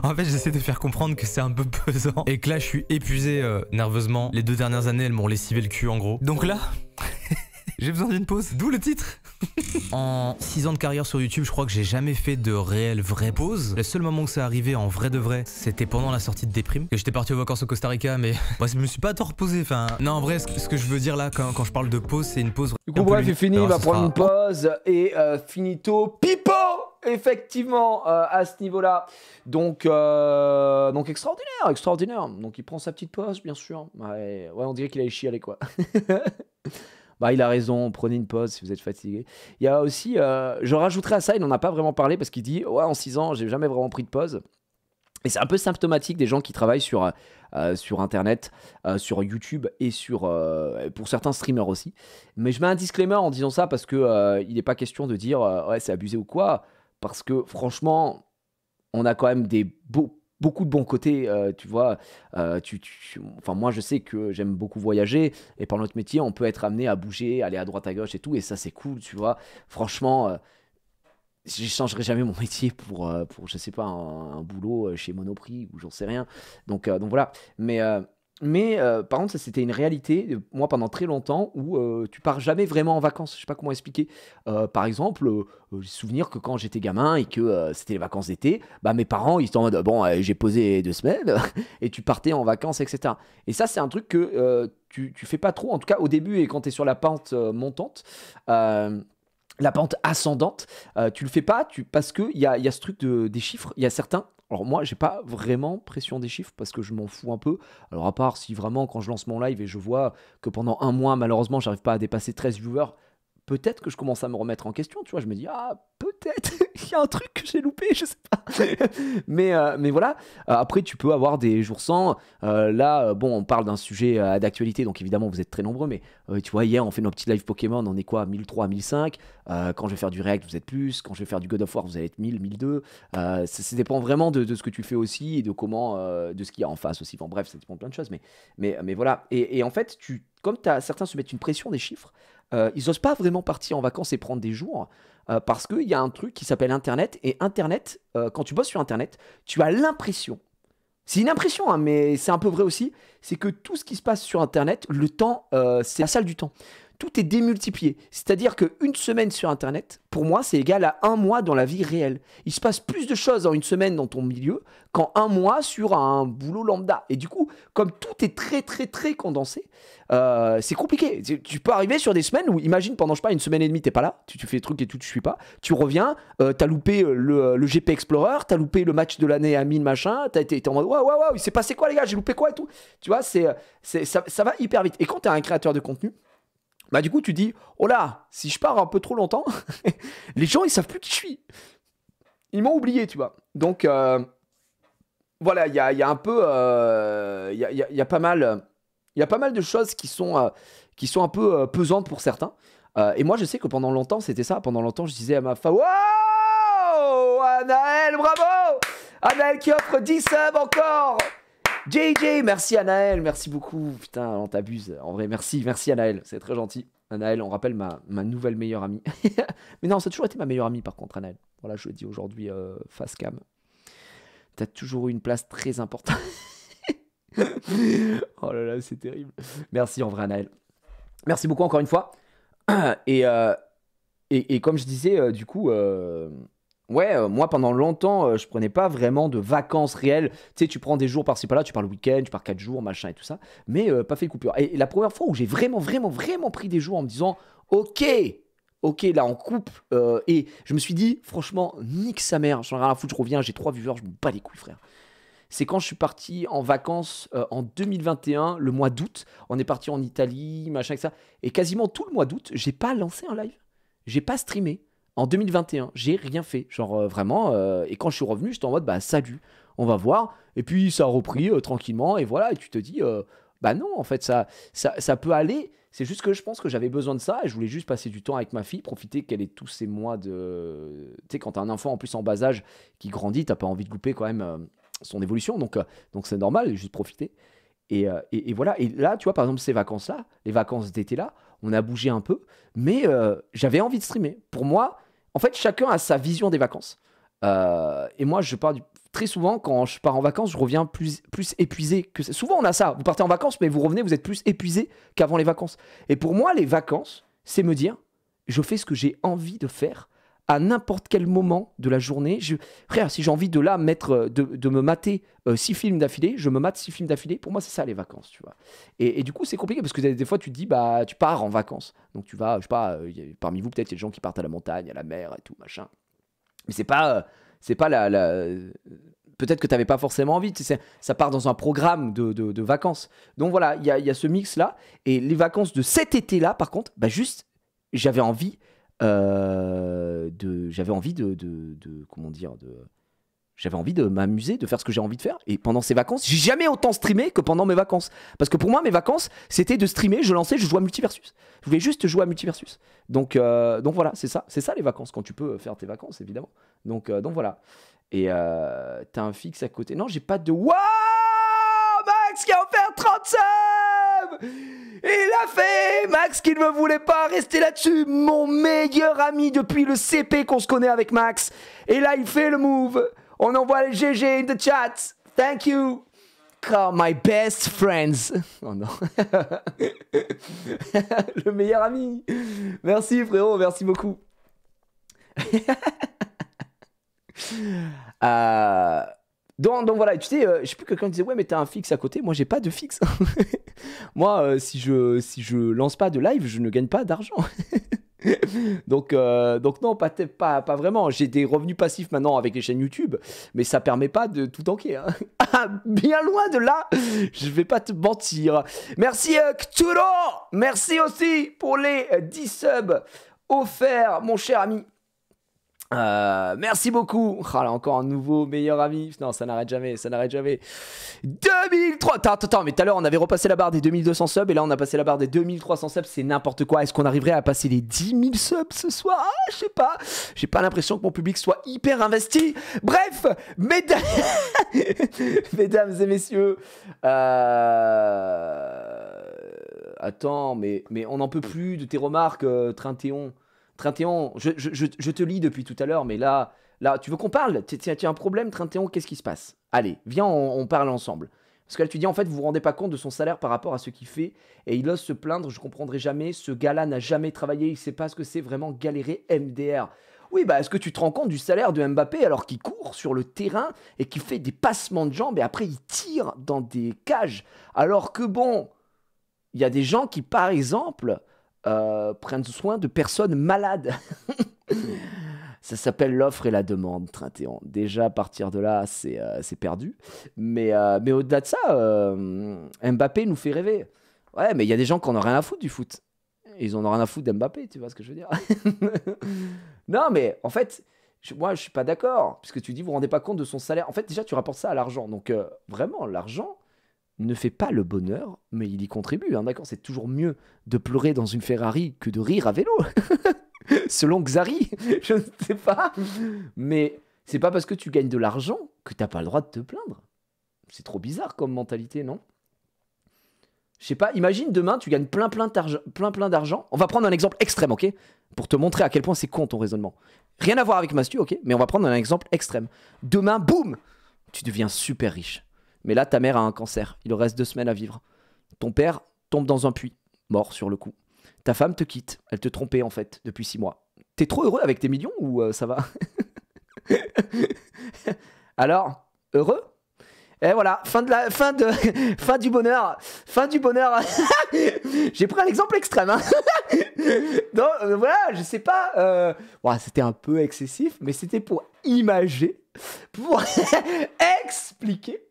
Speaker 2: en fait j'essaie de faire comprendre que c'est un peu pesant et que là je suis épuisé nerveusement. Les 2 dernières années elles m'ont lessivé le cul en gros. Donc là j'ai besoin d'une pause, d'où le titre. En 6 ans de carrière sur YouTube, je crois que j'ai jamais fait de réelle vraie pause. Le seul moment où ça arrivait en vrai de vrai, c'était pendant la sortie de Déprime. J'étais parti aux vacances au Costa Rica, mais bref, je me suis pas tant reposé. Enfin, non, en vrai, ce que je veux dire là, quand je parle de pause, c'est une pause.
Speaker 1: Du coup, bref, c'est fini, il va prendre une pause et finito pipo. Effectivement, à ce niveau-là. Donc extraordinaire. Donc il prend sa petite pause, bien sûr. Ouais, on dirait qu'il a chialé quoi. Bah il a raison, prenez une pause si vous êtes fatigué. Il y a aussi, je rajouterai à ça, il n'en a pas vraiment parlé parce qu'il dit ouais en 6 ans j'ai jamais vraiment pris de pause. Et c'est un peu symptomatique des gens qui travaillent sur internet, sur YouTube et pour certains streamers aussi. Mais je mets un disclaimer en disant ça parce que il n'est pas question de dire ouais c'est abusé ou quoi. Parce que franchement on a quand même beaucoup de bons côtés, tu vois. Enfin, moi, je sais que j'aime beaucoup voyager et par notre métier, on peut être amené à bouger, aller à droite à gauche et tout, et ça, c'est cool, tu vois. Franchement, je changerai jamais mon métier pour je sais pas, un boulot chez Monoprix ou j'en sais rien. Donc voilà. Mais par contre, ça c'était une réalité, moi pendant très longtemps, où tu pars jamais vraiment en vacances. Je sais pas comment expliquer. Par exemple, j'ai souvenir que quand j'étais gamin et que c'était les vacances d'été, bah mes parents ils étaient en mode bon, j'ai posé 2 semaines et tu partais en vacances, etc. Et ça, c'est un truc que tu fais pas trop, en tout cas au début et quand tu es sur la pente montante. La pente ascendante, tu le fais pas parce qu'il y a ce truc des chiffres. Il y a certains. Alors moi, j'ai pas vraiment pression des chiffres parce que je m'en fous un peu. Alors à part si vraiment quand je lance mon live et je vois que pendant 1 mois, malheureusement, j'arrive pas à dépasser 13 viewers, peut-être que je commence à me remettre en question, tu vois. Je me dis, ah, peut-être peut-être. Il y a un truc que j'ai loupé, je sais pas. mais voilà. Après, tu peux avoir des jours sans. Là, bon, on parle d'un sujet d'actualité, donc évidemment, vous êtes très nombreux. Mais tu vois, hier, on fait nos petits live Pokémon. On est quoi, 1003, 1005. Quand je vais faire du React, vous êtes plus. Quand je vais faire du God of War, vous allez être 1000, 1002. Ça dépend vraiment de ce que tu fais aussi et de comment, de ce qu'il y a en face aussi. Enfin, bref, ça dépend de plein de choses. Mais voilà. Et en fait, comme certains se mettent une pression des chiffres, ils n'osent pas vraiment partir en vacances et prendre des jours. Parce qu'il y a un truc qui s'appelle Internet. Et Internet, quand tu bosses sur Internet, tu as l'impression, c'est une impression, hein, mais c'est un peu vrai aussi, c'est que tout ce qui se passe sur Internet, le temps, c'est la salle du temps. Tout est démultiplié. C'est-à-dire qu'une semaine sur Internet, pour moi, c'est égal à un mois dans la vie réelle. Il se passe plus de choses en une semaine dans ton milieu qu'en un mois sur un boulot lambda. Et du coup, comme tout est très, très, très condensé, c'est compliqué. Tu peux arriver sur des semaines où, imagine, pendant, je sais pas, une semaine et demie, t'es pas là, tu fais des trucs et tout, tu suis pas, tu reviens, t'as loupé le GP Explorer, t'as loupé le match de l'année à 1000 machin, t'es en mode, waouh, il s'est passé quoi les gars, j'ai loupé quoi et tout. Tu vois, ça va hyper vite. Et quand t'es un créateur de contenu, bah du coup tu dis, oh là, si je pars un peu trop longtemps, les gens ils savent plus qui je suis. Ils m'ont oublié, tu vois. Donc voilà, il y a un peu, il y a pas mal de choses qui sont un peu pesantes pour certains. Et moi je sais que pendant longtemps c'était ça. Pendant longtemps je disais à ma femme, wow, Anaël, bravo, Anaël qui offre 10 subs encore. JJ, merci Anaël, merci beaucoup. Putain, on t'abuse. En vrai, merci Anaël, c'est très gentil. Anaël, on rappelle ma nouvelle meilleure amie. Mais non, ça a toujours été ma meilleure amie par contre, Anaël. Voilà, je le dis aujourd'hui face cam. T'as toujours eu une place très importante. Oh là là, c'est terrible. Merci en vrai, Anaël. Merci beaucoup encore une fois. Et comme je disais, du coup... moi pendant longtemps je prenais pas vraiment de vacances réelles. Tu sais, tu prends des jours par-ci par-là, tu pars le week-end, tu pars 4 jours, machin et tout ça, mais pas fait de coupure. Et la première fois où j'ai vraiment pris des jours en me disant ok là on coupe, et je me suis dit franchement nique sa mère, j'en ai rien à foutre, je reviens, j'ai 3 viewers, je me bats les couilles frère. C'est quand je suis parti en vacances en 2021, le mois d'août, on est parti en Italie, machin et ça, et quasiment tout le mois d'août, j'ai pas lancé un live, j'ai pas streamé. En 2021, j'ai rien fait, genre vraiment, et quand je suis revenu, j'étais en mode, bah salut, on va voir, et puis ça a repris tranquillement, et voilà, et tu te dis, bah non, en fait, ça peut aller, c'est juste que je pense que j'avais besoin de ça, et je voulais juste passer du temps avec ma fille, profiter qu'elle ait tous ces mois de... Tu sais, quand t'as un enfant en plus en bas âge qui grandit, t'as pas envie de louper quand même son évolution, donc c'est normal, juste profiter. Et voilà, et là, tu vois, par exemple, ces vacances-là, les vacances d'été-là, on a bougé un peu, mais j'avais envie de streamer. Pour moi... En fait, chacun a sa vision des vacances. Et moi, très souvent, quand je pars en vacances, je reviens plus épuisé que ça. Souvent, on a ça. Vous partez en vacances, mais vous revenez, vous êtes plus épuisé qu'avant les vacances. Et pour moi, les vacances, c'est me dire, je fais ce que j'ai envie de faire à n'importe quel moment de la journée. Frère, si j'ai envie de là de me mater 6 films d'affilée, je me mate 6 films d'affilée. Pour moi, c'est ça les vacances, tu vois. Et du coup, c'est compliqué parce que des fois, tu te dis, bah, tu pars en vacances. Donc, tu vas, je sais pas, parmi vous, peut-être, il y a des gens qui partent à la montagne, à la mer et tout, machin. Mais c'est pas peut-être que tu n'avais pas forcément envie. Tu sais, ça part dans un programme de vacances. Donc, voilà, il y a ce mix-là. Et les vacances de cet été-là, par contre, bah, juste, j'avais envie j'avais envie de m'amuser, de faire ce que j'ai envie de faire. Et pendant ces vacances, j'ai jamais autant streamé que pendant mes vacances. Parce que pour moi, mes vacances, c'était de streamer, je lançais, je jouais à Multiversus. Je voulais juste jouer à Multiversus. Donc voilà, c'est ça les vacances, quand tu peux faire tes vacances, évidemment. Donc voilà. Et t'as un fixe à côté. Non, j'ai pas de... Waouh, Max qui a offert 30 subs. Il a fait Max qui ne me voulait pas rester là-dessus. Mon meilleur ami depuis le CP qu'on se connaît avec Max. Et là, il fait le move. On envoie le GG in the chat. Thank you. Call my best friends. Oh non. Le meilleur ami. Merci frérot, merci beaucoup. Donc voilà, tu sais, je sais plus, quelqu'un disait ouais mais t'as un fixe à côté. Moi j'ai pas de fixe. Moi si je lance pas de live, je ne gagne pas d'argent. donc non, pas vraiment. J'ai des revenus passifs maintenant avec les chaînes YouTube, mais ça permet pas de tout tanker, hein. Bien loin de là, je vais pas te mentir. Merci Kturo, merci aussi pour les 10 subs offerts, mon cher ami. Merci beaucoup. Ah là, encore un nouveau meilleur ami. Non, ça n'arrête jamais, ça n'arrête jamais. 2003. Attends, mais tout à l'heure, on avait repassé la barre des 2200 subs et là, on a passé la barre des 2300 subs. C'est n'importe quoi. Est-ce qu'on arriverait à passer les 10 000 subs ce soir? Ah, je sais pas. J'ai pas l'impression que mon public soit hyper investi. Bref, mesdames, mesdames et messieurs. Attends, mais on n'en peut plus de tes remarques, Trintéon. Trintéon, je te lis depuis tout à l'heure, mais là, tu veux qu'on parle? Tu as un problème, Trintéon, qu'est-ce qui se passe? Allez, viens, on parle ensemble. Parce que là, tu dis, en fait, vous vous rendez pas compte de son salaire par rapport à ce qu'il fait, et il ose se plaindre, je comprendrai jamais, ce gars-là n'a jamais travaillé, il sait pas ce que c'est vraiment galérer MDR. Oui, bah, est-ce que tu te rends compte du salaire de Mbappé alors qu'il court sur le terrain et qu'il fait des passements de jambes, et après, il tire dans des cages, alors que bon, il y a des gens qui, par exemple... prennent soin de personnes malades. Ça s'appelle l'offre et la demande, Trintéon. Déjà, à partir de là, c'est perdu. Mais au-delà de ça, Mbappé nous fait rêver. Ouais, mais il y a des gens qui en ont rien à foutre du foot. Ils en ont rien à foutre d'Mbappé, tu vois ce que je veux dire? Non, mais en fait, moi, je suis pas d'accord. Puisque tu dis, vous vous rendez pas compte de son salaire. En fait, déjà, tu rapportes ça à l'argent. Donc, vraiment, l'argent ne fait pas le bonheur, mais il y contribue, hein, d'accord? C'est toujours mieux de pleurer dans une Ferrari que de rire à vélo. Selon Xari, je ne sais pas. Mais c'est pas parce que tu gagnes de l'argent que t'as pas le droit de te plaindre. C'est trop bizarre comme mentalité, non? Je sais pas, imagine demain, tu gagnes plein d'argent. On va prendre un exemple extrême, ok? Pour te montrer à quel point c'est con ton raisonnement. Rien à voir avec Mastu, ok? Mais on va prendre un exemple extrême. Demain, boum, tu deviens super riche. Mais là, ta mère a un cancer. Il lui reste 2 semaines à vivre. Ton père tombe dans un puits, mort sur le coup. Ta femme te quitte. Elle te trompait en fait depuis 6 mois. T'es trop heureux avec tes millions ou ça va? Alors, heureux? Et voilà, fin du bonheur. Fin du bonheur. J'ai pris un exemple extrême. Hein. Donc voilà, je sais pas. Ouais, c'était un peu excessif, mais c'était pour imager, pour expliquer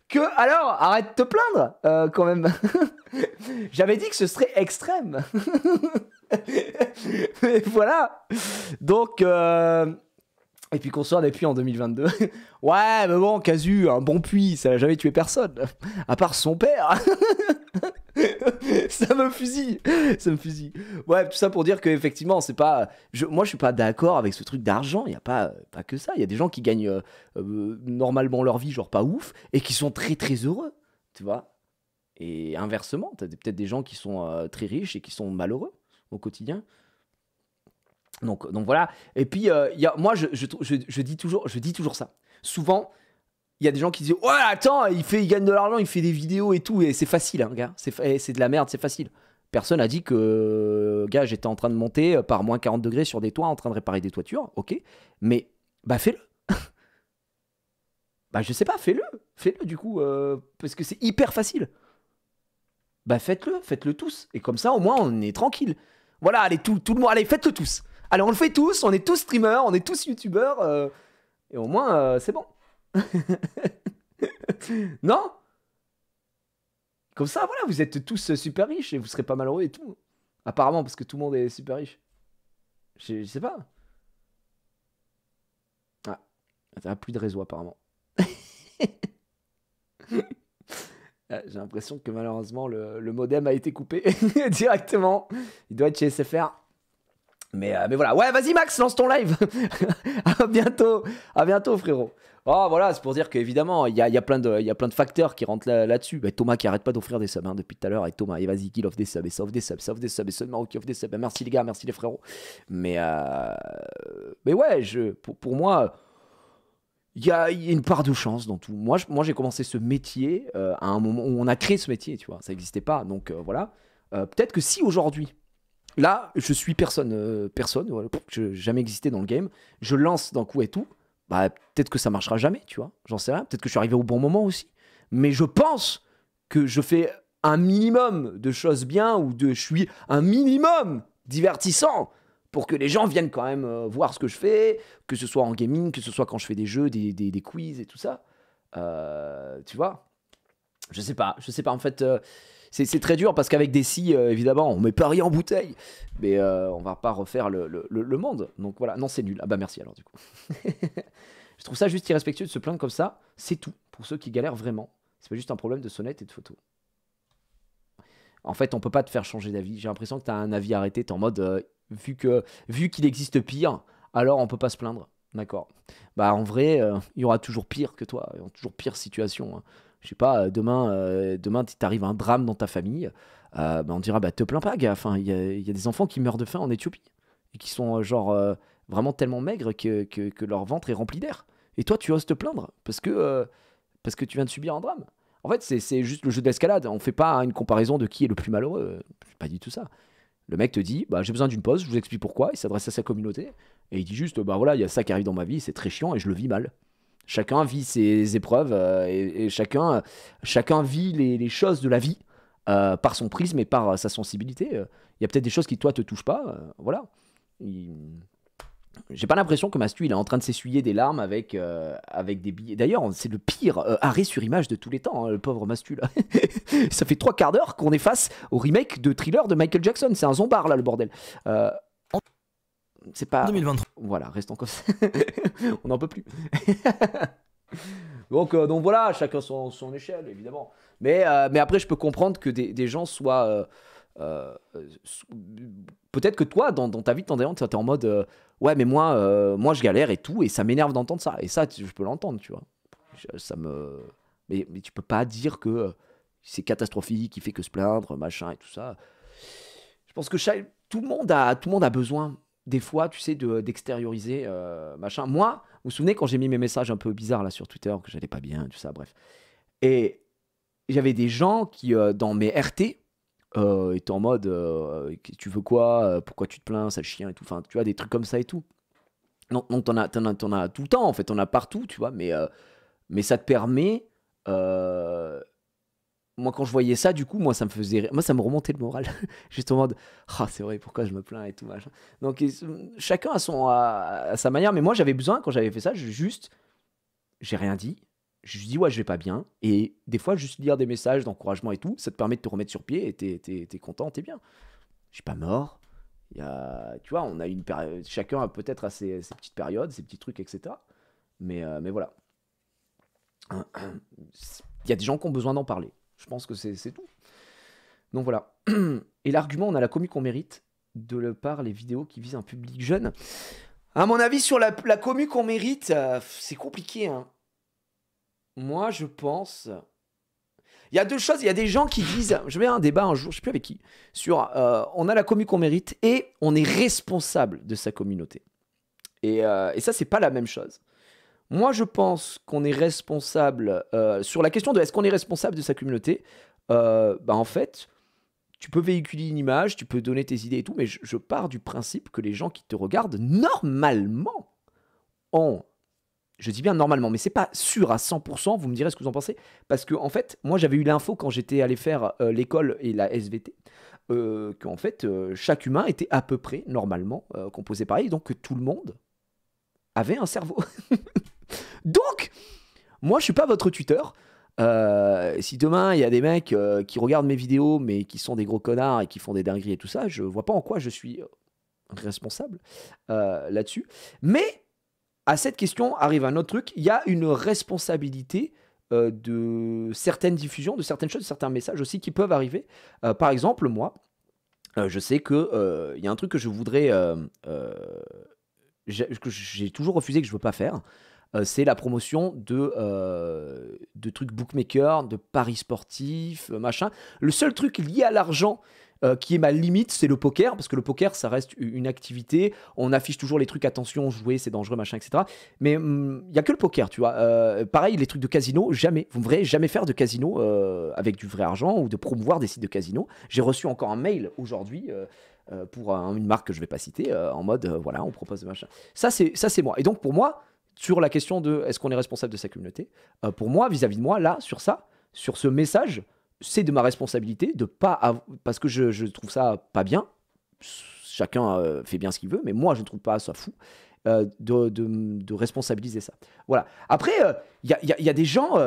Speaker 1: que. Alors, arrête de te plaindre quand même. J'avais dit que ce serait extrême. Mais voilà. Donc. Et puis qu'on soit depuis en 2022. Ouais, mais bon, Casu, un bon puits, ça n'a jamais tué personne. À part son père. Ça me fusille. Ça me fusille. Ouais, tout ça pour dire qu'effectivement, c'est pas. Moi, je suis pas d'accord avec ce truc d'argent. Il n'y a pas que ça. Il y a des gens qui gagnent normalement leur vie, genre pas ouf, et qui sont très très heureux. Tu vois? Et inversement, t'as peut-être des gens qui sont très riches et qui sont malheureux au quotidien. Donc voilà. Et puis, moi, je dis toujours ça. Souvent, il y a des gens qui disent « Ouais, attends, il gagne de l'argent, il fait des vidéos et tout, et c'est facile, hein, gars. C'est de la merde, c'est facile. » Personne a dit que, gars, j'étais en train de monter par moins 40 degrés sur des toits, en train de réparer des toitures, ok. Mais, bah, fais-le. Bah, je sais pas, fais-le. Fais-le, du coup, parce que c'est hyper facile. Bah, faites-le tous. Et comme ça, au moins, on est tranquille. Voilà, allez, tout le monde, allez, faites-le tous. Allez, on le fait tous, on est tous streamers, on est tous youtubeurs, et au moins, c'est bon. Non? Comme ça, voilà, vous êtes tous super riches et vous serez pas malheureux et tout. Apparemment, parce que tout le monde est super riche. Je sais pas. Ah, t'as plus de réseau apparemment. J'ai l'impression que malheureusement, le modem a été coupé directement. Il doit être chez SFR. Mais voilà, ouais, vas-y Max, lance ton live. À bientôt frérot. Oh voilà, c'est pour dire qu'évidemment, il y a plein de facteurs qui rentrent là-dessus. Bah, Thomas qui arrête pas d'offrir des subs hein, depuis tout à l'heure. Et Thomas, et vas-y, qu'il offre des subs, et ça offre des subs, et seulement qui offre des subs. Bah, merci les gars, merci les frérots. Mais ouais, pour moi, il y a une part de chance dans tout. Moi j'ai commencé ce métier à un moment où on a créé ce métier, tu vois, ça n'existait pas. Donc voilà, peut-être que si aujourd'hui, là, je suis personne, voilà, je n'ai jamais existé dans le game, je lance d'un coup et tout, bah peut-être que ça marchera jamais, tu vois, j'en sais rien, peut-être que je suis arrivé au bon moment aussi, mais je pense que je fais un minimum de choses bien, ou je suis un minimum divertissant pour que les gens viennent quand même voir ce que je fais, que ce soit en gaming, que ce soit quand je fais des jeux, des quiz et tout ça, tu vois. Je sais pas en fait. C'est très dur parce qu'avec des si, évidemment, on met Paris en bouteille. Mais on va pas refaire le monde. Donc voilà, non, c'est nul. Ah bah merci alors du coup. Je trouve ça juste irrespectueux de se plaindre comme ça. C'est tout pour ceux qui galèrent vraiment. C'est pas juste un problème de sonnette et de photos. En fait, on peut pas te faire changer d'avis. J'ai l'impression que tu as un avis arrêté. T'es en mode, vu qu'il existe pire, alors on peut pas se plaindre. D'accord. Bah en vrai, il y aura toujours pire que toi. Il y aura toujours pire situation. Hein. Je sais pas, demain t'arrive un drame dans ta famille. Bah, on dira, bah te plains pas, gars. Enfin, il y a des enfants qui meurent de faim en Éthiopie. Et qui sont vraiment tellement maigres que leur ventre est rempli d'air. Et toi, tu oses te plaindre parce que tu viens de subir un drame. En fait, c'est juste le jeu d'escalade. On fait pas une comparaison de qui est le plus malheureux. C'est pas du tout ça. Le mec te dit, bah, j'ai besoin d'une pause, je vous explique pourquoi. Il s'adresse à sa communauté. Et il dit juste, bah voilà, il y a ça qui arrive dans ma vie, c'est très chiant et je le vis mal. Chacun vit ses épreuves et chacun vit les choses de la vie par son prisme et par sa sensibilité. Il y a peut-être des choses qui, toi, te touchent pas. Voilà. J'ai pas l'impression que Mastu il est en train de s'essuyer des larmes avec des billets. D'ailleurs, c'est le pire arrêt sur image de tous les temps, hein, le pauvre Mastu là. Ça fait 3/4 d'heure qu'on est face au remake de Thriller de Michael Jackson. C'est un zombard là, le bordel. C'est pas.
Speaker 2: 2023.
Speaker 1: Voilà, restons comme ça. On n'en peut plus. donc voilà, chacun son échelle, évidemment. Mais après, je peux comprendre que des gens soient. Peut-être que toi, dans ta vie de temps tu es en mode ouais, mais moi je galère et tout, et ça m'énerve d'entendre ça. Et ça, je peux l'entendre, tu vois. Mais tu peux pas dire que c'est catastrophique, il fait que se plaindre, machin et tout ça. Je pense que tout le monde a besoin, des fois, tu sais, d'extérioriser machin. Moi, vous vous souvenez quand j'ai mis mes messages un peu bizarres là sur Twitter, que j'allais pas bien, tout ça, bref. Et j'avais des gens qui, dans mes RT, étaient en mode tu veux quoi, pourquoi tu te plains, sale chien et tout, enfin tu vois, des trucs comme ça et tout. Donc t'en as tout le temps en fait, t'en as partout, tu vois, mais ça te permet, moi quand je voyais ça, du coup, moi ça me remontait le moral. Juste en mode c'est vrai, pourquoi je me plains et tout machin. Donc chacun a sa manière, mais moi j'avais besoin, quand j'avais fait ça, j'ai rien dit. Je dis ouais, je vais pas bien, et des fois juste lire des messages d'encouragement et tout, ça te permet de te remettre sur pied et t'es content, t'es bien. Je suis pas mort. Tu vois, on a une période, chacun a peut-être ses petites périodes, ses petits trucs, etc. Mais voilà. Il y a des gens qui ont besoin d'en parler. Je pense que c'est tout. Donc voilà. Et l'argument, on a la commu qu'on mérite de le par les vidéos qui visent un public jeune. À mon avis, sur la commu qu'on mérite, c'est compliqué, hein. Moi, je pense... Il y a deux choses. Il y a des gens qui disent... Je vais à un débat un jour, je ne sais plus avec qui, sur on a la commu qu'on mérite et on est responsable de sa communauté. Et ça, c'est pas la même chose. Moi, je pense qu'on est responsable... sur la question de est-ce qu'on est responsable de sa communauté, en fait, tu peux véhiculer une image, tu peux donner tes idées et tout, mais je pars du principe que les gens qui te regardent, normalement, ont... Je dis bien normalement, mais c'est pas sûr à 100%, vous me direz ce que vous en pensez. Parce que, en fait, moi j'avais eu l'info quand j'étais allé faire l'école et la SVT, qu'en fait, chaque humain était à peu près, normalement, composé pareil, donc que tout le monde avait un cerveau. Donc, moi je suis pas votre tuteur. Si demain il y a des mecs qui regardent mes vidéos, mais qui sont des gros connards et qui font des dingueries et tout ça, je vois pas en quoi je suis responsable là-dessus. Mais à cette question arrive un autre truc. Il y a une responsabilité de certaines diffusions, de certaines choses, de certains messages aussi qui peuvent arriver. Par exemple, moi, je sais que y a un truc que je voudrais, que j'ai toujours refusé, que je veux pas faire. C'est la promotion de trucs bookmaker, de paris sportifs, machin. Le seul truc lié à l'argent qui est ma limite, c'est le poker, parce que le poker, ça reste une activité. On affiche toujours les trucs, attention, jouer, c'est dangereux, machin, etc. Mais il n'y a que le poker, tu vois. Pareil, les trucs de casino, jamais. Vous ne verrez jamais faire de casino avec du vrai argent ou de promouvoir des sites de casino. J'ai reçu encore un mail aujourd'hui pour une marque que je ne vais pas citer, en mode, voilà, on propose des machins. Ça, c'est moi. Et donc, pour moi, sur la question de est-ce qu'on est responsable de sa communauté, pour moi, vis-à-vis de moi, là, sur ce message, c'est de ma responsabilité de pas parce que je trouve ça pas bien. Chacun fait bien ce qu'il veut, mais moi je ne trouve pas ça fou de responsabiliser ça. Voilà. Après, il y a des gens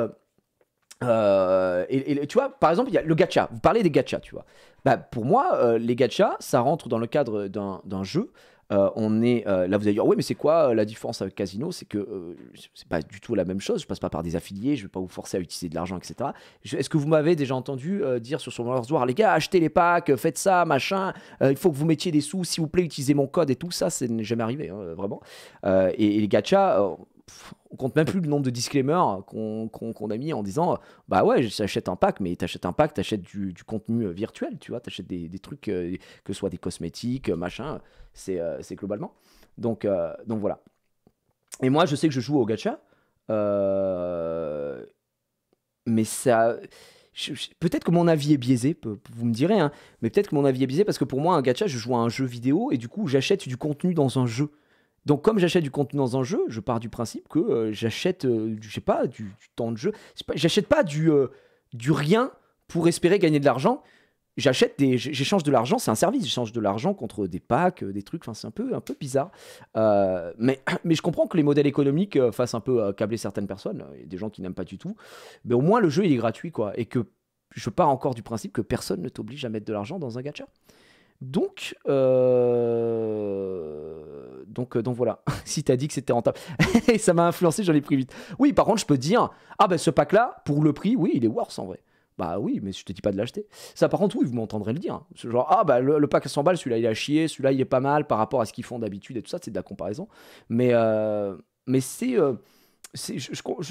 Speaker 1: Et tu vois, par exemple, il y a le gacha. Vous parlez des gachas, tu vois. Bah, pour moi, les gachas, ça rentre dans le cadre d'un jeu. On est là, vous allez dire, oui, mais c'est quoi la différence avec Casino? C'est que c'est pas du tout la même chose. Je passe pas par des affiliés, je vais pas vous forcer à utiliser de l'argent, etc. Est-ce que vous m'avez déjà entendu dire sur Summoners War, les gars, achetez les packs, faites ça, machin, il faut que vous mettiez des sous, s'il vous plaît, utilisez mon code et tout ça, c'est jamais arrivé, hein, vraiment. Et les gachas, on compte même plus le nombre de disclaimers qu'on a mis en disant bah ouais, j'achète un pack, mais t'achètes un pack, t'achètes du contenu virtuel, tu vois, t'achètes des trucs, que ce soit des cosmétiques, machin, c'est globalement. Donc voilà. Et moi, je sais que je joue au gacha, mais ça. Peut-être que mon avis est biaisé, vous me direz, hein, mais peut-être que mon avis est biaisé parce que pour moi, un gacha, je joue à un jeu vidéo et du coup, j'achète du contenu dans un jeu. Donc, comme j'achète du contenu dans un jeu, je pars du principe que j'achète, je sais pas, du temps de jeu. J'achète pas du rien pour espérer gagner de l'argent. J'échange de l'argent, c'est un service. J'échange de l'argent contre des packs, des trucs. Enfin, c'est un peu bizarre. Mais je comprends que les modèles économiques fassent un peu câbler certaines personnes. Il y a des gens qui n'aiment pas du tout. Mais au moins, le jeu, il est gratuit, quoi. Et que je pars encore du principe que personne ne t'oblige à mettre de l'argent dans un gacha. Donc voilà, si t'as dit que c'était rentable, et ça m'a influencé, j'en ai pris vite. Oui, par contre, je peux te dire, ah ben ce pack-là, pour le prix, oui, il est worth en vrai. Bah oui, mais je te dis pas de l'acheter. Ça, par contre, oui, vous m'entendrez le dire. C'est genre, ah bah le pack à 100 balles, celui-là il a chier, celui-là il est pas mal par rapport à ce qu'ils font d'habitude et tout ça, c'est de la comparaison. Mais je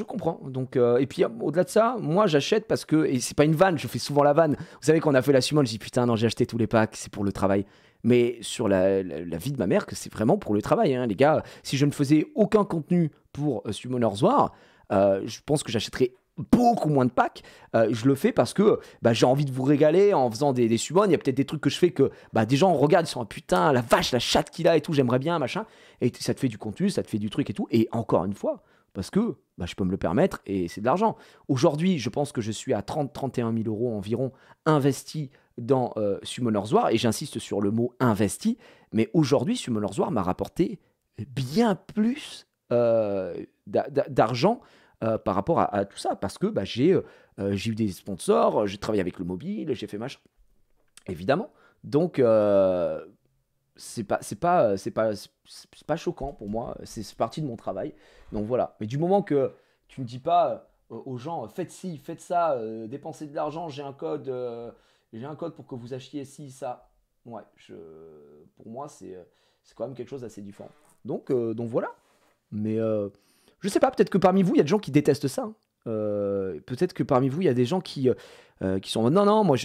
Speaker 1: comprends. Donc, et puis au-delà de ça, moi j'achète parce que, et c'est pas une vanne, je fais souvent la vanne. Vous savez, quand on a fait la summon, je dis putain, non, j'ai acheté tous les packs, c'est pour le travail. Mais sur la vie de ma mère, que c'est vraiment pour le travail, hein, les gars. Si je ne faisais aucun contenu pour Summoners War, je pense que j'achèterais beaucoup moins de packs. Je le fais parce que j'ai envie de vous régaler en faisant des summons. Il y a peut-être des trucs que je fais que des gens regardent, ils sont putain, la vache, la chatte qu'il a et tout, j'aimerais bien, machin. Et ça te fait du contenu, ça te fait du truc et tout. Et encore une fois, parce que je peux me le permettre et c'est de l'argent. Aujourd'hui, je pense que je suis à 30-31 000 euros environ investis dans Summoners War, et j'insiste sur le mot investi, mais aujourd'hui, Summoners War m'a rapporté bien plus d'argent par rapport à tout ça, parce que j'ai eu des sponsors, j'ai travaillé avec le mobile, j'ai fait machin, évidemment. Donc, c'est pas choquant pour moi, c'est partie de mon travail. Donc voilà. Mais du moment que tu ne dis pas aux gens faites ci, faites ça, dépensez de l'argent, j'ai un code pour que vous achetiez ci, ça. Ouais, pour moi c'est quand même quelque chose d'assez différent. Donc voilà. Mais je sais pas, peut-être que parmi vous il y a des gens qui détestent ça. Hein. Peut-être que parmi vous il y a des gens qui sont en mode non, moi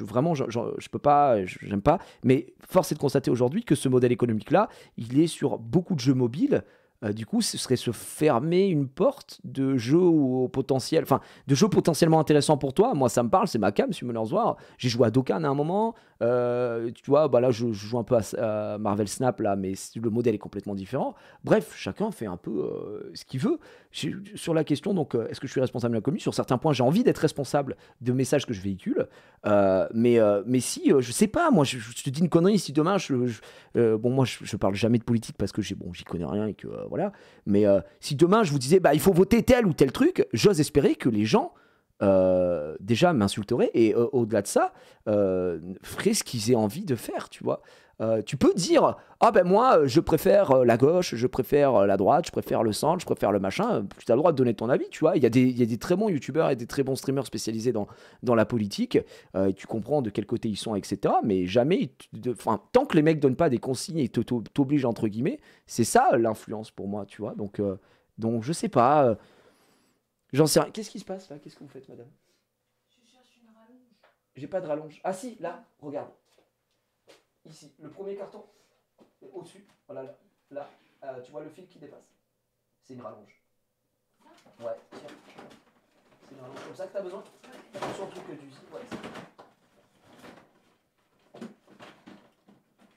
Speaker 1: vraiment je peux pas, j'aime pas. Mais force est de constater aujourd'hui que ce modèle économique là, il est sur beaucoup de jeux mobiles. Du coup, ce serait se fermer une porte de jeux de jeux potentiellement intéressants pour toi. Moi, ça me parle, c'est ma cam, Summoners War. J'ai joué à Dokkan à un moment. Tu vois, là, je joue un peu à Marvel Snap, là, mais le modèle est complètement différent. Bref, chacun fait un peu ce qu'il veut. Sur la question, donc, est-ce que je suis responsable de la commu? Sur certains points, j'ai envie d'être responsable de messages que je véhicule. Mais si, je sais pas, moi, je te dis une connerie, si demain, moi, je parle jamais de politique parce que j'y connais rien et que voilà. Mais si demain, je vous disais, il faut voter tel ou tel truc, j'ose espérer que les gens déjà m'insulteraient et au-delà de ça, feraient ce qu'ils aient envie de faire, tu vois. Tu peux dire, moi, je préfère la gauche, je préfère la droite, je préfère le centre, je préfère le machin. Tu as le droit de donner ton avis, tu vois. Il y a des très bons youtubeurs et des très bons streamers spécialisés dans la politique. Et tu comprends de quel côté ils sont, etc. Mais jamais, tant que les mecs donnent pas des consignes et t'obligent, entre guillemets, c'est ça l'influence pour moi, tu vois. Donc je sais pas. J'en sais rien. Qu'est-ce qui se passe là? Qu'est-ce que vous faites, madame?
Speaker 4: Je cherche une rallonge.
Speaker 1: J'ai pas de rallonge. Ah si, là, regarde. Ici, le premier carton, au-dessus, voilà, là, tu vois le fil qui dépasse. C'est une rallonge. Ouais, tiens. C'est une rallonge comme ça que t'as besoin. Attention au truc du zip, ouais.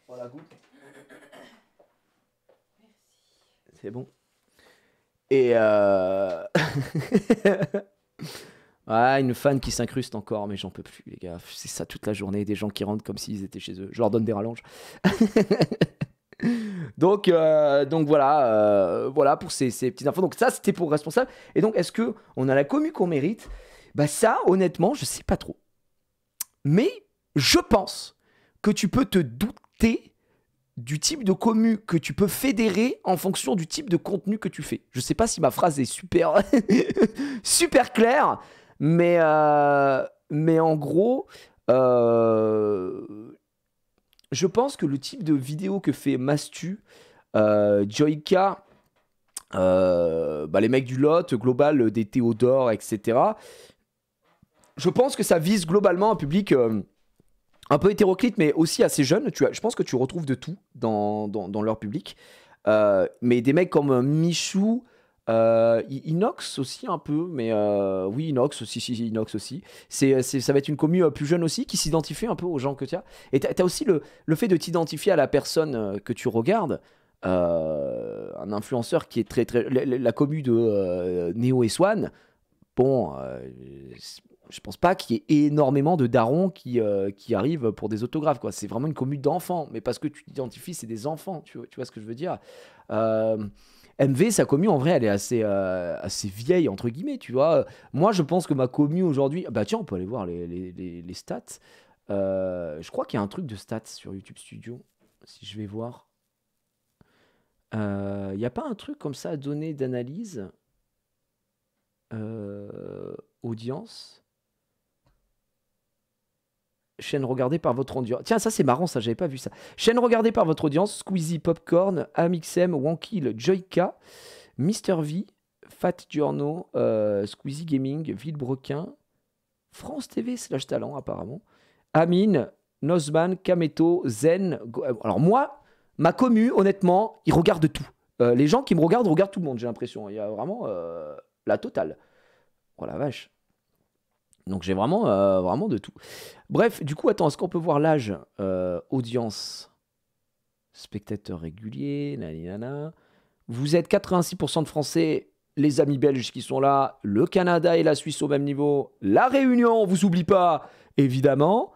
Speaker 1: Voilà, goûte. Merci. C'est bon. Et ouais, une fan qui s'incruste encore, mais j'en peux plus, les gars. C'est ça toute la journée, des gens qui rentrent comme s'ils étaient chez eux. Je leur donne des rallonges. donc voilà, voilà pour ces petites infos. Donc ça, c'était pour responsable. Et donc, est-ce qu'on a la commu qu'on mérite? Bah ça, honnêtement, je sais pas trop. Mais je pense que tu peux te douter du type de commu que tu peux fédérer en fonction du type de contenu que tu fais. Je sais pas si ma phrase est super, super claire, mais en gros, je pense que le type de vidéo que fait Mastu, Joyka, les mecs du Lot, Global, des Théodore, etc. Je pense que ça vise globalement un public un peu hétéroclite, mais aussi assez jeune. Je pense que tu retrouves de tout dans leur public. Mais des mecs comme Michou, Inox aussi un peu, mais oui, Inox aussi, Inox aussi. Ça va être une commu plus jeune aussi qui s'identifie un peu aux gens que tu as. Et tu as aussi le fait de t'identifier à la personne que tu regardes. Un influenceur qui est très très... La commu de Neo et Swan, bon, je pense pas qu'il y ait énormément de darons qui arrivent pour des autographes, quoi. C'est vraiment une commu d'enfants, mais parce que tu t'identifies, c'est des enfants, tu vois ce que je veux dire. MV, sa commu, en vrai, elle est assez vieille, entre guillemets, tu vois. Moi, je pense que ma commu aujourd'hui... Bah tiens, on peut aller voir les stats. Je crois qu'il y a un truc de stats sur YouTube Studio, si je vais voir. Il n'y a pas un truc comme ça, données d'analyse, audience, chaîne regardée par votre audience. Tiens, ça c'est marrant, ça j'avais pas vu ça. Chaîne regardée par votre audience: Squeezie, Popcorn, Amixem, Wankill, Joyka, Mr V, Fat Giorno, Squeezie Gaming, Villebrequin, France TV / Talent apparemment, Amine, Nozman, Kameto, Zen. Alors moi, ma commu, honnêtement, ils regardent tout. Les gens qui me regardent tout le monde, j'ai l'impression. Il y a vraiment la totale. Oh la vache. Donc j'ai vraiment de tout. Bref, du coup, attends, est-ce qu'on peut voir l'âge, audience, spectateurs réguliers, naninana. Vous êtes 86% de Français, les amis belges qui sont là, le Canada et la Suisse au même niveau, la Réunion, on vous oublie pas, évidemment.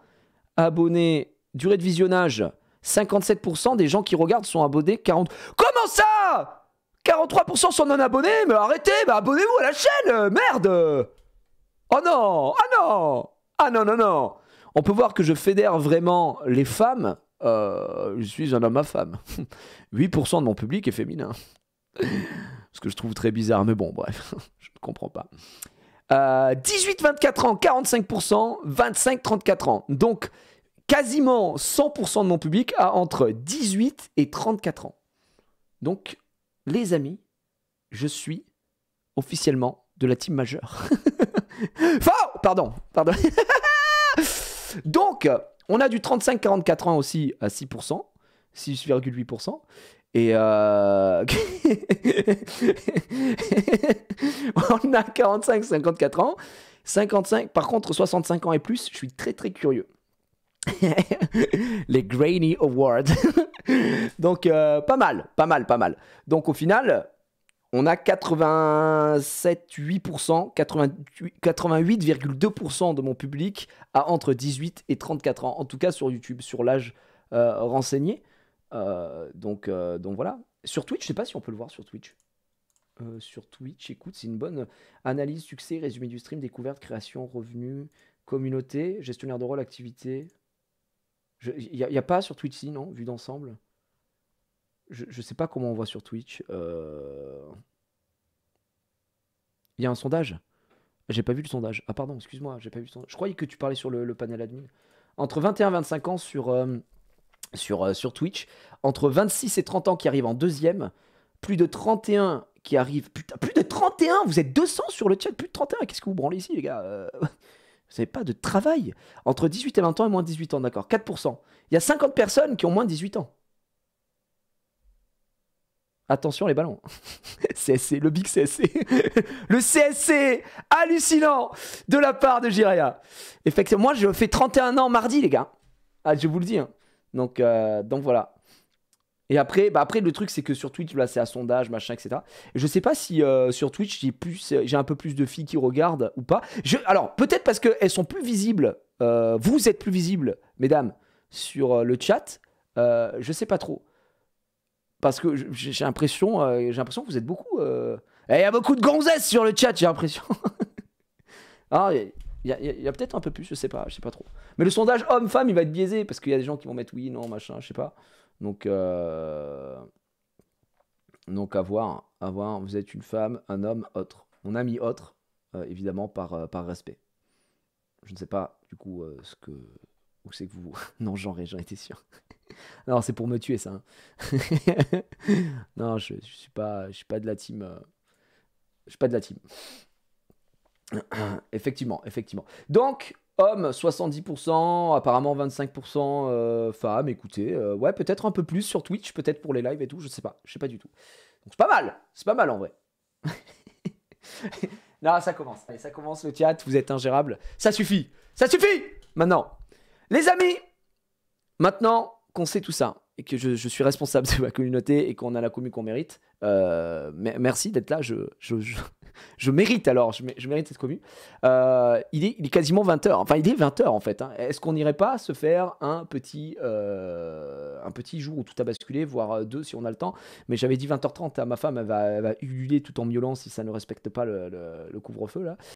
Speaker 1: Abonnés, durée de visionnage, 57% des gens qui regardent sont abonnés, 40... Comment ça 43% sont non abonnés? Mais arrêtez, abonnez-vous à la chaîne, merde. Oh non, ah non, ah non, non, non. On peut voir que je fédère vraiment les femmes. Je suis un homme à femme. 8% de mon public est féminin. Ce que je trouve très bizarre, mais bon, bref, je ne comprends pas. 18-24 ans, 45%, 25-34 ans. Donc, quasiment 100% de mon public a entre 18 et 34 ans. Donc, les amis, je suis officiellement de la team majeure. Faux, pardon. Donc, on a du 35-44 ans aussi à 6%, 6,8%. Et on a 45-54 ans. 55, par contre, 65 ans et plus, je suis très très curieux. Les Grainy Awards. Donc, pas mal. Donc, au final, on a 87,8%, 88,2% de mon public a entre 18 et 34 ans. En tout cas, sur YouTube, sur l'âge renseigné. Donc voilà. Sur Twitch, je sais pas si on peut le voir sur Twitch. Sur Twitch, écoute, c'est une bonne analyse, succès, résumé du stream, découverte, création, revenus, communauté, gestionnaire de rôle, activité. Il n'y a pas sur Twitch, si, non, vu d'ensemble. Je sais pas comment on voit sur Twitch. Il y a un sondage. J'ai pas vu le sondage. Ah pardon, excuse-moi, j'ai pas vu le sondage. Je croyais que tu parlais sur le panel admin. Entre 21 et 25 ans sur Twitch, entre 26 et 30 ans qui arrivent en deuxième, plus de 31 qui arrivent... Putain, plus de 31. Vous êtes 200 sur le chat, plus de 31. Qu'est-ce que vous branlez ici, les gars? Vous n'avez pas de travail. Entre 18 et 20 ans et moins de 18 ans, d'accord. 4%. Il y a 50 personnes qui ont moins de 18 ans. Attention les ballons. CSC, le big CSC. Le CSC hallucinant de la part de Jiraya. Effectivement, moi je fais 31 ans mardi, les gars. Ah, je vous le dis. Hein. Donc voilà. Et après, le truc c'est que sur Twitch, là c'est à sondage, machin, etc. Et je sais pas si sur Twitch j'ai un peu plus de filles qui regardent ou pas. Alors peut-être parce qu'elles sont plus visibles. Vous êtes plus visibles, mesdames, sur le chat. Je sais pas trop. Parce que j'ai l'impression que vous êtes beaucoup... Il y a beaucoup de gonzesses sur le chat, j'ai l'impression. Ah, il y a peut-être un peu plus, je sais pas trop. Mais le sondage homme-femme, il va être biaisé parce qu'il y a des gens qui vont mettre oui, non, machin, je sais pas. Donc à voir, vous êtes une femme, un homme, autre. On a mis autre, évidemment, par respect. Je ne sais pas, du coup, où c'est que vous... Non, j'en étais sûr. Non, c'est pour me tuer, ça. Hein. Non, je suis pas de la team... Je suis pas de la team. Effectivement. Donc, hommes, 70%, apparemment 25% femmes, écoutez. Ouais, peut-être un peu plus sur Twitch, peut-être pour les lives et tout, je sais pas du tout. Donc, c'est pas mal en vrai. Non, ça commence. Allez, ça commence le chat, vous êtes ingérable. Ça suffit maintenant. Les amis, maintenant qu'on sait tout ça, et que je suis responsable de ma communauté, et qu'on a la commu qu'on mérite, merci d'être là, je mérite alors, je mérite cette commu. Il est quasiment 20h, enfin il est 20h en fait. Hein. Est-ce qu'on n'irait pas se faire un petit jour où tout a basculé, voire 2 si on a le temps. Mais j'avais dit 20h30 à ma femme, elle va ululer tout en miaulant si ça ne respecte pas le couvre-feu là.